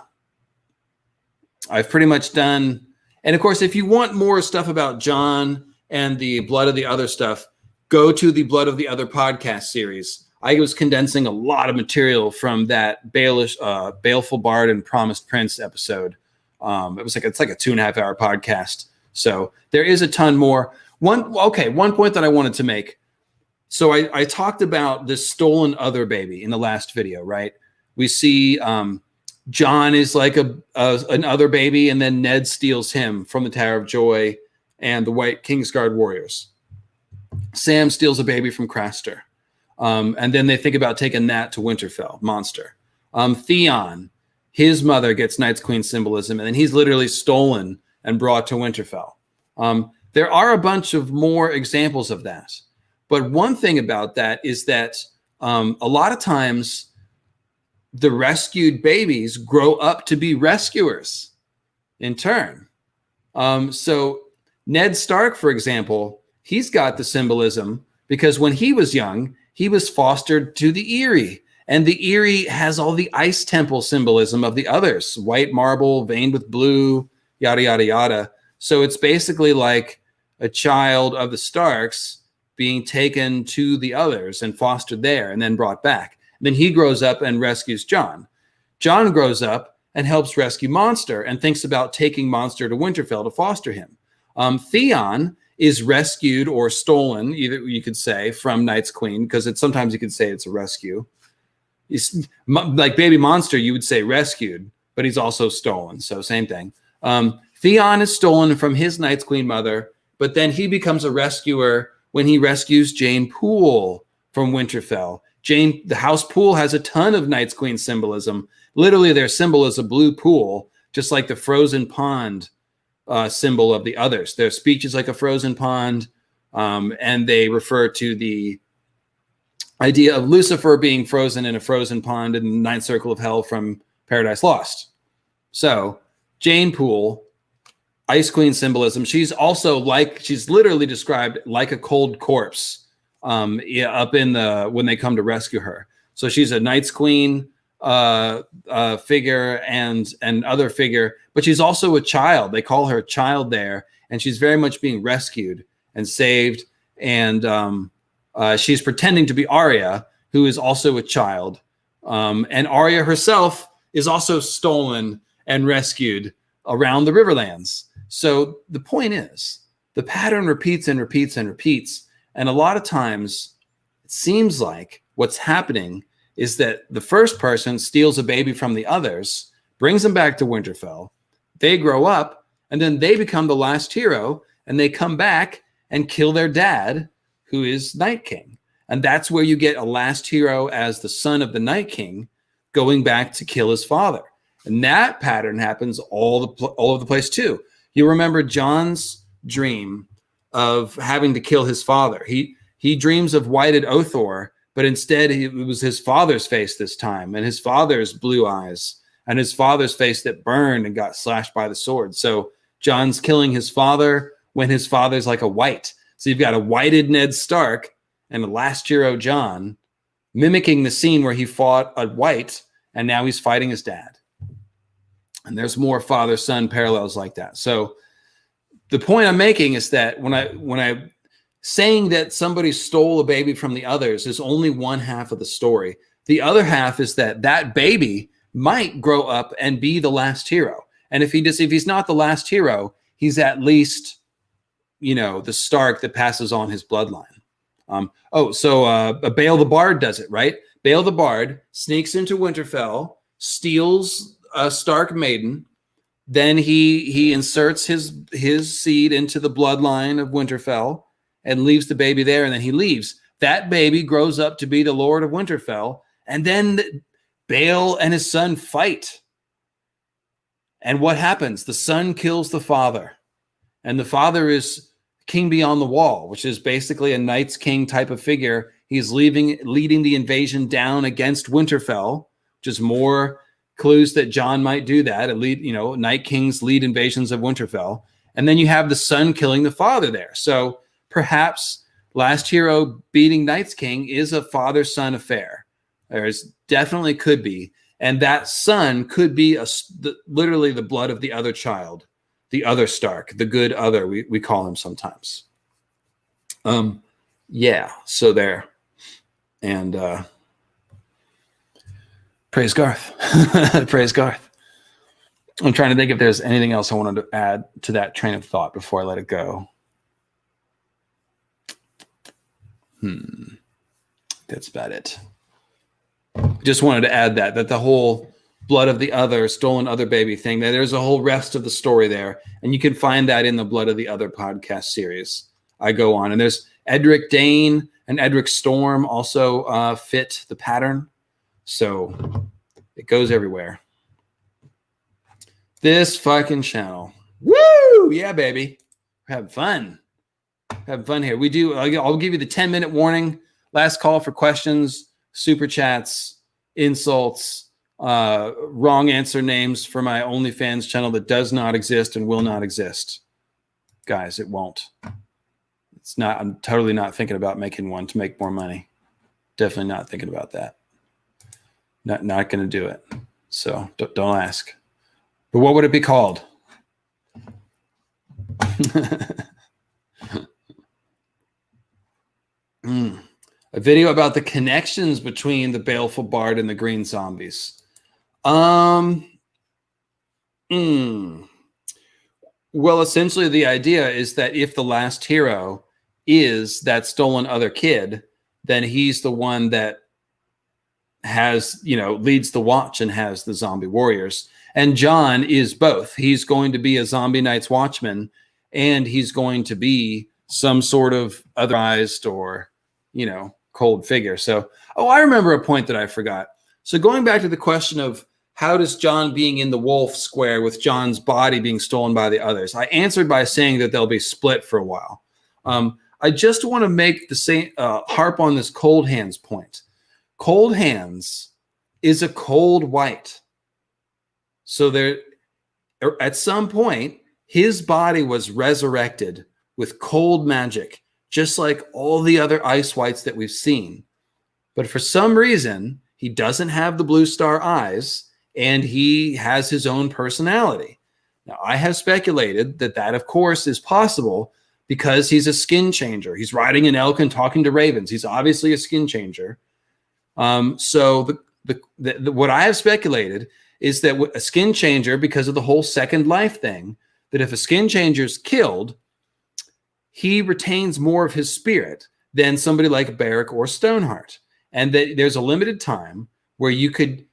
I've pretty much done... And of course, if you want more stuff about John and the Blood of the Other stuff, go to the Blood of the Other podcast series. I was condensing a lot of material from that Baleful Bard and Promised Prince episode. It's like a 2.5 hour podcast. So there is a ton more. One point that I wanted to make. So I talked about this stolen other baby in the last video, right? We see John is like an other baby, and then Ned steals him from the Tower of Joy and the White Kingsguard warriors. Sam steals a baby from Craster. And then they think about taking that to Winterfell, Monster. Theon, his mother gets Night's Queen symbolism, and then he's literally stolen and brought to Winterfell. There are a bunch of more examples of that. But one thing about that is that a lot of times the rescued babies grow up to be rescuers in turn. So Ned Stark, for example, he's got the symbolism because when he was young, he was fostered to the Eyrie. And the Eyrie has all the ice temple symbolism of the others. White marble, veined with blue, yada, yada, yada. So it's basically like a child of the Starks being taken to the others and fostered there and then brought back. And then he grows up and rescues John. John grows up and helps rescue Monster and thinks about taking Monster to Winterfell to foster him. Theon is rescued or stolen, either you could say, from Night's Queen, because sometimes you could say it's a rescue. Like baby Monster, you would say rescued, but he's also stolen. So same thing. Theon is stolen from his Night's Queen mother, but then he becomes a rescuer when he rescues Jane Poole from Winterfell. The House Poole has a ton of Night's Queen symbolism. Literally, their symbol is a blue pool, just like the frozen pond symbol of the others. Their speech is like a frozen pond, and they refer to the idea of Lucifer being frozen in a frozen pond in the ninth circle of hell from Paradise Lost. So Jane Poole, Ice Queen symbolism. She's also she's literally described like a cold corpse up in when they come to rescue her. So she's a Night's Queen figure and other figure, but she's also a child. They call her a child there, and she's very much being rescued and saved. And she's pretending to be Arya, who is also a child. And Arya herself is also stolen and rescued around the Riverlands. So the point is, the pattern repeats and repeats and repeats. And a lot of times, it seems like what's happening is that the first person steals a baby from the others, brings them back to Winterfell, they grow up, and then they become the last hero, and they come back and kill their dad, who is Night King. And that's where you get a last hero as the son of the Night King going back to kill his father. And that pattern happens all over the place too. You remember Jon's dream of having to kill his father. He dreams of whited Othor, but instead it was his father's face this time, and his father's blue eyes, and his father's face that burned and got slashed by the sword. So Jon's killing his father when his father's like a white. So you've got a whited Ned Stark and the last hero Jon mimicking the scene where he fought a white, and now he's fighting his dad. And there's more father-son parallels like that. So the point I'm making is that when I saying that somebody stole a baby from the others is only one half of the story. The other half is that baby might grow up and be the last hero. And if he's not the last hero, he's at least, the Stark that passes on his bloodline. Bael the Bard does it, right? Bael the Bard sneaks into Winterfell, steals a Stark maiden, then he inserts his seed into the bloodline of Winterfell and leaves the baby there, and then he leaves. That baby grows up to be the Lord of Winterfell, and then Bael and his son fight. And what happens? The son kills the father, and the father is King Beyond the Wall, which is basically a Night's King type of figure. He's leading the invasion down against Winterfell, which is more clues that Jon might do that. Night Kings lead invasions of Winterfell. And then you have the son killing the father there. So perhaps last hero beating Night's King is a father-son affair. There's definitely could be. And that son could be literally the blood of the other child, the other Stark, the good other, we call him sometimes. So there. And praise Garth. Praise Garth. I'm trying to think if there's anything else I wanted to add to that train of thought before I let it go. That's about it. Just wanted to add that the whole blood of the other, stolen other baby thing, that there's a whole rest of the story there. And you can find that in the Blood of the Other podcast series. I go on. And there's Edric Dane and Edric Storm also fit the pattern. So it goes everywhere. This fucking channel. Woo! Yeah, baby. We're having fun. Having fun here. I'll give you the 10-minute warning. Last call for questions, super chats, insults, wrong answer names for my OnlyFans channel that does not exist and will not exist. Guys, it won't. It's not. I'm totally not thinking about making one to make more money. Definitely not thinking about that. Not going to do it. So don't ask. But what would it be called? A video about the connections between the Baleful Bard and the Green Zombies. Mm. Well, essentially, the idea is that if the last hero is that stolen other kid, then he's the one that has, leads the watch and has the zombie warriors. And Jon is both. He's going to be a zombie Night's Watchman, and he's going to be some sort of otherized or, cold figure. So, I remember a point that I forgot. So going back to the question of how does Jon being in the wolf square with Jon's body being stolen by the others, I answered by saying that they'll be split for a while. I just want to make the same harp on this Coldhands point. Coldhands is a cold white. So there, at some point, his body was resurrected with cold magic, just like all the other ice whites that we've seen. But for some reason, he doesn't have the blue star eyes, and he has his own personality. Now, I have speculated that, of course, is possible because he's a skin changer. He's riding an elk and talking to ravens. He's obviously a skin changer. So what I have speculated is that a skin changer, because of the whole second life thing, that if a skin changer is killed, he retains more of his spirit than somebody like Beric or Stoneheart. And that there's a limited time where you could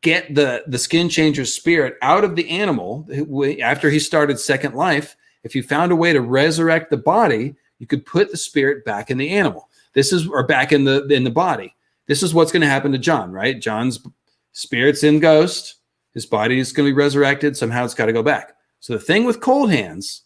get the skin changer's spirit out of the animal after he started second life. If you found a way to resurrect the body, you could put the spirit back in the animal. Back in the body. This is what's going to happen to Jon, right? Jon's spirit's in Ghost. His body is going to be resurrected. Somehow it's got to go back. So the thing with Coldhands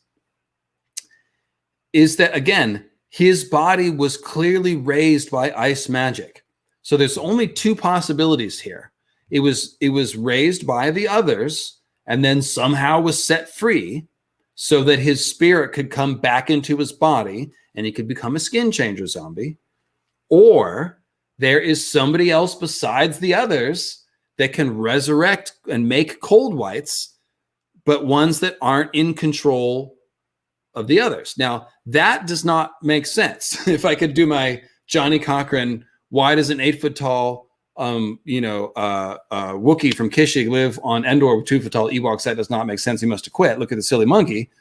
is that, again, his body was clearly raised by ice magic. So there's only two possibilities here. It was raised by the others and then somehow was set free so that his spirit could come back into his body and he could become a skin changer zombie. Or there is somebody else besides the others that can resurrect and make cold whites, but ones that aren't in control of the others. Now, that does not make sense. If I could do my Johnny Cochran, why does an 8 foot tall Wookiee from Kishig live on Endor with 2 foot tall Ewoks? That does not make sense. He must have quit. Look at the silly monkey.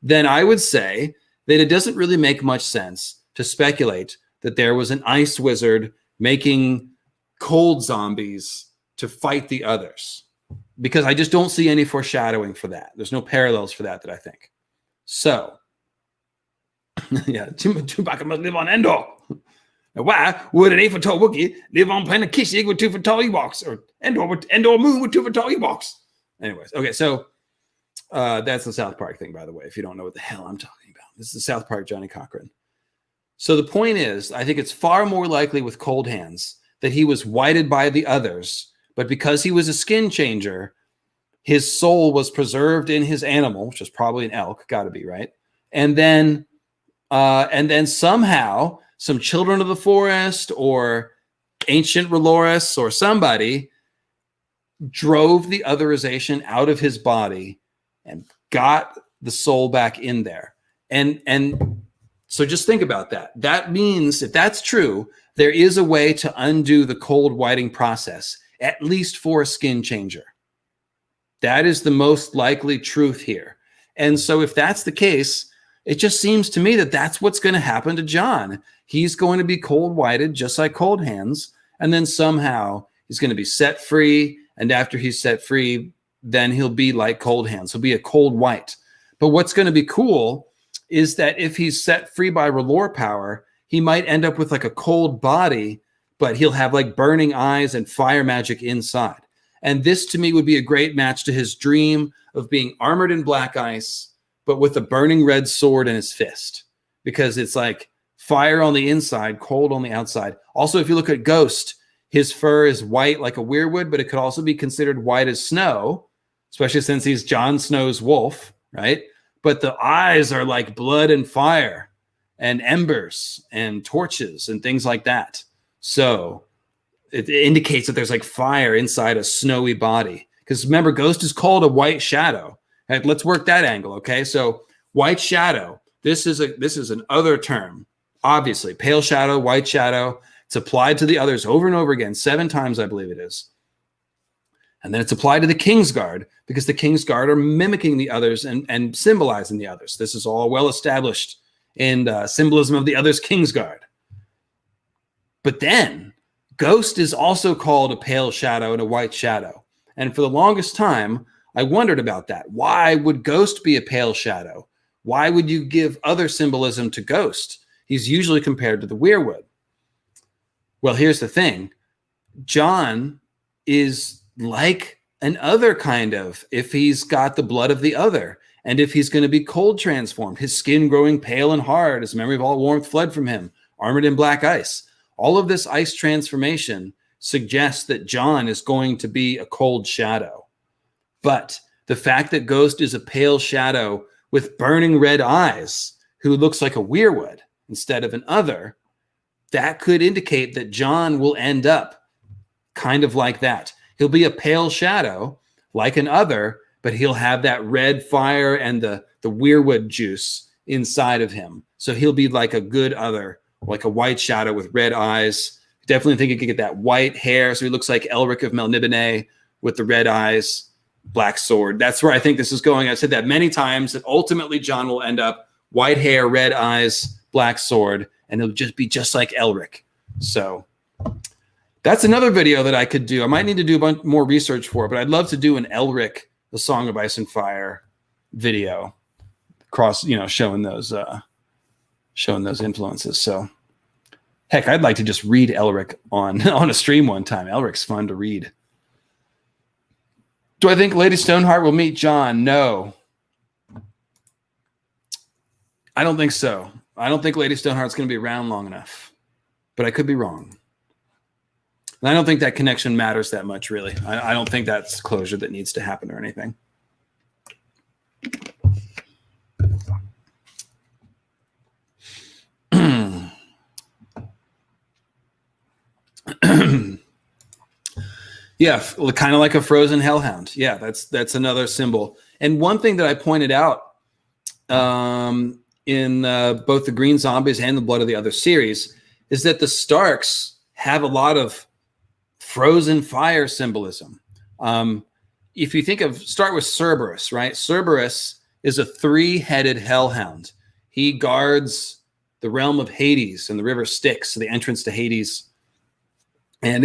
Then I would say that it doesn't really make much sense to speculate that there was an ice wizard making cold zombies to fight the others, because I just don't see any foreshadowing for that. There's no parallels for that I think. So, yeah, Chewbacca must live on Endor. Now, why would an 8 foot tall Wookiee live on planet Kishig with 2 foot tall Ewoks, or Endor moon with 2 foot tall Ewoks? Anyways, okay, so that's the South Park thing, by the way, if you don't know what the hell I'm talking about. This is the South Park Johnny Cochran. So the point is, I think it's far more likely with Coldhands that he was whited by the others, but because he was a skin changer, his soul was preserved in his animal, which is probably an elk, got to be, right? And then somehow some children of the forest or ancient Roloris or somebody drove the otherization out of his body and got the soul back in there. And so just think about that. That means, if that's true, there is a way to undo the cold whiting process, at least for a skin changer. That is the most likely truth here. And so if that's the case, it just seems to me that that's what's going to happen to Jon. He's going to be cold whited, just like Coldhands, and then somehow he's going to be set free. And after he's set free, then he'll be like Coldhands. He'll be a cold white. But what's going to be cool is that if he's set free by R'hllor power, he might end up with like a cold body, but he'll have like burning eyes and fire magic inside. And this to me would be a great match to his dream of being armored in black ice, but with a burning red sword in his fist, because it's like fire on the inside, cold on the outside. Also, if you look at Ghost, his fur is white like a weirwood, but it could also be considered white as snow, especially since he's Jon Snow's wolf, right? But the eyes are like blood and fire and embers and torches and things like that. So it indicates that there's like fire inside a snowy body. Because remember, Ghost is called a white shadow. Right, let's work that angle, okay? So white shadow, this is an other term, obviously. Pale shadow, white shadow. It's applied to the others over and over again, 7 times, I believe it is. And then it's applied to the Kingsguard because the Kingsguard are mimicking the others and symbolizing the others. This is all well established in symbolism of the others' Kingsguard. But then Ghost is also called a pale shadow and a white shadow. And for the longest time, I wondered about that. Why would Ghost be a pale shadow? Why would you give other symbolism to Ghost? He's usually compared to the Weirwood. Well, here's the thing. Jon is like an other kind of, if he's got the blood of the other, and if he's going to be cold transformed, his skin growing pale and hard, his memory of all warmth fled from him, armored in black ice. All of this ice transformation suggests that Jon is going to be a cold shadow. But the fact that Ghost is a pale shadow with burning red eyes, who looks like a Weirwood instead of an other, that could indicate that Jon will end up kind of like that. He'll be a pale shadow like an other, but he'll have that red fire and the Weirwood juice inside of him. So he'll be like a good other, like a white shadow with red eyes. Definitely think he could get that white hair. So he looks like Elric of Melniboné with the red eyes, black sword. That's where I think this is going. I've said that many times, that ultimately Jon will end up white hair, red eyes, black sword, and it'll just be just like Elric. So that's another video that I could do. I might need to do a bunch more research for it, but I'd love to do an Elric, the Song of Ice and Fire video, showing those influences. So heck, I'd like to just read Elric on a stream one time. Elric's fun to read. Do I think Lady Stoneheart will meet Jon? No. I don't think so. I don't think Lady Stoneheart's going to be around long enough, but I could be wrong. And I don't think that connection matters that much, really. I don't think that's closure that needs to happen or anything. Yeah, kind of like a frozen hellhound. Yeah, that's another symbol. And one thing that I pointed out in both the Green Zombies and the Blood of the Other series is that the Starks have a lot of frozen fire symbolism. If you start with Cerberus, right? Cerberus is a 3-headed hellhound. He guards the realm of Hades and the river Styx, the entrance to Hades. And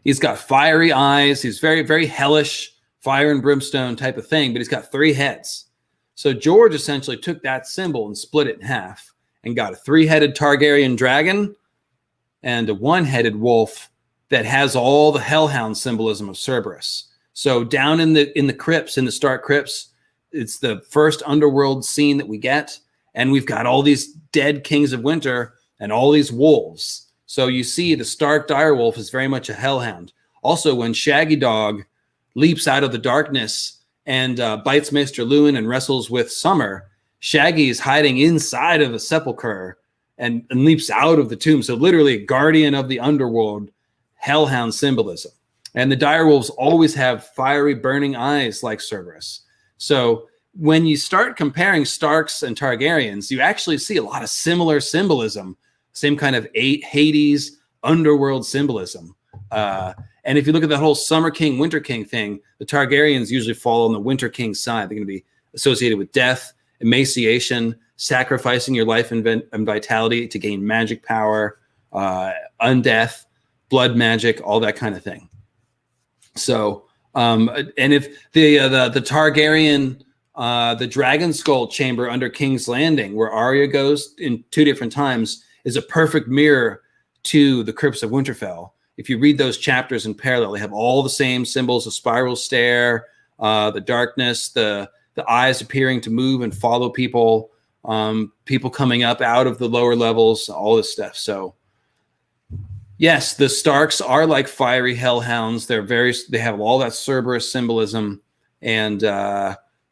he's got fiery eyes. He's very, very hellish, fire and brimstone type of thing, but he's got 3 heads. So George essentially took that symbol and split it in half and got a 3-headed Targaryen dragon and a 1-headed wolf that has all the hellhound symbolism of Cerberus. So down in the crypts, in the Stark crypts, it's the first underworld scene that we get, and we've got all these dead kings of winter and all these wolves. So you see the Stark direwolf is very much a hellhound. Also, when Shaggy Dog leaps out of the darkness and bites Maester Luwin and wrestles with Summer, Shaggy is hiding inside of a sepulcher and leaps out of the tomb. So literally a guardian of the underworld, hellhound symbolism. And the direwolves always have fiery burning eyes like Cerberus. So when you start comparing Starks and Targaryens, you actually see a lot of similar symbolism, same kind of Hades underworld symbolism. And if you look at that whole Summer King, Winter King thing, the Targaryens usually fall on the Winter King side. They're going to be associated with death, emaciation, sacrificing your life and vitality to gain magic power, undeath, blood magic, all that kind of thing. So, and if the Targaryen, the Dragon Skull chamber under King's Landing, where Arya goes in 2 different times, is a perfect mirror to the Crypts of Winterfell. If you read those chapters in parallel, they have all the same symbols: the spiral stare, the darkness, the eyes appearing to move and follow people, people coming up out of the lower levels, all this stuff. So yes, the Starks are like fiery hellhounds. They have all that Cerberus symbolism, and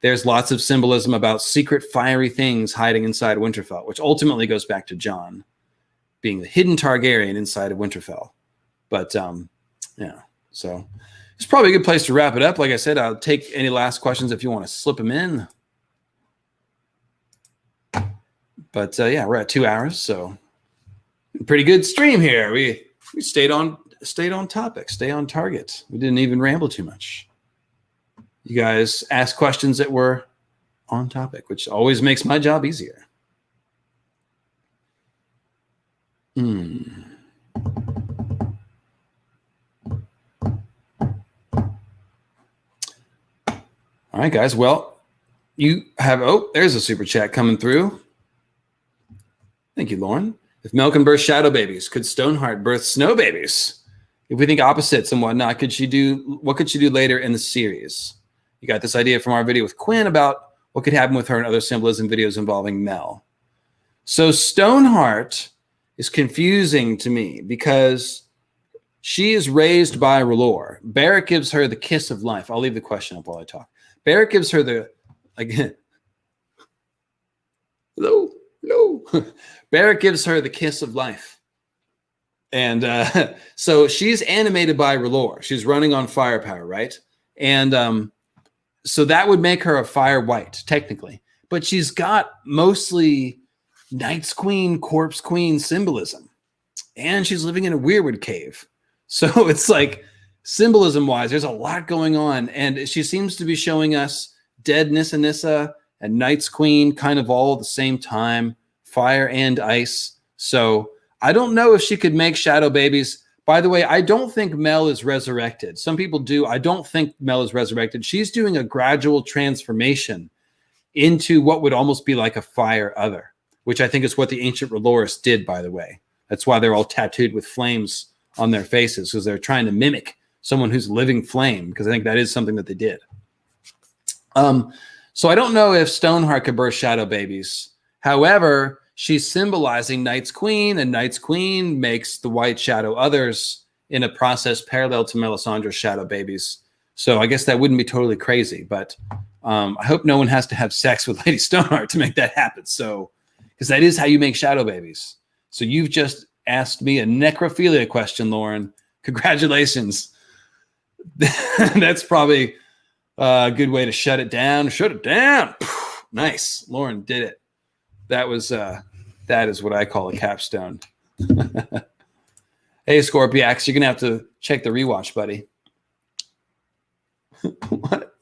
there's lots of symbolism about secret fiery things hiding inside Winterfell, which ultimately goes back to Jon being the hidden Targaryen inside of Winterfell. But yeah, so it's probably a good place to wrap it up. Like I said, I'll take any last questions if you want to slip them in. But yeah, we're at 2 hours, so pretty good stream here. We stayed on topic, stay on target. We didn't even ramble too much. you guys asked questions that were on topic, which always makes my job easier. All right, guys. Well, you have, there's a super chat coming through. Thank you, Lauren. If Mel can birth shadow babies, could Stoneheart birth snow babies? If we think opposites and whatnot, what could she do later in the series? You got this idea from our video with Quinn about what could happen with her and other symbolism videos involving Mel. So Stoneheart is confusing to me because she is raised by R'hllor. Barrett gives her the kiss of life. I'll leave the question up while I talk. Barrett gives her the, again, hello. Barrett gives her the kiss of life. And so she's animated by R'hllor. She's running on firepower, right? And so that would make her a fire white, technically. But she's got mostly Night's Queen, Corpse Queen symbolism. And she's living in a Weirwood cave. So it's like, symbolism-wise, there's a lot going on. And she seems to be showing us dead Nissa and Night's Queen kind of all at the same time, fire and ice. So I don't know if she could make shadow babies. By the way, I don't think Mel is resurrected. Some people do. I don't think Mel is resurrected. She's doing a gradual transformation into what would almost be like a fire other, which I think is what the ancient R'hllorists did, by the way. That's why they're all tattooed with flames on their faces, because they're trying to mimic someone who's living flame, because I think that is something that they did. So I don't know if Stoneheart could birth shadow babies. However, she's symbolizing Night's Queen, and Night's Queen makes the white shadow others in a process parallel to Melisandre's shadow babies. So I guess that wouldn't be totally crazy, but I hope no one has to have sex with Lady Stoneheart to make that happen. So, because that is how you make shadow babies. So you've just asked me a necrophilia question, Lauren. Congratulations. That's probably a good way to shut it down. Shut it down. Nice. Lauren did it. That is what I call a capstone. Hey, Scorpiax, you're going to have to check the rewatch, buddy. What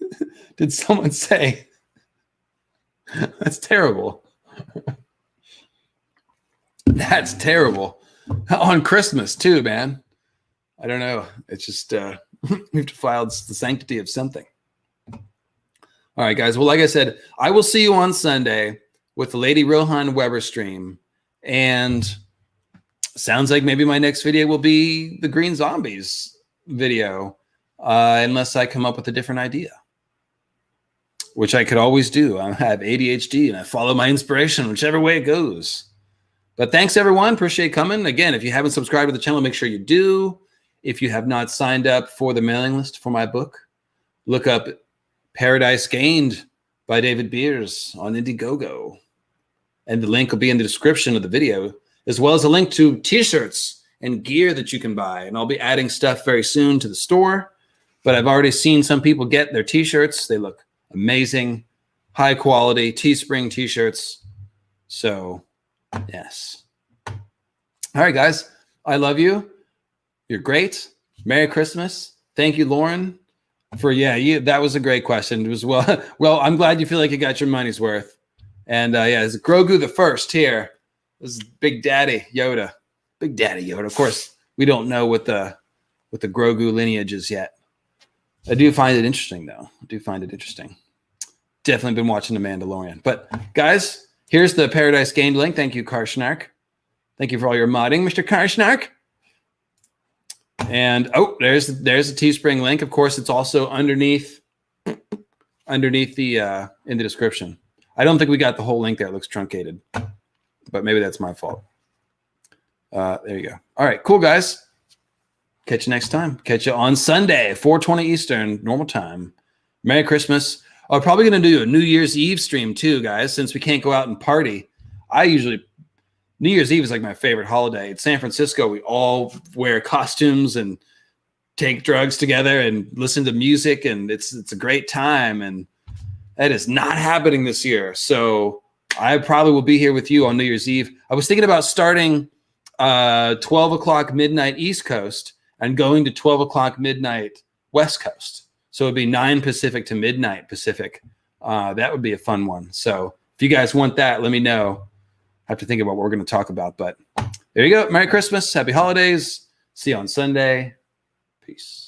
did someone say? That's terrible. That's terrible. On Christmas, too, man. I don't know. It's just, we've defiled the sanctity of something. All right, guys. Well, like I said, I will see you on Sunday with the Lady Rohan Weber stream. And sounds like maybe my next video will be the Green Zombies video, unless I come up with a different idea, which I could always do. I have ADHD and I follow my inspiration, whichever way it goes. But thanks, everyone. Appreciate coming. Again, if you haven't subscribed to the channel, make sure you do. If you have not signed up for the mailing list for my book, look up Paradise Gained by David Beers on Indiegogo. And the link will be in the description of the video, as well as a link to t-shirts and gear that you can buy. And I'll be adding stuff very soon to the store. But I've already seen some people get their t-shirts. They look amazing, high quality Teespring t-shirts. So, yes. All right, guys. I love you. You're great. Merry Christmas. Thank you, Lauren, for, that was a great question. It was, well, I'm glad you feel like you got your money's worth. And it's Grogu the First here. This is Big Daddy Yoda. Big Daddy Yoda. Of course, we don't know what the Grogu lineage is yet. I do find it interesting, though. I do find it interesting. Definitely been watching The Mandalorian. But, guys, here's the Paradise Gained link. Thank you, Karshnark. Thank you for all your modding, Mr. Karshnark. And, there's a Teespring link. Of course, it's also underneath the in the description. I don't think we got the whole link there. It looks truncated, but maybe that's my fault. There you go. All right, cool, guys. Catch you next time. Catch you on Sunday, 4:20 Eastern, normal time. Merry Christmas. I'm probably going to do a New Year's Eve stream too, guys, since we can't go out and party. New Year's Eve is like my favorite holiday. In San Francisco, we all wear costumes and take drugs together and listen to music, and it's a great time. And that is not happening this year. So I probably will be here with you on New Year's Eve. I was thinking about starting 12 o'clock midnight East Coast and going to 12 o'clock midnight West Coast. So it'd be 9 Pacific to midnight Pacific. That would be a fun one. So if you guys want that, let me know. I have to think about what we're going to talk about. But there you go. Merry Christmas. Happy holidays. See you on Sunday. Peace.